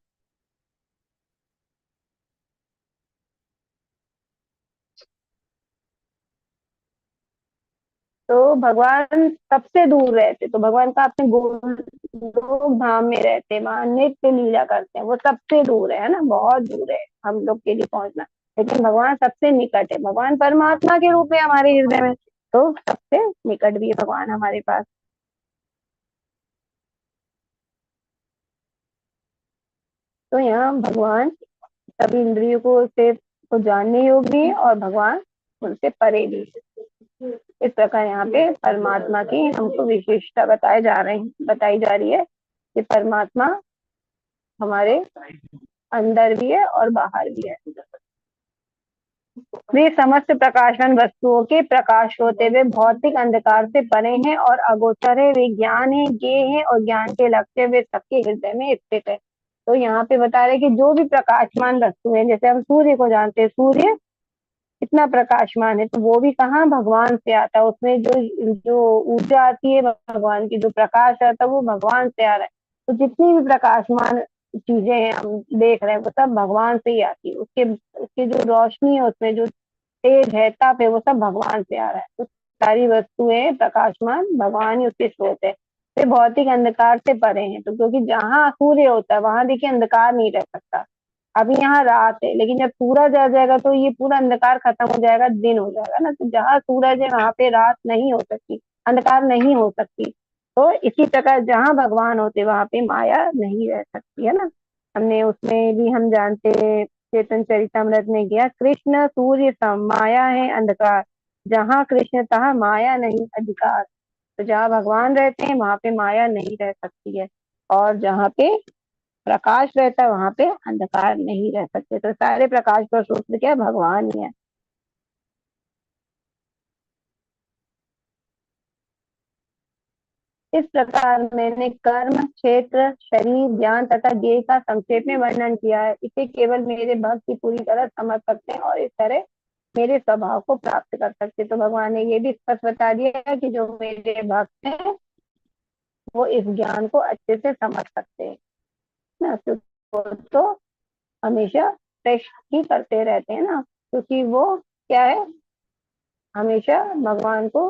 भगवान सबसे दूर रहते। तो भगवान का अपने गोलोक धाम में रहते, वहां नित्य लीला करते हैं, वो सबसे दूर है ना, बहुत दूर है हम लोग के लिए पहुंचना। लेकिन भगवान सबसे निकट है, भगवान परमात्मा के रूप में हमारे हृदय में, तो सबसे निकट भी है भगवान हमारे पास। तो यहाँ भगवान सभी इंद्रियों को जानने योग्य भी है और भगवान उनसे परे भी है। इस प्रकार यहाँ पे परमात्मा की हमको विशेषता बताई जा रही है कि परमात्मा हमारे अंदर भी है और बाहर भी है। वे समस्त प्रकाशमान वस्तुओं के प्रकाश होते हुए भौतिक अंधकार से परे हैं और अगोचर है। वे ज्ञान है, ज्ञेय है और ज्ञान के लक्ष्य वे सबके हृदय में स्थित है। तो यहाँ पे बता रहे कि जो भी प्रकाशमान वस्तु है, जैसे हम सूर्य को जानते हैं, सूर्य कितना प्रकाशमान है, तो वो भी कहाँ भगवान से आता है। उसमें जो जो ऊर्जा आती है भगवान की, जो प्रकाश आता है वो भगवान से आ रहा है। तो जितनी भी प्रकाशमान चीजें हैं हम देख रहे हैं वो सब भगवान से ही आती है। उसके उसकी जो रोशनी है, उसमें जो तेज है, ताप है, वो सब भगवान से आ रहा है। तो सारी वस्तुएं प्रकाशमान भगवान ही उसके स्रोत है। वे भौतिक अंधकार से परे हैं। तो क्योंकि जहाँ सूर्य होता है वहां देखिए अंधकार नहीं रह सकता। अभी यहाँ रात है, लेकिन जब सूरज आ जाएगा तो ये पूरा अंधकार खत्म हो जाएगा, दिन हो जाएगा ना। तो जहाँ सूरज है वहां पे रात नहीं हो सकती, अंधकार नहीं हो सकती। तो इसी प्रकार जहाँ भगवान होते वहां पे माया नहीं रह सकती, है ना। हमने उसमें भी हम जानते हैं, चेतन चरितमृत में किया, कृष्ण सूर्य सम माया है अंधकार, जहाँ कृष्ण तहाँ माया नहीं अधिकार। तो जहाँ भगवान रहते हैं वहां पे माया नहीं रह सकती है, और जहाँ पे प्रकाश रहता है वहां पे अंधकार नहीं रह सकते। तो सारे प्रकाश का सूत्र क्या है, भगवान ही है। इस प्रकार मैंने कर्म, क्षेत्र, शरीर, ज्ञान तथा ज्ञेय का संक्षेप में वर्णन किया है। इसे केवल मेरे भक्त की पूरी तरह समझ सकते हैं और इस तरह मेरे स्वभाव को प्राप्त कर सकते हैं। तो भगवान ने ये भी स्पष्ट बता दिया है कि जो मेरे भक्त हैं वो इस ज्ञान को अच्छे से समझ सकते हैं ना। तो हमेशा प्रश्न ही करते रहते हैं ना, क्योंकि वो क्या है, हमेशा भगवान को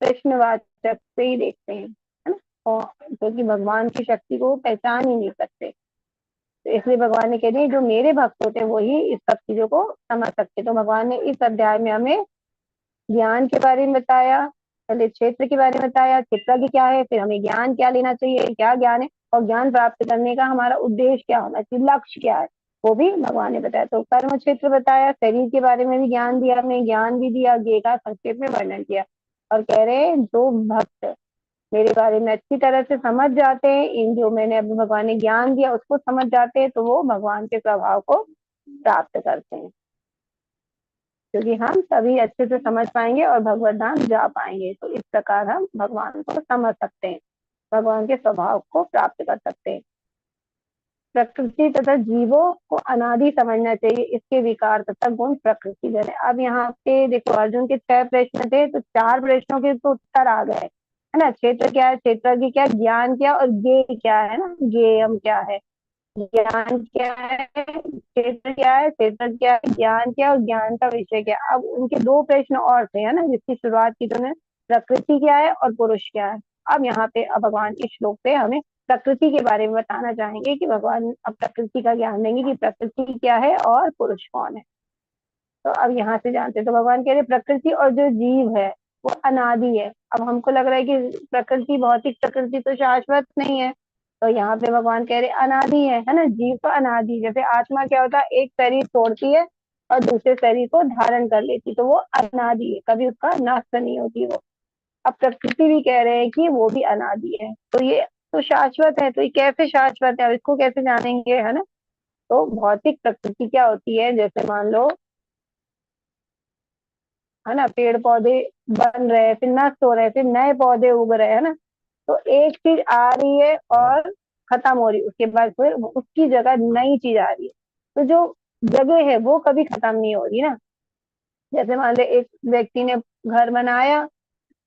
प्रश्नवाचक से ही देखते हैं, है ना। और क्योंकि भगवान की शक्ति को पहचान ही नहीं सकते, तो इसलिए भगवान ने कह दिया जो मेरे भक्त होते हैं वही इस सब चीजों को समझ सकते। तो भगवान ने इस अध्याय में हमें ज्ञान के बारे में बताया, पहले क्षेत्र के बारे में बताया, क्षेत्र क्या है, फिर हमें ज्ञान क्या लेना चाहिए, क्या ज्ञान है, और ज्ञान प्राप्त करने का हमारा उद्देश्य क्या होना चाहिए, लक्ष्य क्या है, वो भी भगवान ने बताया। तो कर्म क्षेत्र बताया, शरीर के बारे में भी ज्ञान दिया, हमने ज्ञान भी दिया, ज्ञेय का संक्षेप में वर्णन किया। और कह रहे हैं जो भक्त मेरे बारे में अच्छी तरह से समझ जाते हैं, इन जो मैंने अभी भगवान ने ज्ञान दिया उसको समझ जाते हैं, तो वो भगवान के स्वभाव को प्राप्त करते हैं। क्योंकि हम तभी अच्छे से समझ पाएंगे और भगवत धाम जा पाएंगे। तो इस प्रकार हम भगवान को समझ सकते हैं, भगवान के स्वभाव को प्राप्त कर सकते हैं। प्रकृति तथा जीवों को अनादि समझना चाहिए, इसके विकार तथा गुण प्रकृति जन है। अब यहाँ पे देखो अर्जुन के 6 प्रश्न थे, तो 4 प्रश्नों के तो उत्तर आ गए, है ना। क्षेत्र क्या है, क्षेत्र की क्या, ज्ञान क्या और ज्ञेय क्या है ना, ज्ञेयम क्या है, ज्ञान क्या है, क्षेत्र क्या है, क्षेत्र क्या है, ज्ञान क्या और ज्ञान का विषय क्या। अब उनके 2 प्रश्न और थे, है ना, जिसकी शुरुआत की तुमने, प्रकृति क्या है और पुरुष क्या है। अब यहाँ पे अब भगवान इस श्लोक पे हमें प्रकृति के बारे में बताना चाहेंगे कि भगवान अब प्रकृति का ज्ञान देंगे कि प्रकृति क्या है और पुरुष कौन है। तो अब यहाँ से जानते हैं, तो भगवान कह रहे प्रकृति और जो जीव है वो अनादि है। अब हमको लग रहा है कि प्रकृति, भौतिक प्रकृति तो शाश्वत नहीं है, तो यहाँ पे भगवान कह रहे अनादि है ना। जीव तो अनादि, जैसे आत्मा क्या होता है, एक शरीर छोड़ती है और दूसरे शरीर को धारण कर लेती, तो वो अनादि है, कभी उसका नाश नहीं होती वो। अब प्रकृति भी कह रहे हैं कि वो भी अनादि है, तो ये तो शाश्वत है, तो ये कैसे शाश्वत है, अब इसको कैसे जानेंगे, है ना। तो भौतिक प्रकृति क्या होती है, जैसे मान लो, है ना, पेड़ पौधे बन रहे हैं, फिर नष्ट हो रहे हैं, फिर नए पौधे उग रहे हैं ना। तो एक चीज आ रही है और खत्म हो रही है, उसके बाद फिर उसकी जगह नई चीज आ रही है। तो जो जगह है वो कभी खत्म नहीं हो रही ना। जैसे मान ले एक व्यक्ति ने घर बनाया,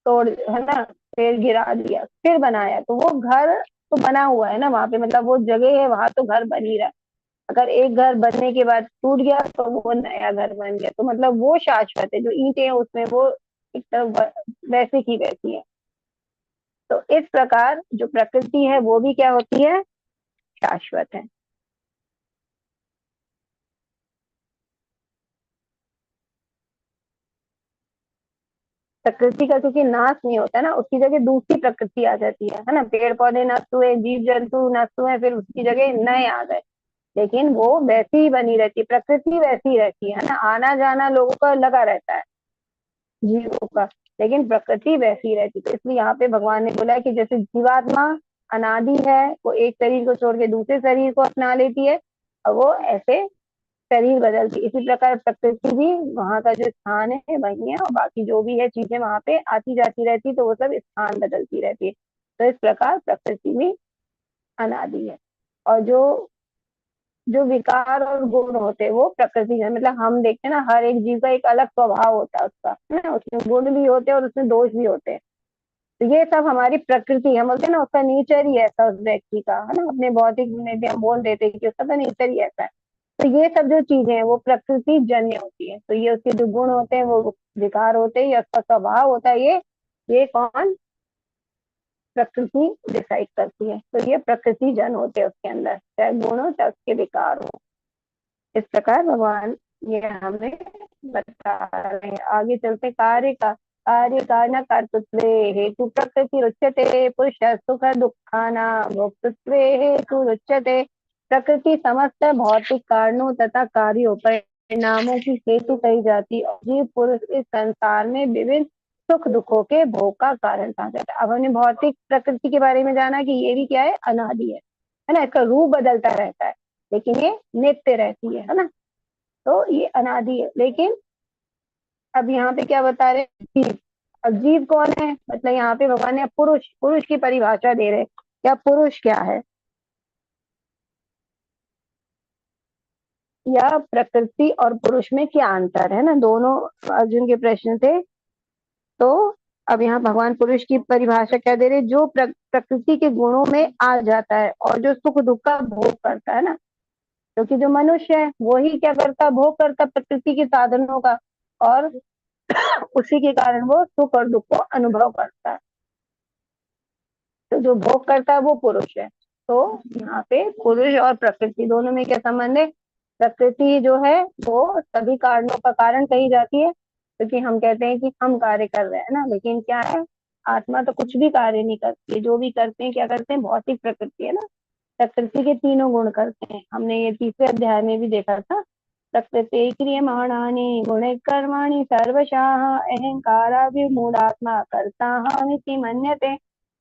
तोड़, है ना, पेड़ गिरा दिया, फिर बनाया, तो वो घर तो बना हुआ है ना वहां पे, मतलब वो जगह है, वहां तो घर बन ही रहा है। अगर एक घर बनने के बाद टूट गया तो वो नया घर बन गया, तो मतलब वो शाश्वत है, जो ईंटें हैं उसमें वो एक तरफ वैसे की वैसी है। तो इस प्रकार जो प्रकृति है वो भी क्या होती है, शाश्वत है। प्रकृति का क्योंकि नाश नहीं होता ना, उसकी जगह दूसरी प्रकृति आ जाती है ना। पेड़ पौधे नष्ट हुए, जीव जंतु नष्ट हुए, फिर उसकी जगह नए आ गए, लेकिन वो वैसी ही बनी रहती है, प्रकृति वैसी रहती है ना। आना जाना लोगों का लगा रहता है, जीवों का, लेकिन प्रकृति वैसी रहती है। तो इसलिए यहाँ पे भगवान ने बोला है कि जैसे जीवात्मा अनादि है, वो एक शरीर को छोड़ के दूसरे शरीर को अपना लेती है और वो ऐसे शरीर बदलती, इसी प्रकार प्रकृति भी वहां का जो स्थान है वही है, और बाकी जो भी है चीजें वहां पे आती जाती रहती, तो वो सब स्थान बदलती रहती है। तो इस प्रकार प्रकृति भी अनादि है। और जो जो विकार और गुण होते हैं वो प्रकृति है, मतलब हम देखते हैं ना, हर एक जीव का एक अलग स्वभाव होता है उसका, है ना, उसमें गुण भी होते हैं और उसमें दोष भी होते हैं। तो ये सब हमारी प्रकृति, हम बोलते हैं ना उसका नेचर ही ऐसा उस व्यक्ति का, है ना, अपने भौतिक में भी हम बोल देते हैं कि उसका तो नेचर ही ऐसा है। तो ये सब जो चीजें हैं वो प्रकृति जन्य होती है। तो ये उसके जो गुण होते हैं वो विकार होते हैं, या उसका स्वभाव होता है, ये कौन, प्रकृति डिसाइड करती है। तो ये प्रकृति जन होते हैं उसके अंदर, चाहे गुण हो चाहे उसके विकार हो। इस प्रकार भगवान ये हमें बता रहे हैं। आगे चलते कार्य कारण कर्तृत्व हेतु प्रकृति रुच्यते पुरुष सुख दुखाना भोक्तृत्व हेतु रुच्यते। प्रकृति समस्त भौतिक कारणों तथा कार्यों परिणामों की हेतु कही जाती और जीव पुरुष इस संसार में विभिन्न सुख दुखों के भोग का कारण कहा जाता है। अब हमने भौतिक प्रकृति के बारे में जाना कि ये भी क्या है, अनादि है ना, इसका रूप बदलता रहता है, लेकिन ये नित्य रहती है ना। तो ये अनादि है। लेकिन अब यहाँ पे क्या बता रहे हैं, जीव। अब जीव कौन है, मतलब यहाँ पे भगवान ने पुरुष पुरुष की परिभाषा दे रहे हैं। क्या पुरुष क्या है, या प्रकृति और पुरुष में क्या अंतर है ना, दोनों अर्जुन के प्रश्न थे। तो अब यहाँ भगवान पुरुष की परिभाषा क्या दे रहे, जो प्रकृति के गुणों में आ जाता है और जो सुख दुख का भोग करता है ना। क्योंकि जो मनुष्य है वही क्या करता, भोग करता प्रकृति के साधनों का, और उसी के कारण वो सुख और दुख को अनुभव करता है। तो जो भोग करता है वो पुरुष है। तो यहाँ पे पुरुष और प्रकृति दोनों में क्या संबंध है। प्रकृति जो है वो सभी कारणों का कारण कही जाती है, क्योंकि हम कहते हैं कि हम कार्य कर रहे हैं ना, लेकिन क्या है, आत्मा तो कुछ भी कार्य नहीं करती है। जो भी करते हैं क्या करते हैं, भौतिक प्रकृति है ना, प्रकृति के तीनों गुण करते हैं। हमने ये तीसरे अध्याय में भी देखा था। प्रकृति क्रियमाणानि गुण कर्माणि सर्वशाः अहंकाराभिमूढ़ात्मा कर्ताहमिति मन्यते।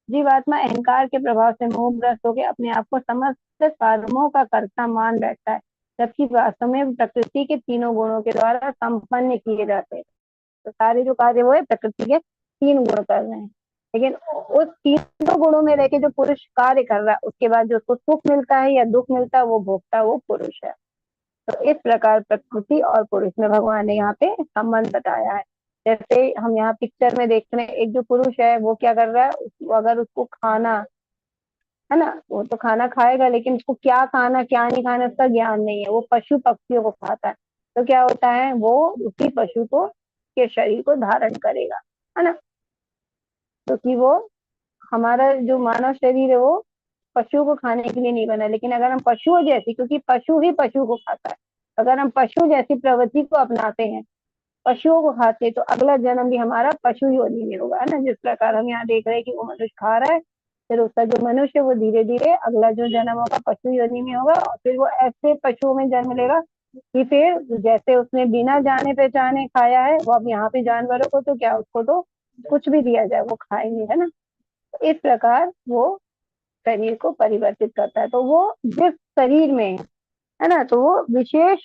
जीवात्मा अहंकार के प्रभाव से मोहग्रस्त होकर अपने आप को समस्त कर्मों का कर्ता मान बैठता है, जबकि वास्तव में प्रकृति के तीनों गुणों के द्वारा संपन्न किए जाते हैं। तो सारे जो कार्य वो है प्रकृति के तीन गुण कर रहे हैं, लेकिन उस तीनों गुणों में रहकर जो पुरुष कार्य कर रहा है, उसके बाद जो उसको सुख मिलता है या दुख मिलता है वो भोगता है, वो पुरुष है। तो इस प्रकार प्रकृति और पुरुष में भगवान ने यहाँ पे संबंध बताया है। जैसे हम यहाँ पिक्चर में देख रहे हैं, एक जो पुरुष है वो क्या कर रहा है, अगर उसको खाना है ना, वो तो खाना खाएगा, लेकिन उसको क्या खाना क्या नहीं खाना उसका ज्ञान नहीं है, वो पशु पक्षियों को खाता है। तो क्या होता है, वो उसी पशु को के शरीर को धारण करेगा, है ना। क्योंकि वो हमारा जो मानव शरीर है वो पशु को खाने के लिए नहीं बना, लेकिन अगर हम पशुओं जैसी, क्योंकि पशु ही पशु को खाता है, अगर हम पशु जैसी प्रवृत्ति को अपनाते हैं, पशुओं को खाते हैं, तो अगला जन्म भी हमारा पशु योनि में होगा, है ना। जिस प्रकार हम यहाँ देख रहे हैं कि वो मनुष्य खा रहा है, फिर उसका जो मनुष्य वो धीरे धीरे अगला जो जन्म होगा पशु योनि में होगा, और फिर वो ऐसे पशुओं में जन्म लेगा कि फिर जैसे उसने बिना जाने पहचाने खाया है, वो अब यहाँ पे जानवरों को तो क्या, उसको तो कुछ भी दिया जाए वो खाएंगे, है ना। इस प्रकार वो शरीर को परिवर्तित करता है। तो वो जिस शरीर में है ना, तो वो विशेष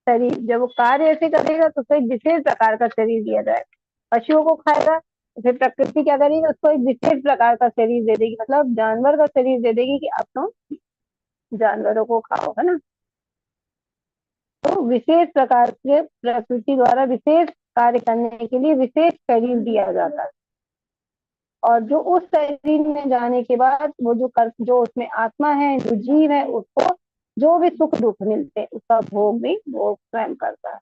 शरीर, जब वो कार्य ऐसे करेगा तो उसको एक विशेष प्रकार का शरीर दिया जाएगा। पशुओं को खाएगा तो फिर प्रकृति क्या करेगी, उसको एक विशेष प्रकार का शरीर दे देगी, मतलब जानवर का शरीर दे देगी कि अब तुम जानवरों को खाओ, है ना। तो विशेष प्रकार के प्रकृति द्वारा विशेष कार्य करने के लिए विशेष शरीर दिया जाता है। और जो उस शरीर में जाने के बाद वो जो उसमें आत्मा है, जो जीव है, उसको जो भी सुख दुख मिलते हैं उसका भोग भी वो स्वयं करता है।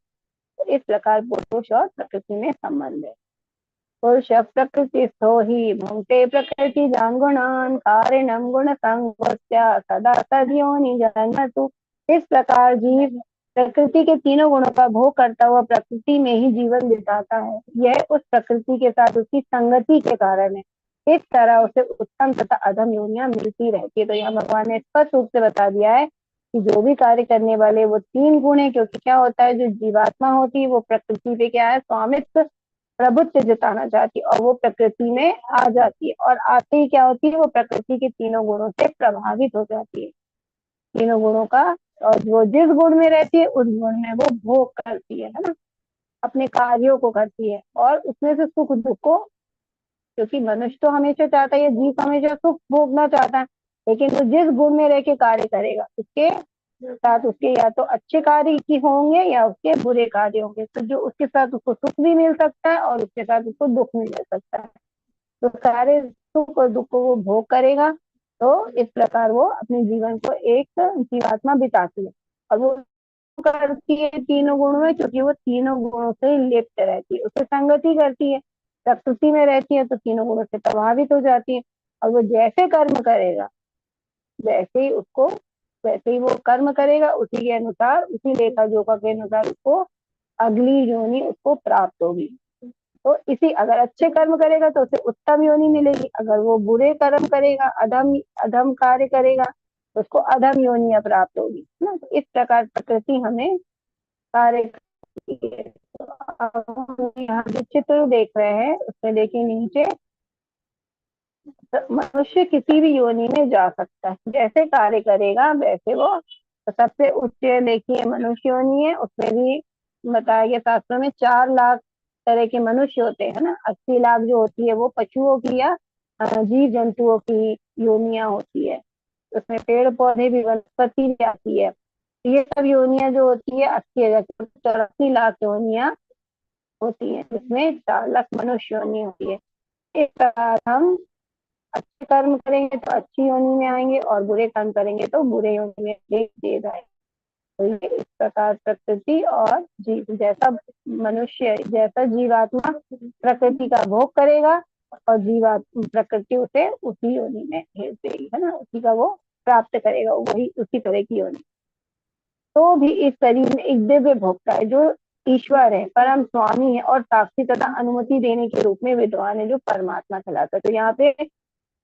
तो इस प्रकार पुरुष और प्रकृति में संबंध है। पुरुष प्रकृति स्थो ही भुंक्ते प्रकृति जान गुणान कारणम गुण संगोस्त्या सदा सदियोनि जन्मतु। इस प्रकार जीव प्रकृति के तीनों गुणों का भोग करता हुआ प्रकृति में ही जीवन बिताता है। यह उस प्रकृति के साथ उसकी संगति के कारण है। इस तरह उसे उत्तम तथा अधम योनियां मिलती रहती है। तो यहाँ भगवान ने स्पष्ट रूप से बता दिया है कि जो भी कार्य करने वाले वो तीन गुण है, क्योंकि क्या होता है, जो जीवात्मा होती है वो प्रकृति पे क्या है, स्वामित्व प्रभुत्व जताना चाहती है और वो प्रकृति में आ जाती है, और आते ही क्या होती है, वो प्रकृति के तीनों गुणों से प्रभावित हो जाती है, तीनों गुणों का। और वो जिस गुण में रहती है उस गुण में वो भोग करती है ना, अपने कार्यों को करती है, और उसमें से सुख दुख को, क्योंकि मनुष्य तो हमेशा चाहता है, जीव हमेशा सुख भोगना चाहता है, लेकिन वो जिस गुण में रह के कार्य करेगा उसके साथ उसके या तो अच्छे कार्य की होंगे या उसके बुरे कार्य होंगे। तो जो उसके साथ उसको सुख भी मिल सकता है और उसके साथ उसको दुख भी मिल सकता है। तो सारे सुख और दुख को वो भोग करेगा। तो इस प्रकार वो अपने जीवन को एक जीवात्मा बिताती है, और वो करती है तीनों गुणों में, क्योंकि वो तीनों गुणों से लिप्त रहती है, उससे संगति करती है, प्रकृति में रहती है, तो तीनों गुणों से प्रभावित हो जाती है। और वो जैसे कर्म करेगा वैसे ही उसको, वैसे ही वो कर्म करेगा, उसी के अनुसार, उसी लेखा जोखा के अनुसार उसको अगली योनि उसको प्राप्त होगी। तो इसी, अगर अच्छे कर्म करेगा तो उसे उत्तम योनि मिलेगी, अगर वो बुरे कर्म करेगा, अधम अधम कार्य करेगा, तो उसको अधम योनियां प्राप्त होगी ना। तो इस प्रकार प्रकृति हमें कार्य करती है। तो अब हम यहाँ जो चित्र देख रहे हैं उसमें देखिए नीचे, मनुष्य किसी भी योनि में जा सकता है, जैसे कार्य करेगा वैसे वो। तो सबसे उच्च देखिए मनुष्य योनि है, उसमें भी बताया गया शास्त्रों में 4 लाख तरह के मनुष्य होते हैं ना। 80 लाख जो होती है वो पशुओं की या जीव जंतुओं की योनियां होती है। उसमें पेड़ पौधे भी, वनस्पति भी आती है। तो ये सब योनियां जो होती है 80,000 84 लाख योनियां होती है, जिसमें 4 लाख मनुष्य योनि होती है। इस प्रकार हम अच्छे कर्म करेंगे तो अच्छी योनि में आएंगे, और बुरे कर्म करेंगे तो बुरे योनि में दे जाएंगे। तो ये इस प्रकार प्रकृति और जीव, जैसा मनुष्य, जैसा जीवात्मा प्रकृति का भोग करेगा, और जीवात्मा प्रकृति उसे उसी योनि में भेज देगी, है ना, उसी का वो प्राप्त करेगा, वही उसी तरह की योनि। तो भी इस शरीर में एक दिव्य भोक्ता है जो ईश्वर है, परम स्वामी है, और साक्षी तथा अनुमति देने के रूप में विद्वान है, जो परमात्मा कहलाता है। तो यहाँ पे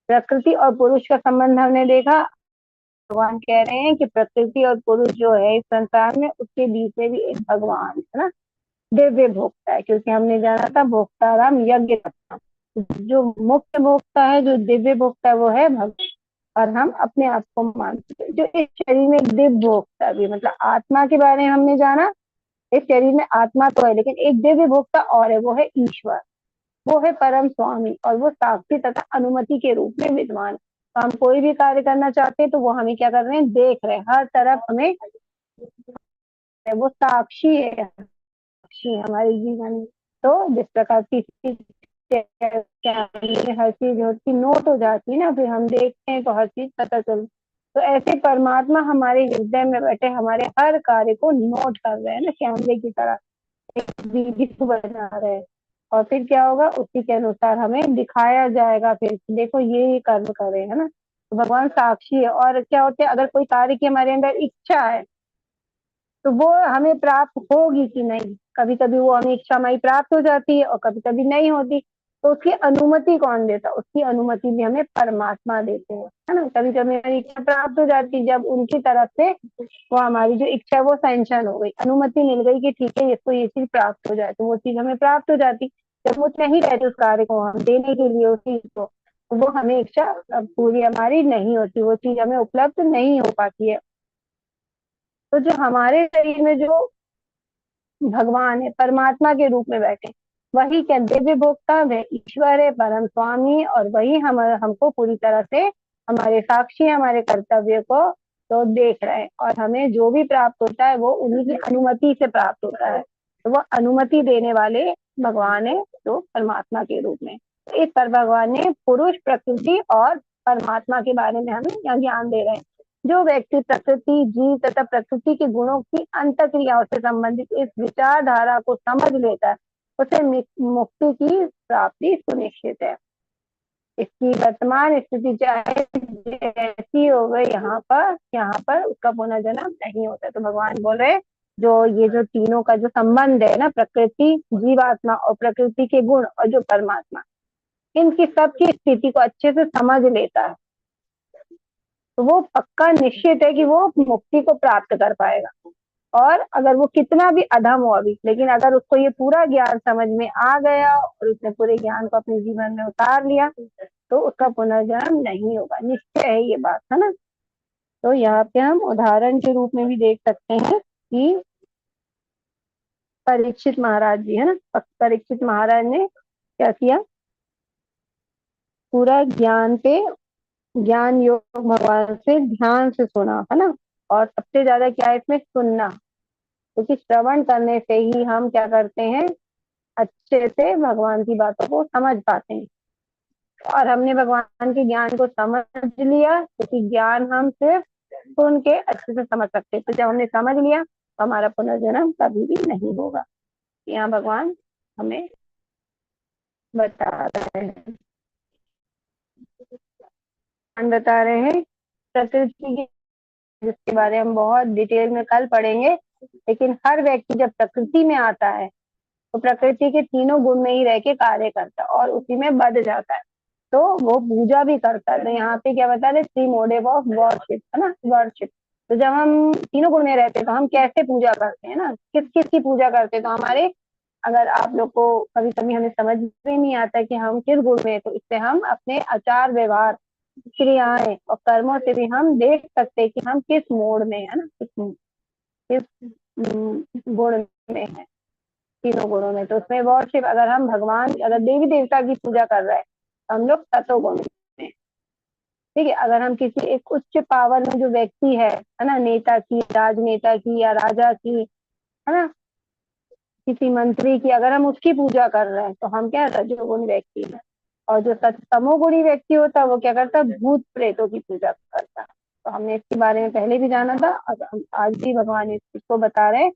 प्रकृति और पुरुष का संबंध हमने देखा। भगवान कह रहे हैं कि प्रकृति और पुरुष जो है इस संसार में, उसके बीच में भी एक भगवान है ना, दिव्य भोक्ता है, क्योंकि हमने जाना था भोक्ता राम यज्ञ रत्ना। जो मुख्य भोक्ता है, जो दिव्य भोक्ता है, वो है भगवान, और हम अपने आप को मानते हैं। जो इस शरीर में एक दिव्य भोक्ता भी, मतलब आत्मा के बारे में हमने जाना, इस शरीर में आत्मा तो है लेकिन एक दिव्य भोक्ता और है, वो है ईश्वर, वो है परम स्वामी, और वो साक्षी तथा अनुमति के रूप में विद्वान। तो हम कोई भी कार्य करना चाहते हैं तो वो हमें क्या कर रहे हैं, देख रहे हैं, हर तरफ हमें, वो साक्षी है, साक्षी हमारे जीवन में। तो जिस प्रकार की हर चीज होती नोट हो जाती है ना, फिर हम देखते हैं तो हर चीज पता चलती। तो ऐसे परमात्मा हमारे हृदय में बैठे हमारे हर कार्य को नोट कर रहे हैं ना, कैमरे की तरह एक वीडियो बना रहे हैं। और फिर क्या होगा, उसी के अनुसार हमें दिखाया जाएगा, फिर देखो ये कर्म करे, है ना। तो भगवान साक्षी है। और क्या होता है, अगर कोई कार्य की हमारे अंदर इच्छा है तो वो हमें प्राप्त होगी कि नहीं। कभी कभी वो हमें इच्छा हमारी प्राप्त हो जाती है और कभी कभी नहीं होती। तो उसकी अनुमति कौन देता, उसकी अनुमति भी हमें परमात्मा देते हैं, है ना। कभी कभी हमारी इच्छा प्राप्त हो जाती है जब उनकी तरफ से वो हमारी जो इच्छा है वो सैंक्शन हो गई, अनुमति मिल गई कि ठीक है इसको ये चीज प्राप्त हो जाए, तो वो चीज हमें प्राप्त हो जाती। जब वो नहीं रहती उस कार्य को हम देने के लिए उस चीज को, तो वो हमें इच्छा पूरी हमारी नहीं होती, वो चीज हमें उपलब्ध नहीं हो पाती है। तो जो हमारे शरीर में जो भगवान है, परमात्मा के रूप में बैठे, वही क्या दिव्य भोक्ता, वह ईश्वर है, परम स्वामी, और वही हमको पूरी तरह से हमारे साक्षी, हमारे कर्तव्य को तो देख रहे हैं, और हमें जो भी प्राप्त होता है वो उन्हीं की अनुमति से प्राप्त होता है। तो वो अनुमति देने वाले भगवान है, जो परमात्मा के रूप में। इस पर भगवान ने पुरुष, प्रकृति और परमात्मा के बारे में हमें यहाँ ज्ञान दे रहे हैं। जो व्यक्ति प्रकृति, जीव तथा प्रकृति के गुणों की अंत क्रियाओं से संबंधित इस विचारधारा को समझ लेता है, उसे मुक्ति की प्राप्ति सुनिश्चित है। इसकी वर्तमान स्थिति चाहे जैसी हो गई, यहाँ पर उसका पुनर्जन्म नहीं होता। तो भगवान बोल रहे जो ये जो तीनों का जो संबंध है ना, प्रकृति, जीवात्मा और प्रकृति के गुण और जो परमात्मा, इनकी सबकी स्थिति को अच्छे से समझ लेता है, तो वो पक्का निश्चित है कि वो मुक्ति को प्राप्त कर पाएगा। और अगर वो कितना भी अधम हो अभी, लेकिन अगर उसको ये पूरा ज्ञान समझ में आ गया और उसने पूरे ज्ञान को अपने जीवन में उतार लिया, तो उसका पुनर्जन्म नहीं होगा, निश्चय है ये बात, है ना। तो यहाँ पे हम उदाहरण के रूप में भी देख सकते हैं कि परीक्षित महाराज जी, है ना, परीक्षित महाराज ने क्या किया, पूरा ज्ञान योग भगवान से ध्यान से सुना, है ना। और सबसे ज्यादा क्या है इसमें, सुनना, क्योंकि श्रवण करने से ही हम क्या करते हैं, अच्छे से भगवान की बातों को समझ पाते हैं। और हमने भगवान के ज्ञान को समझ लिया, क्योंकि ज्ञान हम सिर्फ सुन के अच्छे से समझ सकते हैं। तो जब हमने समझ लिया तो हमारा पुनर्जन्म कभी भी नहीं होगा। यहाँ भगवान हमें बता रहे हैं, बता रहे हैं प्रकृति की, जिसके बारे में हम बहुत डिटेल में कल पढ़ेंगे। लेकिन हर व्यक्ति जब प्रकृति में आता है तो प्रकृति के तीनों गुण में ही रह के कार्य करता है और उसी में बध जाता है, तो वो पूजा भी करता है। तो यहाँ पे क्या बता रहे, 3 मोड ऑफ वर्शिप, है ना, वर्शिप। तो जब हम तीनों गुण में रहते हैं तो हम कैसे पूजा करते हैं ना, किस किस की पूजा करते हैं। तो हमारे, अगर आप लोग को कभी कभी हमें समझ में नहीं आता कि हम किस गुण में हैं, तो इससे हम अपने आचार व्यवहार, क्रियाएं और कर्मों से भी हम देख सकते हैं कि हम किस मोड में है ना, किस गुण में है, तीनों गुणों में। तो उसमें वर्शिप, अगर हम भगवान, अगर देवी देवता की पूजा कर रहे हैं तो हम लोग तत्वगुण में, ठीक है। अगर हम किसी एक उच्च पावर में जो व्यक्ति है ना, नेता की, राजनेता की या राजा की, है ना, किसी मंत्री की, अगर हम उसकी पूजा कर रहे हैं तो हम क्या, रजोगुणी व्यक्ति है। और जो तमोगुणी व्यक्ति होता है वो क्या करता है, भूत प्रेतों की पूजा करता है। तो हमने इसके बारे में पहले भी जाना था, आज भी भगवान इसको बता रहे हैं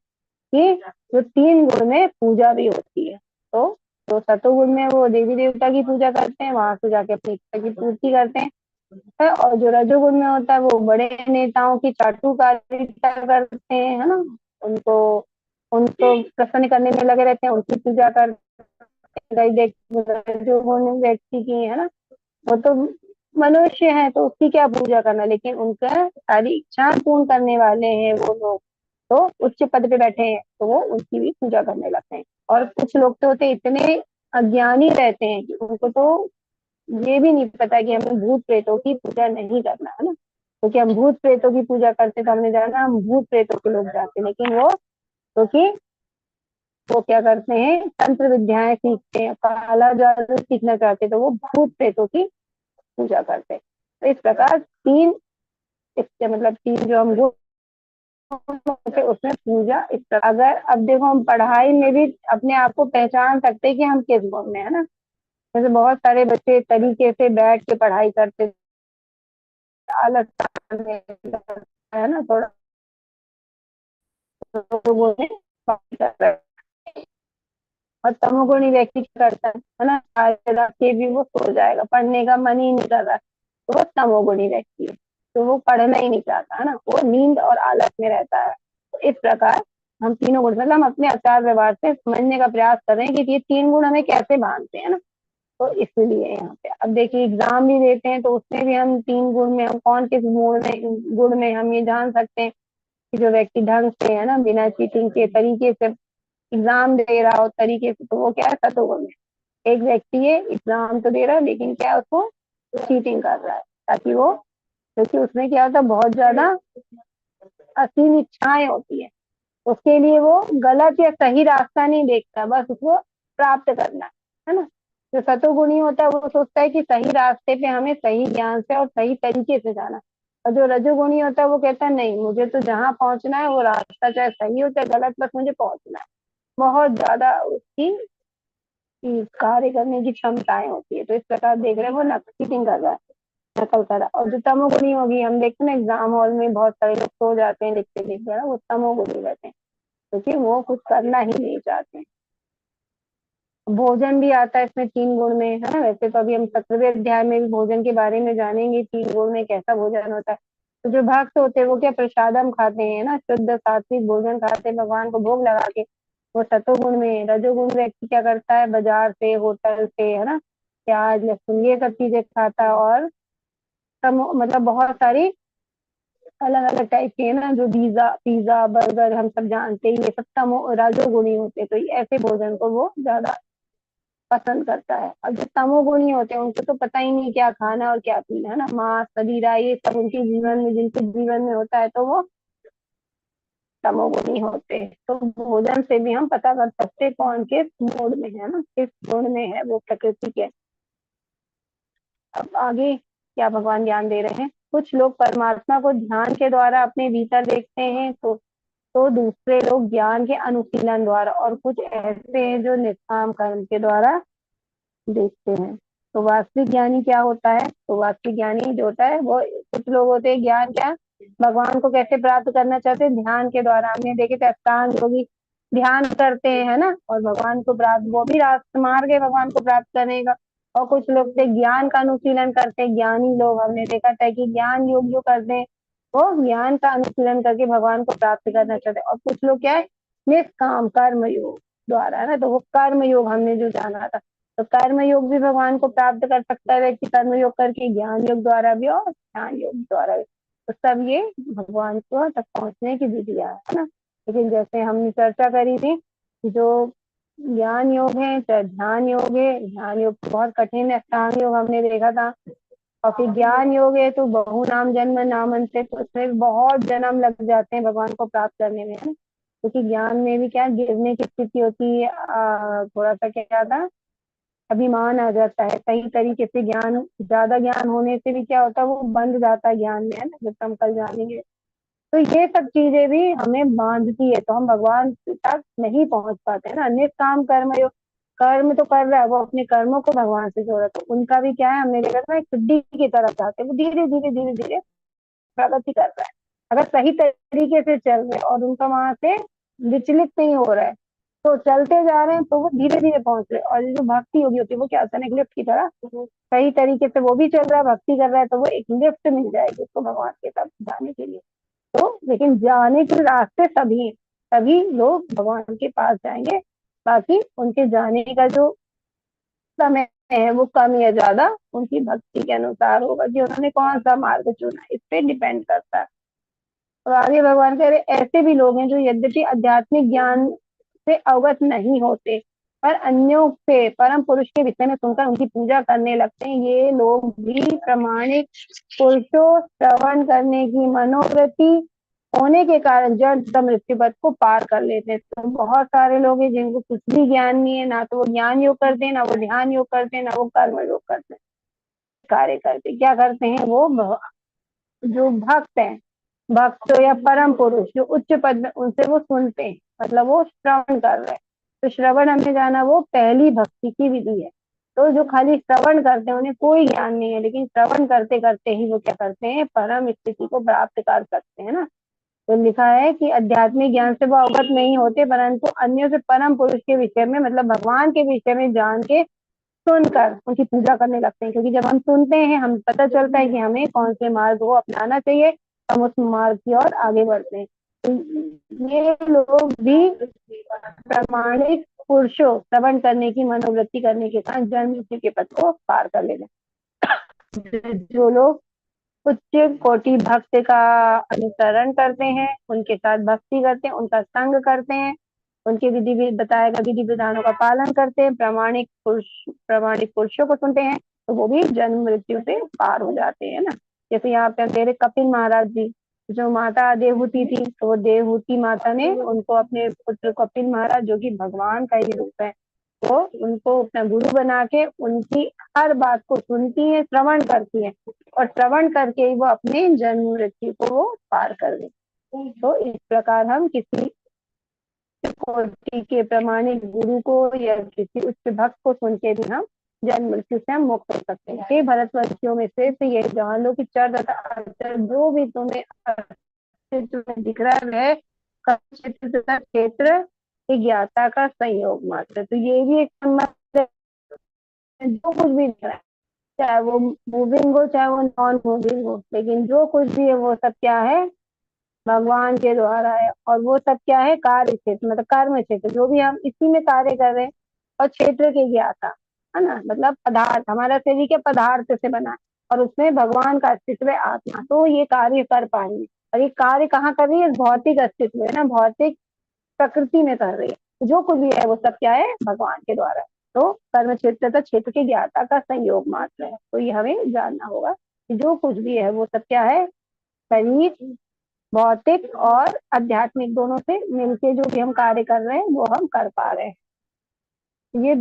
कि जो 3 गुण में पूजा भी होती है। तो जो सतोगुण में वो देवी देवता की पूजा करते हैं, वहां से जाके अपनी इच्छा की पूर्ति करते हैं। और जो रजोगुण में होता है वो बड़े नेताओं की चाटुकारिता करते हैं, है ना, उनको उनको प्रसन्न करने में लगे रहते हैं, उनकी पूजा करते हैं। रजोगुण व्यक्ति की, है ना, वो तो मनुष्य है तो उसकी क्या पूजा करना, लेकिन उनका सारी इच्छा पूर्ण करने वाले हैं वो लोग, तो उच्च पद पे बैठे हैं तो वो उनकी भी पूजा करने लगते हैं। और कुछ लोग तो होते इतने अज्ञानी रहते हैं कि उनको तो ये भी नहीं पता कि हमें भूत प्रेतों की पूजा नहीं करना, है ना। क्योंकि हम भूत प्रेतों की पूजा करते तो हमने जाना हम भूत प्रेतों के लोग जाते, लेकिन वो, क्योंकि वो क्या करते हैं, तंत्र विद्याएं सीखते हैं, काला जादू सीखना चाहते, तो वो भूत प्रेतों की पूजा करते हैं। तो इस प्रकार 3, इसके मतलब 3 जो हम गुण होते उसमें पूजा इस प्रकार। अगर अब देखो हम पढ़ाई में भी अपने आप को पहचान सकते हैं कि हम किस गुण में, है ना। जैसे बहुत सारे बच्चे तरीके से बैठ के पढ़ाई करते, आलस है ना थोड़ा, तो वो बाकी कर रहे हैं। और तमोगुणी व्यक्ति क्या करता है ना, रात के भी वो सो जाएगा, पढ़ने का मन ही नहीं कर रहा, तो वो तमोगुणी व्यक्ति है, तो वो पढ़ना ही नहीं चाहता, है ना, वो नींद और आलस में रहता है। तो इस प्रकार हम तीनों गुण, मतलब हम अपने आचार व्यवहार से समझने का प्रयास कर रहे हैं कि ये 3 गुण हमें कैसे बांधते हैं ना। तो इसलिए यहाँ पे अब देखिए एग्जाम भी देते हैं तो उसमें भी हम 3 गुण में, हम कौन किस गुण में हम ये जान सकते हैं कि जो व्यक्ति ढंग से, है ना, बिना चीटिंग के तरीके से एग्जाम दे रहा हो तरीके से, तो वो क्या है, सतोगुण में। एक व्यक्ति है एग्जाम तो दे रहा है लेकिन क्या उसको चीटिंग कर रहा है, ताकि वो, क्योंकि उसमें क्या होता है, बहुत ज्यादा असीम इच्छाएं होती है, उसके लिए वो गलत या सही रास्ता नहीं देखता, बस उसको प्राप्त करना है ना। जो सतोगुणी होता है वो सोचता है कि सही रास्ते पे हमें सही ज्ञान से और सही तरीके से जाना। और जो रजोगुणी होता है वो कहता है नहीं, मुझे तो जहाँ पहुंचना है वो रास्ता चाहे सही हो चाहे गलत, बस मुझे पहुंचना है। बहुत ज्यादा उसकी कार्य करने की क्षमताएं होती है। तो इस प्रकार देख रहे हैं वो चीटिंग कर रहा है, नकल कर रहा है। और जो तमोगुणी होगी, हम देखते हैं ना एग्जाम हॉल में बहुत सारे लोग सो जाते हैं लिखते लिखते, वो तमोगुणी रहते हैं, क्योंकि वो कुछ करना ही नहीं चाहते। भोजन भी आता है इसमें 3 गुण में, है ना। वैसे तो अभी हम 17वें अध्याय में भी भोजन के बारे में जानेंगे, 3 गुण में कैसा भोजन होता है। तो जो भक्त होते हैं वो क्या प्रसादम खाते हैं ना, शुद्ध सात्विक भोजन खाते हैं भगवान को भोग लगा के। वो सतोगुण में, रजोगुण व्यक्ति क्या करता है, बाजार से होटल से है ना प्याज लहसुन ये सब चीजें खाता है, और मतलब बहुत सारी अलग अलग टाइप के है ना, जो पिज्जा पिज्जा बर्गर हम सब जानते हैं, ये सब तमो राजोगुणी होते हैं, तो ऐसे भोजन को वो ज्यादा पसंद करता है। और जो तमोगुणी होते हैं उनको तो पता ही नहीं क्या खाना और क्या पीना है ना, मांस मदिरा ये सब उनके जीवन में, जिनके जीवन में होता है तो वो तमोगुणी होते हैं। तो भोजन से भी हम पता कर सकते हैं कौन किस मूड में है ना, किस गुण में है वो प्रकृति के। अब आगे क्या भगवान ज्ञान दे रहे हैं, कुछ लोग परमात्मा को ध्यान के द्वारा अपने भीतर देखते हैं, तो दूसरे लोग ज्ञान के अनुशीलन द्वारा, और कुछ ऐसे हैं जो निष्काम कर्म के द्वारा देखते हैं। तो वास्तविक ज्ञानी क्या होता है, तो वास्तविक ज्ञानी जो होता है वो, कुछ लोग होते हैं ज्ञान क्या, भगवान को कैसे प्राप्त करना चाहते हैं, ध्यान के द्वारा। हमने देखे थे अष्टांग योगी ध्यान करते हैं है ना, और भगवान को प्राप्त, वो भी राजमार्ग है भगवान को प्राप्त करने का। और कुछ लोग थे ज्ञान का अनुशीलन करते हैं, ज्ञानी लोग हमने देखा था कि ज्ञान योग जो करते हैं वो ज्ञान का अनुशीलन करके भगवान को प्राप्त करना चाहते हैं। और कुछ लोग क्या है, निष्काम कर्म योग द्वारा है ना, तो वो कर्म योग हमने जो जाना था। तो कर्म योग भी भगवान को प्राप्त कर सकता है व्यक्ति, कर्म योग करके, ज्ञान योग द्वारा भी और ध्यान योग द्वारा भी। तो सब ये भगवान को तक पहुंचने की विधियां है ना। लेकिन जैसे हमने चर्चा करी थी, जो ज्ञान योग है चाहे ध्यान योग है, ध्यान योग बहुत कठिन है, अष्टांग योग हमने देखा था। और फिर ज्ञान योग है तो बहु नाम जन्म नामन से, तो उसमें बहुत जन्म लग जाते हैं भगवान को प्राप्त करने में है ना। क्योंकि ज्ञान में भी क्या गिरने की स्थिति होती है, थोड़ा सा क्या था, अभिमान आ जाता है। सही तरीके से ज्ञान, ज्यादा ज्ञान होने से भी क्या होता है, वो बंध जाता है ज्ञान में है ना, जब हम कल जानेंगे। तो ये सब चीजें भी हमें बांधती है, तो हम भगवान तक नहीं पहुंच पाते है ना। अन्य काम कर्म जो कर्म तो कर रहा है, वो अपने कर्मों को भगवान से जोड़ा, तो उनका भी क्या है, हमने देखा था एक सिद्धि की तरफ जाते हैं, वो धीरे धीरे धीरे धीरे प्रगति कर रहा है। अगर सही तरीके से चल रहे और उनका वहां से विचलित नहीं हो रहा है, तो चलते जा रहे हैं तो वो धीरे धीरे पहुंच रहे हैं। और ये जो भक्ति योगी होती है वो क्या होता है, एक लिफ्ट की तरह, सही तरीके से वो भी चल रहा है, भक्ति कर रहा है, तो वो एक लिफ्ट मिल जाएगी उसको भगवान के तब जाने के लिए। तो लेकिन जाने के रास्ते सभी सभी लोग भगवान के पास जाएंगे, बाकी उनके जाने का जो समय है वो कम या ज्यादा उनकी भक्ति के अनुसार होगा कि उन्होंने कौन सा मार्ग चुना, इस पे डिपेंड करता है। और आगे भगवान कह रहे ऐसे भी लोग हैं जो यद्यपि आध्यात्मिक ज्ञान से अवगत नहीं होते, पर अन्यों से परम पुरुष के विषय में सुनकर उनकी पूजा करने लगते हैं। ये लोग भी प्रामाणिक पुरुषों श्रवण करने की मनोवृत्ति होने के कारण जड़ तथा मृत्यु पथ को पार कर लेते हैं। तो बहुत सारे लोग हैं जिनको कुछ भी ज्ञान नहीं है, ना तो वो ज्ञान योग करते हैं, ना वो ध्यान योग करते हैं, ना वो कर्म योग करते हैं। कार्य करते क्या करते हैं, वो जो भक्त हैं, भक्त या परम पुरुष जो उच्च पद में, उनसे वो सुनते हैं, मतलब वो श्रवण कर रहे हैं। तो श्रवण हमें जाना वो पहली भक्ति की विधि है। तो जो खाली श्रवण करते हैं उन्हें कोई ज्ञान नहीं है, लेकिन श्रवण करते करते ही वो क्या करते हैं, परम स्थिति को प्राप्त कर सकते हैं ना। तो लिखा है कि आध्यात्मिक ज्ञान से वो अवगत नहीं होते, परंतु अन्यों से परम पुरुष के विषय में, मतलब भगवान के विषय में जान के सुनकर उनकी पूजा करने लगते हैं। क्योंकि जब हम सुनते हैं हम पता चलता है कि हमें कौन से मार्ग को अपनाना चाहिए, हम उस मार्ग की ओर आगे बढ़ते हैं। तो ये लोग भी प्रामाणिक पुरुषों श्रवण करने की मनोवृत्ति करने के साथ जन्म मृत्यु के पथ को पार कर लेते हैं। जो लोग उच्च कोटि भक्त का अनुसरण करते हैं, उनके साथ भक्ति करते हैं, उनका संग करते हैं, उनके विधि बताए गए विधि विधानों का पालन करते हैं, प्रामाणिक पुरुषों को सुनते हैं, तो वो भी जन्म मृत्यु से पार हो जाते हैं ना। जैसे यहाँ पे तेरे कपिल महाराज जी, जो माता देवहूति थी, तो वो देवहूति माता ने उनको अपने पुत्र कपिल महाराज जो कि भगवान का ही रूप है, वो उनको अपना गुरु बना के उनकी हर बात को सुनती है, श्रवण करती है, और श्रवण करके ही वो अपने जन्म मृत्यु को वो पार कर दे। तो इस प्रकार हम किसी कोटि के प्रमाणिक गुरु को या किसी उच्च भक्त को सुन के भी हम जन्म मृत्यु से हम मुक्त हो सकते हैं। हे भरतवंशियों में से ये जान लो कि चर तथा अचर जो भी तुम्हें अस्तित्व में दिख रहा है, क्षेत्र तथा क्षेत्र ज्ञाता का संयोग मात्र। तो ये भी एक संबंध है, जो कुछ भी दिख रहा है चाहे वो मूविंग हो चाहे वो नॉन मूविंग हो, लेकिन जो कुछ भी है वो सब क्या है, भगवान के द्वारा है। और वो सब क्या है, कार्य क्षेत्र मतलब कर्म क्षेत्र, जो भी हम इसी में कार्य कर रहे हैं। और क्षेत्र के ज्ञाता, है ना, मतलब पदार्थ, हमारा शरीर के पदार्थ से बना है और उसमें भगवान का अस्तित्व है, आत्मा, तो ये कार्य कर पाएंगे। और ये कार्य कहाँ कर रही है, भौतिक अस्तित्व है ना, भौतिक प्रकृति में कर रही है। तो जो कुछ भी है वो सब क्या है, भगवान के द्वारा है। तो कर्म क्षेत्र तथा क्षेत्र के ज्ञाता का संयोग मात्र है। तो ये हमें जानना होगा कि जो कुछ भी है वो सब क्या है, शरीर, भौतिक और आध्यात्मिक दोनों से मिलके जो भी हम कार्य कर रहे हैं वो हम कर पा रहे हैं। ये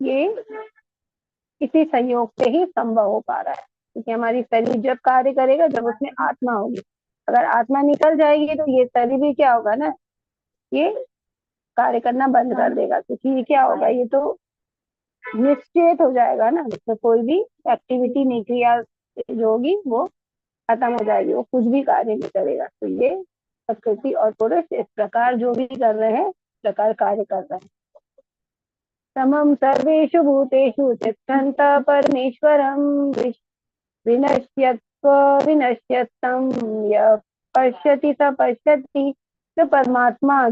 ये इसी संयोग से ही संभव हो पा रहा है, क्योंकि हमारी शरीर जब कार्य करेगा जब उसमें आत्मा होगी। अगर आत्मा निकल जाएगी तो ये शरीर भी क्या होगा ना, ये कार्य करना बंद कर देगा, क्योंकि ये क्या होगा, ये तो निश्चेत हो जाएगा ना, इसमें कोई भी एक्टिविटी नहीं, क्रिया जो होगी वो खत्म हो जाएगी, वो कुछ भी कार्य नहीं करेगा। तो ये प्रकृति और पुरुष इस प्रकार जो भी कर रहे हैं, इस प्रकार कार्य कर रहे हैं। समम सर्वेषु भूतेषु तिष्ठन्त परमेश्वरम विनश्यत्व विनश्यत्तम यः पश्यति स पश्यति। जो परमात्मा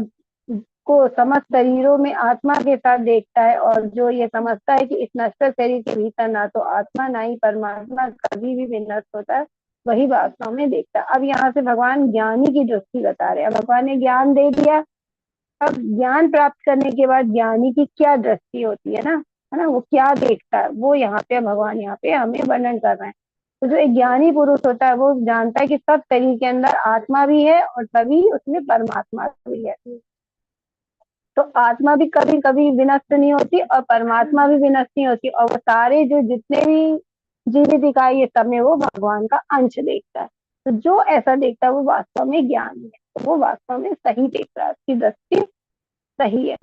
को समस्त शरीरों में आत्मा के साथ देखता है और जो ये समझता है कि इस नश्वर शरीर के भीतर ना तो आत्मा ना ही परमात्मा कभी भी विनष्ट होता है, वही वास्तव में देखता है। अब यहाँ से भगवान ज्ञानी की दृष्टि बता रहे हैं। भगवान ने ज्ञान दे दिया, अब ज्ञान प्राप्त करने के बाद ज्ञानी की क्या दृष्टि होती है ना, वो क्या देखता है, वो यहाँ पे भगवान यहाँ पे हमें वर्णन कर रहे हैं। तो जो एक ज्ञानी पुरुष होता है वो जानता है कि सब शरीर के अंदर आत्मा भी है और तभी उसमें परमात्मा भी है। तो आत्मा भी कभी कभी विनष्ट नहीं होती और परमात्मा भी विनष्ट नहीं होती, और वो सारे जो जितने भी जीवित इकाई है सब में वो भगवान का अंश देखता है। तो जो ऐसा देखता है वो वास्तव में ज्ञानी है, तो वो वास्तव में सही देख रहा है, उसकी दृष्टि सही है।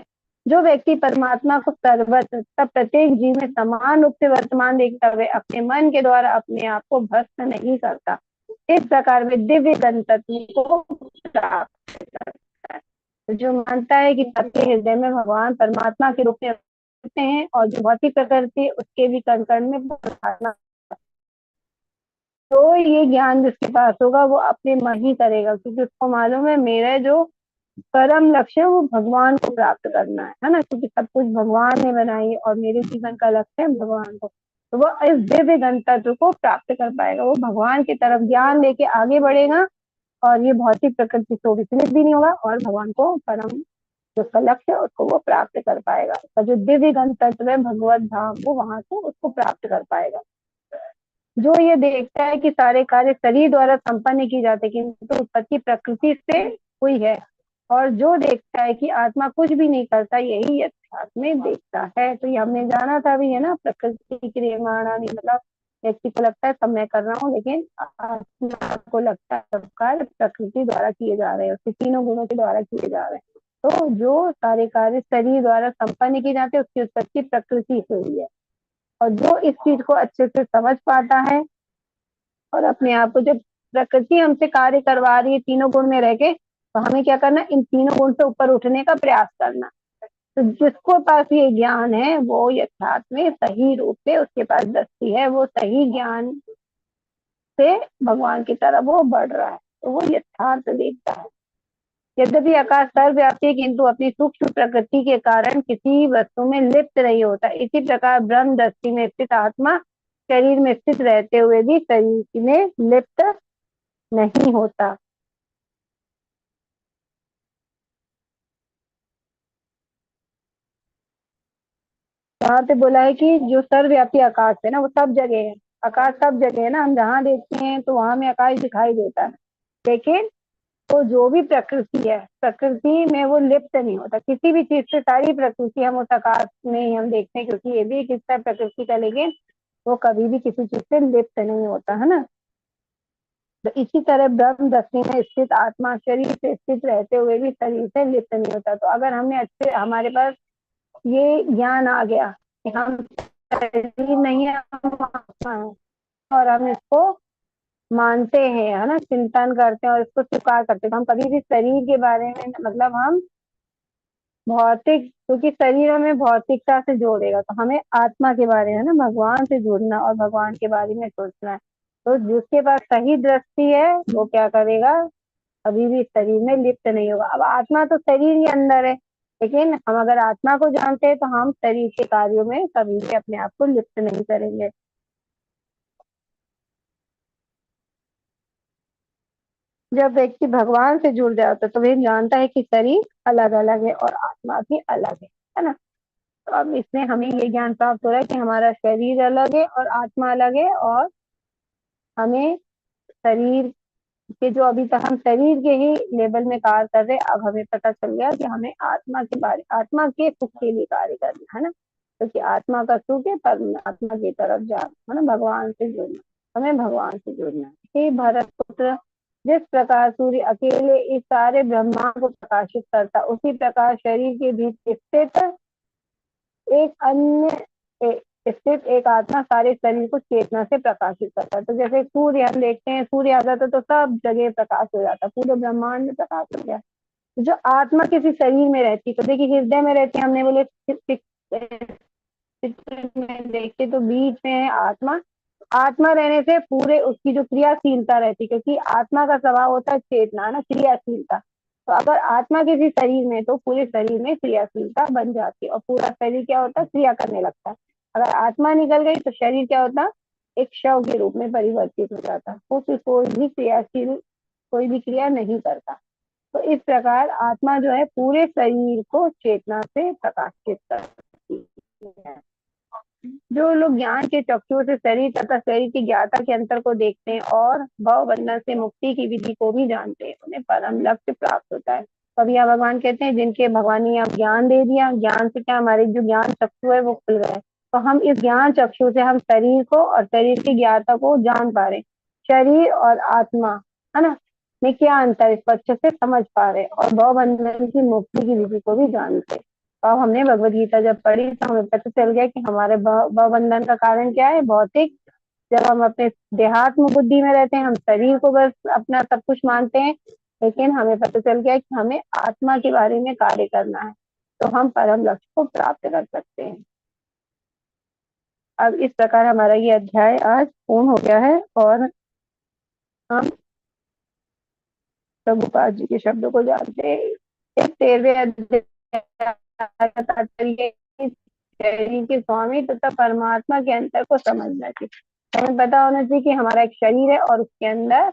जो व्यक्ति परमात्मा को सर्वत्र तब प्रत्येक जीव में समान रूप से वर्तमान देखता हुए अपने मन के द्वारा अपने आप को भस्म नहीं करता, इस प्रकार वे दिव्य गंतव्य को प्राप्त करता है। तो जो मानता है कि सबके हृदय में भगवान परमात्मा के रूप में रहते हैं और जो भौतिक प्रकृति उसके भी कण कण में परमात्मा, तो ये ज्ञान जिसके पास होगा वो अपने मन ही करेगा, क्योंकि उसको मालूम है मेरा जो परम लक्ष्य है वो भगवान को प्राप्त करना है ना, क्योंकि सब कुछ भगवान ने बनाई और मेरे जीवन का लक्ष्य है भगवान को। तो वो इस दिव्य गंतव्य को प्राप्त कर पाएगा, वो भगवान की तरफ ज्ञान लेके आगे बढ़ेगा और ये भौतिक प्रकृति से विचलित भी नहीं होगा और भगवान को परम जो उसका लक्ष्य है उसको वो प्राप्त कर पाएगा। तो जो दिव्य गंतव्य है भगवत धाम वो वहां से उसको प्राप्त कर पाएगा। जो ये देखता है कि सारे कार्य शरीर द्वारा संपन्न की जाते किंतु तो उत्पत्ति प्रकृति से हुई है, और जो देखता है कि आत्मा कुछ भी नहीं करता, यही यथार्थ में देखता है। तो ये हमने जाना था भी है ना, प्रकृति क्रियमाणा नहीं, मतलब व्यक्ति को लगता है सब मैं कर रहा हूँ, लेकिन आत्मा को लगता है सब कार्य प्रकृति द्वारा किए जा रहे हैं, उसके तीनों गुणों के द्वारा किए जा रहे हैं। तो जो सारे कार्य शरीर द्वारा संपन्न किए जाते हैं उसकी उत्पत्ति प्रकृति से हुई है। और जो इस चीज को अच्छे से समझ पाता है और अपने आप को, जब प्रकृति हमसे कार्य करवा रही है तीनों गुण में रह के, तो हमें क्या करना, इन तीनों गुण से ऊपर उठने का प्रयास करना। तो जिसको पास ये ज्ञान है वो यथार्थ में सही रूप से उसके पास दृष्टि है, वो सही ज्ञान से भगवान की तरफ वो बढ़ रहा है, तो वो यथार्थ देखता है। यद्यपि आकाश सर्वव्यापी किंतु अपनी सूक्ष्म प्रकृति के कारण किसी वस्तु में लिप्त नहीं होता, इसी प्रकार ब्रह्म दृष्टि में स्थित आत्मा शरीर में स्थित रहते हुए भी शरीर में लिप्त नहीं होता। यहाँ पे बोला है कि जो सर्वव्यापी आकाश है ना वो सब जगह है, आकाश सब जगह है ना, हम जहाँ देखते हैं तो वहां में आकाश दिखाई देता है, लेकिन तो जो भी प्रकृति है प्रकृति में वो लिप्त नहीं होता किसी भी चीज से। सारी प्रकृति हम उस आकाश में ही हम देखते हैं, क्योंकि ये भी एक हिस्सा है प्रकृति का, लेकिन वो कभी भी किसी चीज से लिप्त नहीं होता है ना। तो इसी तरह ब्रह्म दृष्टि में स्थित आत्मा शरीर से स्थित रहते हुए भी शरीर से लिप्त नहीं होता। तो अगर हमने अच्छे, हमारे पास ये ज्ञान आ गया कि हम शरीर नहीं है, हम आत्मा है, और हम इसको मानते हैं है ना, चिंतन करते हैं और इसको स्वीकार करते हैं, तो हम कभी भी शरीर के बारे में मतलब हम भौतिक, क्योंकि शरीर हमें भौतिकता से जोड़ेगा, तो हमें आत्मा के बारे में ना भगवान से जुड़ना और भगवान के बारे में सोचना है। तो जिसके पास सही दृष्टि है वो क्या करेगा, कभी भी शरीर में लिप्त नहीं होगा। अब आत्मा तो शरीर के अंदर है, लेकिन हम अगर आत्मा को जानते हैं तो हम शरीर के कार्यों में कभी भी अपने आप को लिप्त नहीं करेंगे। जब व्यक्ति भगवान से जुड़ जाता है तो वह जानता है कि शरीर अलग अलग है और आत्मा भी अलग है ना। तो अब इसमें हमें ये ज्ञान प्राप्त हो रहा है कि हमारा शरीर अलग है और आत्मा अलग है, और हमें शरीर कि जो अभी तक हम शरीर के ही लेवल में कार्य कर रहे, अब हमें पता चल गया कि हमें आत्मा के सुख के लिए कार्य करना है ना। क्योंकि आत्मा का सुख है परमात्मा की तरफ जाना है ना, भगवान से जुड़ना, हमें भगवान से जुड़ना है। हे भरत पुत्र, जिस प्रकार सूर्य अकेले इस सारे ब्रह्मांड को प्रकाशित करता, उसी प्रकार शरीर के बीच एक अन्य स्थित एक आत्मा सारे शरीर को चेतना से प्रकाशित करता है। तो जैसे सूर्य हम देखते हैं, सूर्य आ जाता तो सब जगह प्रकाश हो जाता, पूरे ब्रह्मांड में प्रकाश हो गया। तो जो आत्मा किसी शरीर में रहती, तो देखिए हृदय में रहती, हमने बोले चित्र में देखे तो बीच में है आत्मा। आत्मा रहने से पूरे उसकी जो क्रियाशीलता रहती, क्योंकि आत्मा का स्वभाव होता है चेतना ना, क्रियाशीलता। तो अगर आत्मा किसी शरीर में तो पूरे शरीर में क्रियाशीलता बन जाती है और पूरा शरीर क्या होता है, क्रिया करने लगता है। अगर आत्मा निकल गई तो शरीर क्या होता, एक शव के रूप में परिवर्तित हो जाता, वो फिर कोई भी क्रिया नहीं करता। तो इस प्रकार आत्मा जो है पूरे शरीर को चेतना से प्रकाशित करती है। जो लोग ज्ञान के चक्षुओं से शरीर तथा शरीर की ज्ञाता के अंतर को देखते हैं और भव बंधन से मुक्ति की विधि को भी जानते हैं, उन्हें परम लक्ष्य प्राप्त होता है। तब यह भगवान कहते हैं जिनके भगवान ने आप ज्ञान दे दिया, ज्ञान से क्या हमारे जो ज्ञान चक्षु है वो खुल गए, तो हम इस ज्ञान चक्षु से हम शरीर को और शरीर की ज्ञाता को जान पा रहे, शरीर और आत्मा है ना में क्या अंतर इस अच्छे से समझ पा रहे और भव बंधन की मुक्ति की विधि को भी जानते। अब हमने भगवत गीता जब पढ़ी तो हमें पता चल गया कि हमारे भवबंधन का कारण क्या है, भौतिक। जब हम अपने देहात्म बुद्धि में रहते हैं, हम शरीर को बस अपना सब कुछ मानते हैं, लेकिन हमें पता चल गया कि हमें आत्मा के बारे में कार्य करना है, तो हम परम लक्ष्य को प्राप्त कर सकते हैं। अब इस प्रकार हमारा ये अध्याय आज पूर्ण हो गया है और हम प्रभुपाद जी के शब्दों को जानते हैं। इस 13वें अध्याय का तात्पर्य शरीर के स्वामी तथा परमात्मा के अंतर को समझना चाहिए। हमें पता होना चाहिए कि हमारा एक शरीर है और उसके अंदर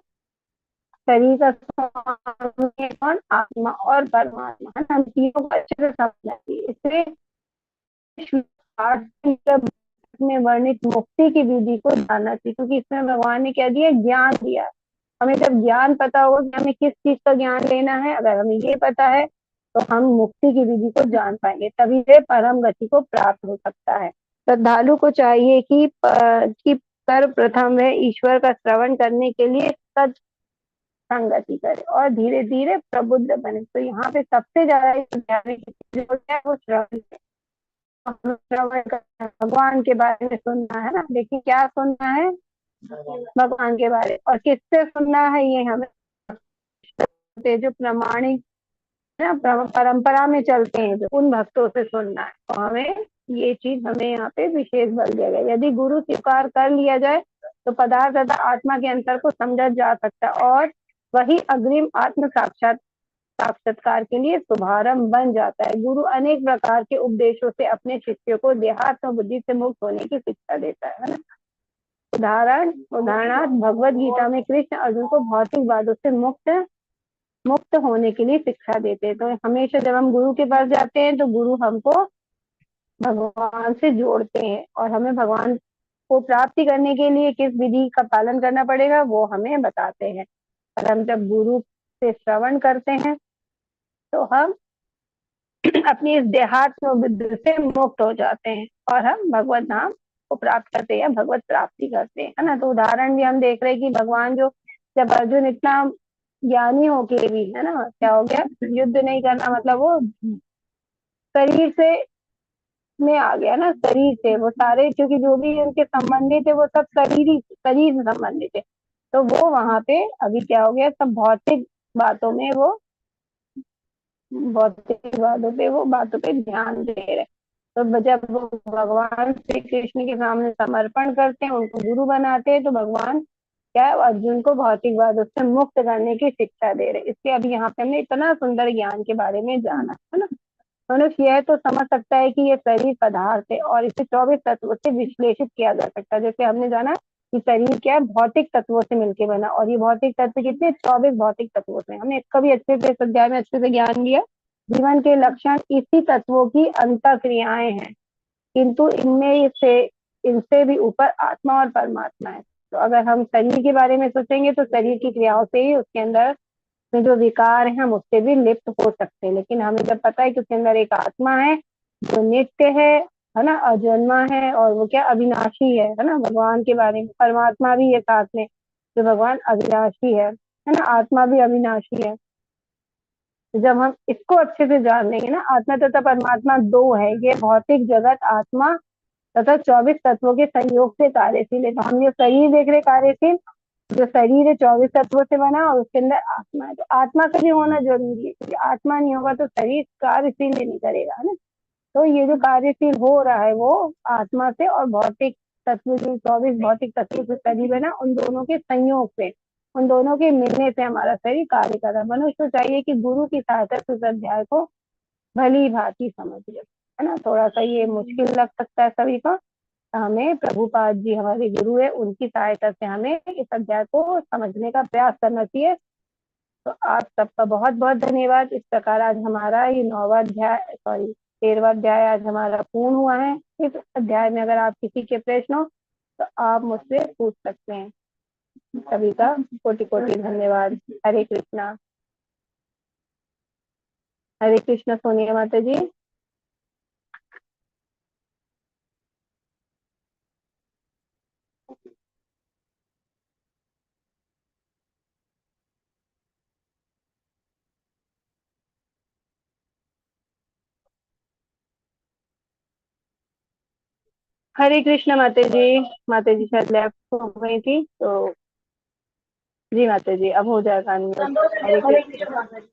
शरीर का स्वामी है कौन, आत्मा और परमात्मा है ना, हम तीनों को अच्छे से समझना चाहिए। इसलिए में वर्णित मुक्ति की विधि को जानना चाहिए, क्योंकि इसमें भगवान ने क्या दिया, ज्ञान दिया। हमें जब ज्ञान पता होगा कि हमें किस चीज का ज्ञान लेना है, अगर हमें ये पता है तो हम मुक्ति की विधि को जान पाएंगे, तभी से परम गति को प्राप्त हो सकता है। श्रद्धालु को चाहिए कि सर्वप्रथम वह ईश्वर का श्रवण करने के लिए सत संगति करे और धीरे धीरे प्रबुद्ध बने। तो यहाँ पे सबसे ज्यादा वो श्रवण भगवान के बारे में सुनना है ना। देखिए क्या सुनना है, भगवान के बारे, और किससे सुनना है, ये हमें जो प्रमाणिक है ना, परंपरा में चलते हैं जो, उन भक्तों से सुनना है। तो हमें ये चीज हमें यहाँ पे विशेष बल दिया गया। यदि गुरु स्वीकार कर लिया जाए तो पदार्थ तथा आत्मा के अंतर को समझा जा सकता है और वही अग्रिम आत्म साक्षात्कार के लिए शुभारंभ बन जाता है। गुरु अनेक प्रकार के उपदेशों से अपने शिष्यों को देहात्म बुद्धि से मुक्त होने की शिक्षा देता है ना। उदाहरणार्थ भगवत गीता में कृष्ण अर्जुन को भौतिक बातों से मुक्त होने के लिए शिक्षा देते हैं। तो हमेशा जब हम गुरु के पास जाते हैं तो गुरु हमको भगवान से जोड़ते हैं और हमें भगवान को प्राप्ति करने के लिए किस विधि का पालन करना पड़ेगा वो हमें बताते हैं। और हम जब गुरु से श्रवण करते हैं तो हम अपनी इस देहात्म बुद्धि से मुक्त हो जाते हैं और हम भगवत नाम को प्राप्त करते हैं, भगवत प्राप्ति करते हैं, है ना। तो उदाहरण भी हम देख रहे हैं कि भगवान जो, जब अर्जुन इतना ज्ञानी होके भी है ना, क्या हो गया, युद्ध नहीं करना मतलब वो शरीर से में आ गया ना, शरीर से वो सारे, क्योंकि जो भी उनके संबंधी थे वो सब शरीर से संबंधित थे। तो वो वहां पे अभी क्या हो गया, सब भौतिक बातों में वो भौतिक बातों पे ध्यान दे रहे हैं। तो जब वो भगवान श्री कृष्ण के सामने समर्पण करते हैं, उनको गुरु बनाते हैं, तो भगवान क्या है, अर्जुन को भौतिकवाद से मुक्त करने की शिक्षा दे रहे हैं। इसलिए अभी यहाँ पे हमने इतना सुंदर ज्ञान के बारे में जाना है ना। मनुष्य यह तो समझ सकता है कि ये शरीर पदार्थ है और इसे 24 तत्वों से विश्लेषित किया जा सकता है। जैसे हमने जाना कि शरीर क्या है, भौतिक तत्वों से मिलकर बना, और ये भौतिक तत्व कितने, 24 भौतिक तत्वों से। हमने इसका भी अच्छे से इस अध्याय में अच्छे से ज्ञान लिया। जीवन के लक्षण इसी तत्वों की अंतः क्रियाएं हैं, किंतु इनमें से इनसे भी ऊपर आत्मा और परमात्मा है। तो अगर हम शरीर के बारे में सोचेंगे तो शरीर की क्रियाओं से ही उसके अंदर में जो विकार है हम उससे भी लिप्त हो सकते हैं। लेकिन हमें जब पता है कि उसके अंदर एक आत्मा है जो नित्य है ना, अजन्मा है, और वो क्या, अविनाशी है ना। भगवान के बारे में परमात्मा भी है साथ में, जो भगवान अविनाशी है ना, आत्मा भी अविनाशी है। तो जब हम इसको अच्छे से जान लेंगे ना, आत्मा तथा परमात्मा दो है, ये भौतिक जगत आत्मा तथा 24 तत्वों के संयोग से कार्यशील है। तो हम ये शरीर देख रहे कार्यशील, जो शरीर है 24 तत्वों से बना और उसके अंदर आत्मा है। तो आत्मा का भी होना जरूरी है, क्योंकि आत्मा नहीं होगा तो शरीर कार्यशील ही नहीं करेगा ना। तो ये जो कार्यशील हो रहा है वो आत्मा से, और भौतिक तत्व जो 24 भौतिक तत्व से शरीर है ना, उन दोनों के संयोग से, उन दोनों के मिलने से हमारा शरीर कार्य कर रहा है। मनुष्य को चाहिए कि गुरु की सहायता से इस अध्याय को भली भांति समझ ले, है ना। थोड़ा सा ये मुश्किल लग सकता है सभी को, हमें प्रभुपाद जी हमारे गुरु है, उनकी सहायता से हमें इस अध्याय को समझने का प्रयास करना चाहिए। तो आप सबका बहुत बहुत धन्यवाद। इस प्रकार आज हमारा ये 9वां अध्याय, सॉरी 13वां अध्याय आज हमारा पूर्ण हुआ है। इस अध्याय में अगर आप किसी के प्रश्न हो तो आप मुझसे पूछ सकते हैं। सभी का कोटि कोटि धन्यवाद। हरे कृष्णा। हरे कृष्णा सोनिया माता जी। हरे कृष्णा माता जी। माता जी शायद लेफ्ट हो गई थी, तो जी माता जी अब हो जाएगा अनम्यूट। हरे हरे कृष्णा। कृष्ण माता जी।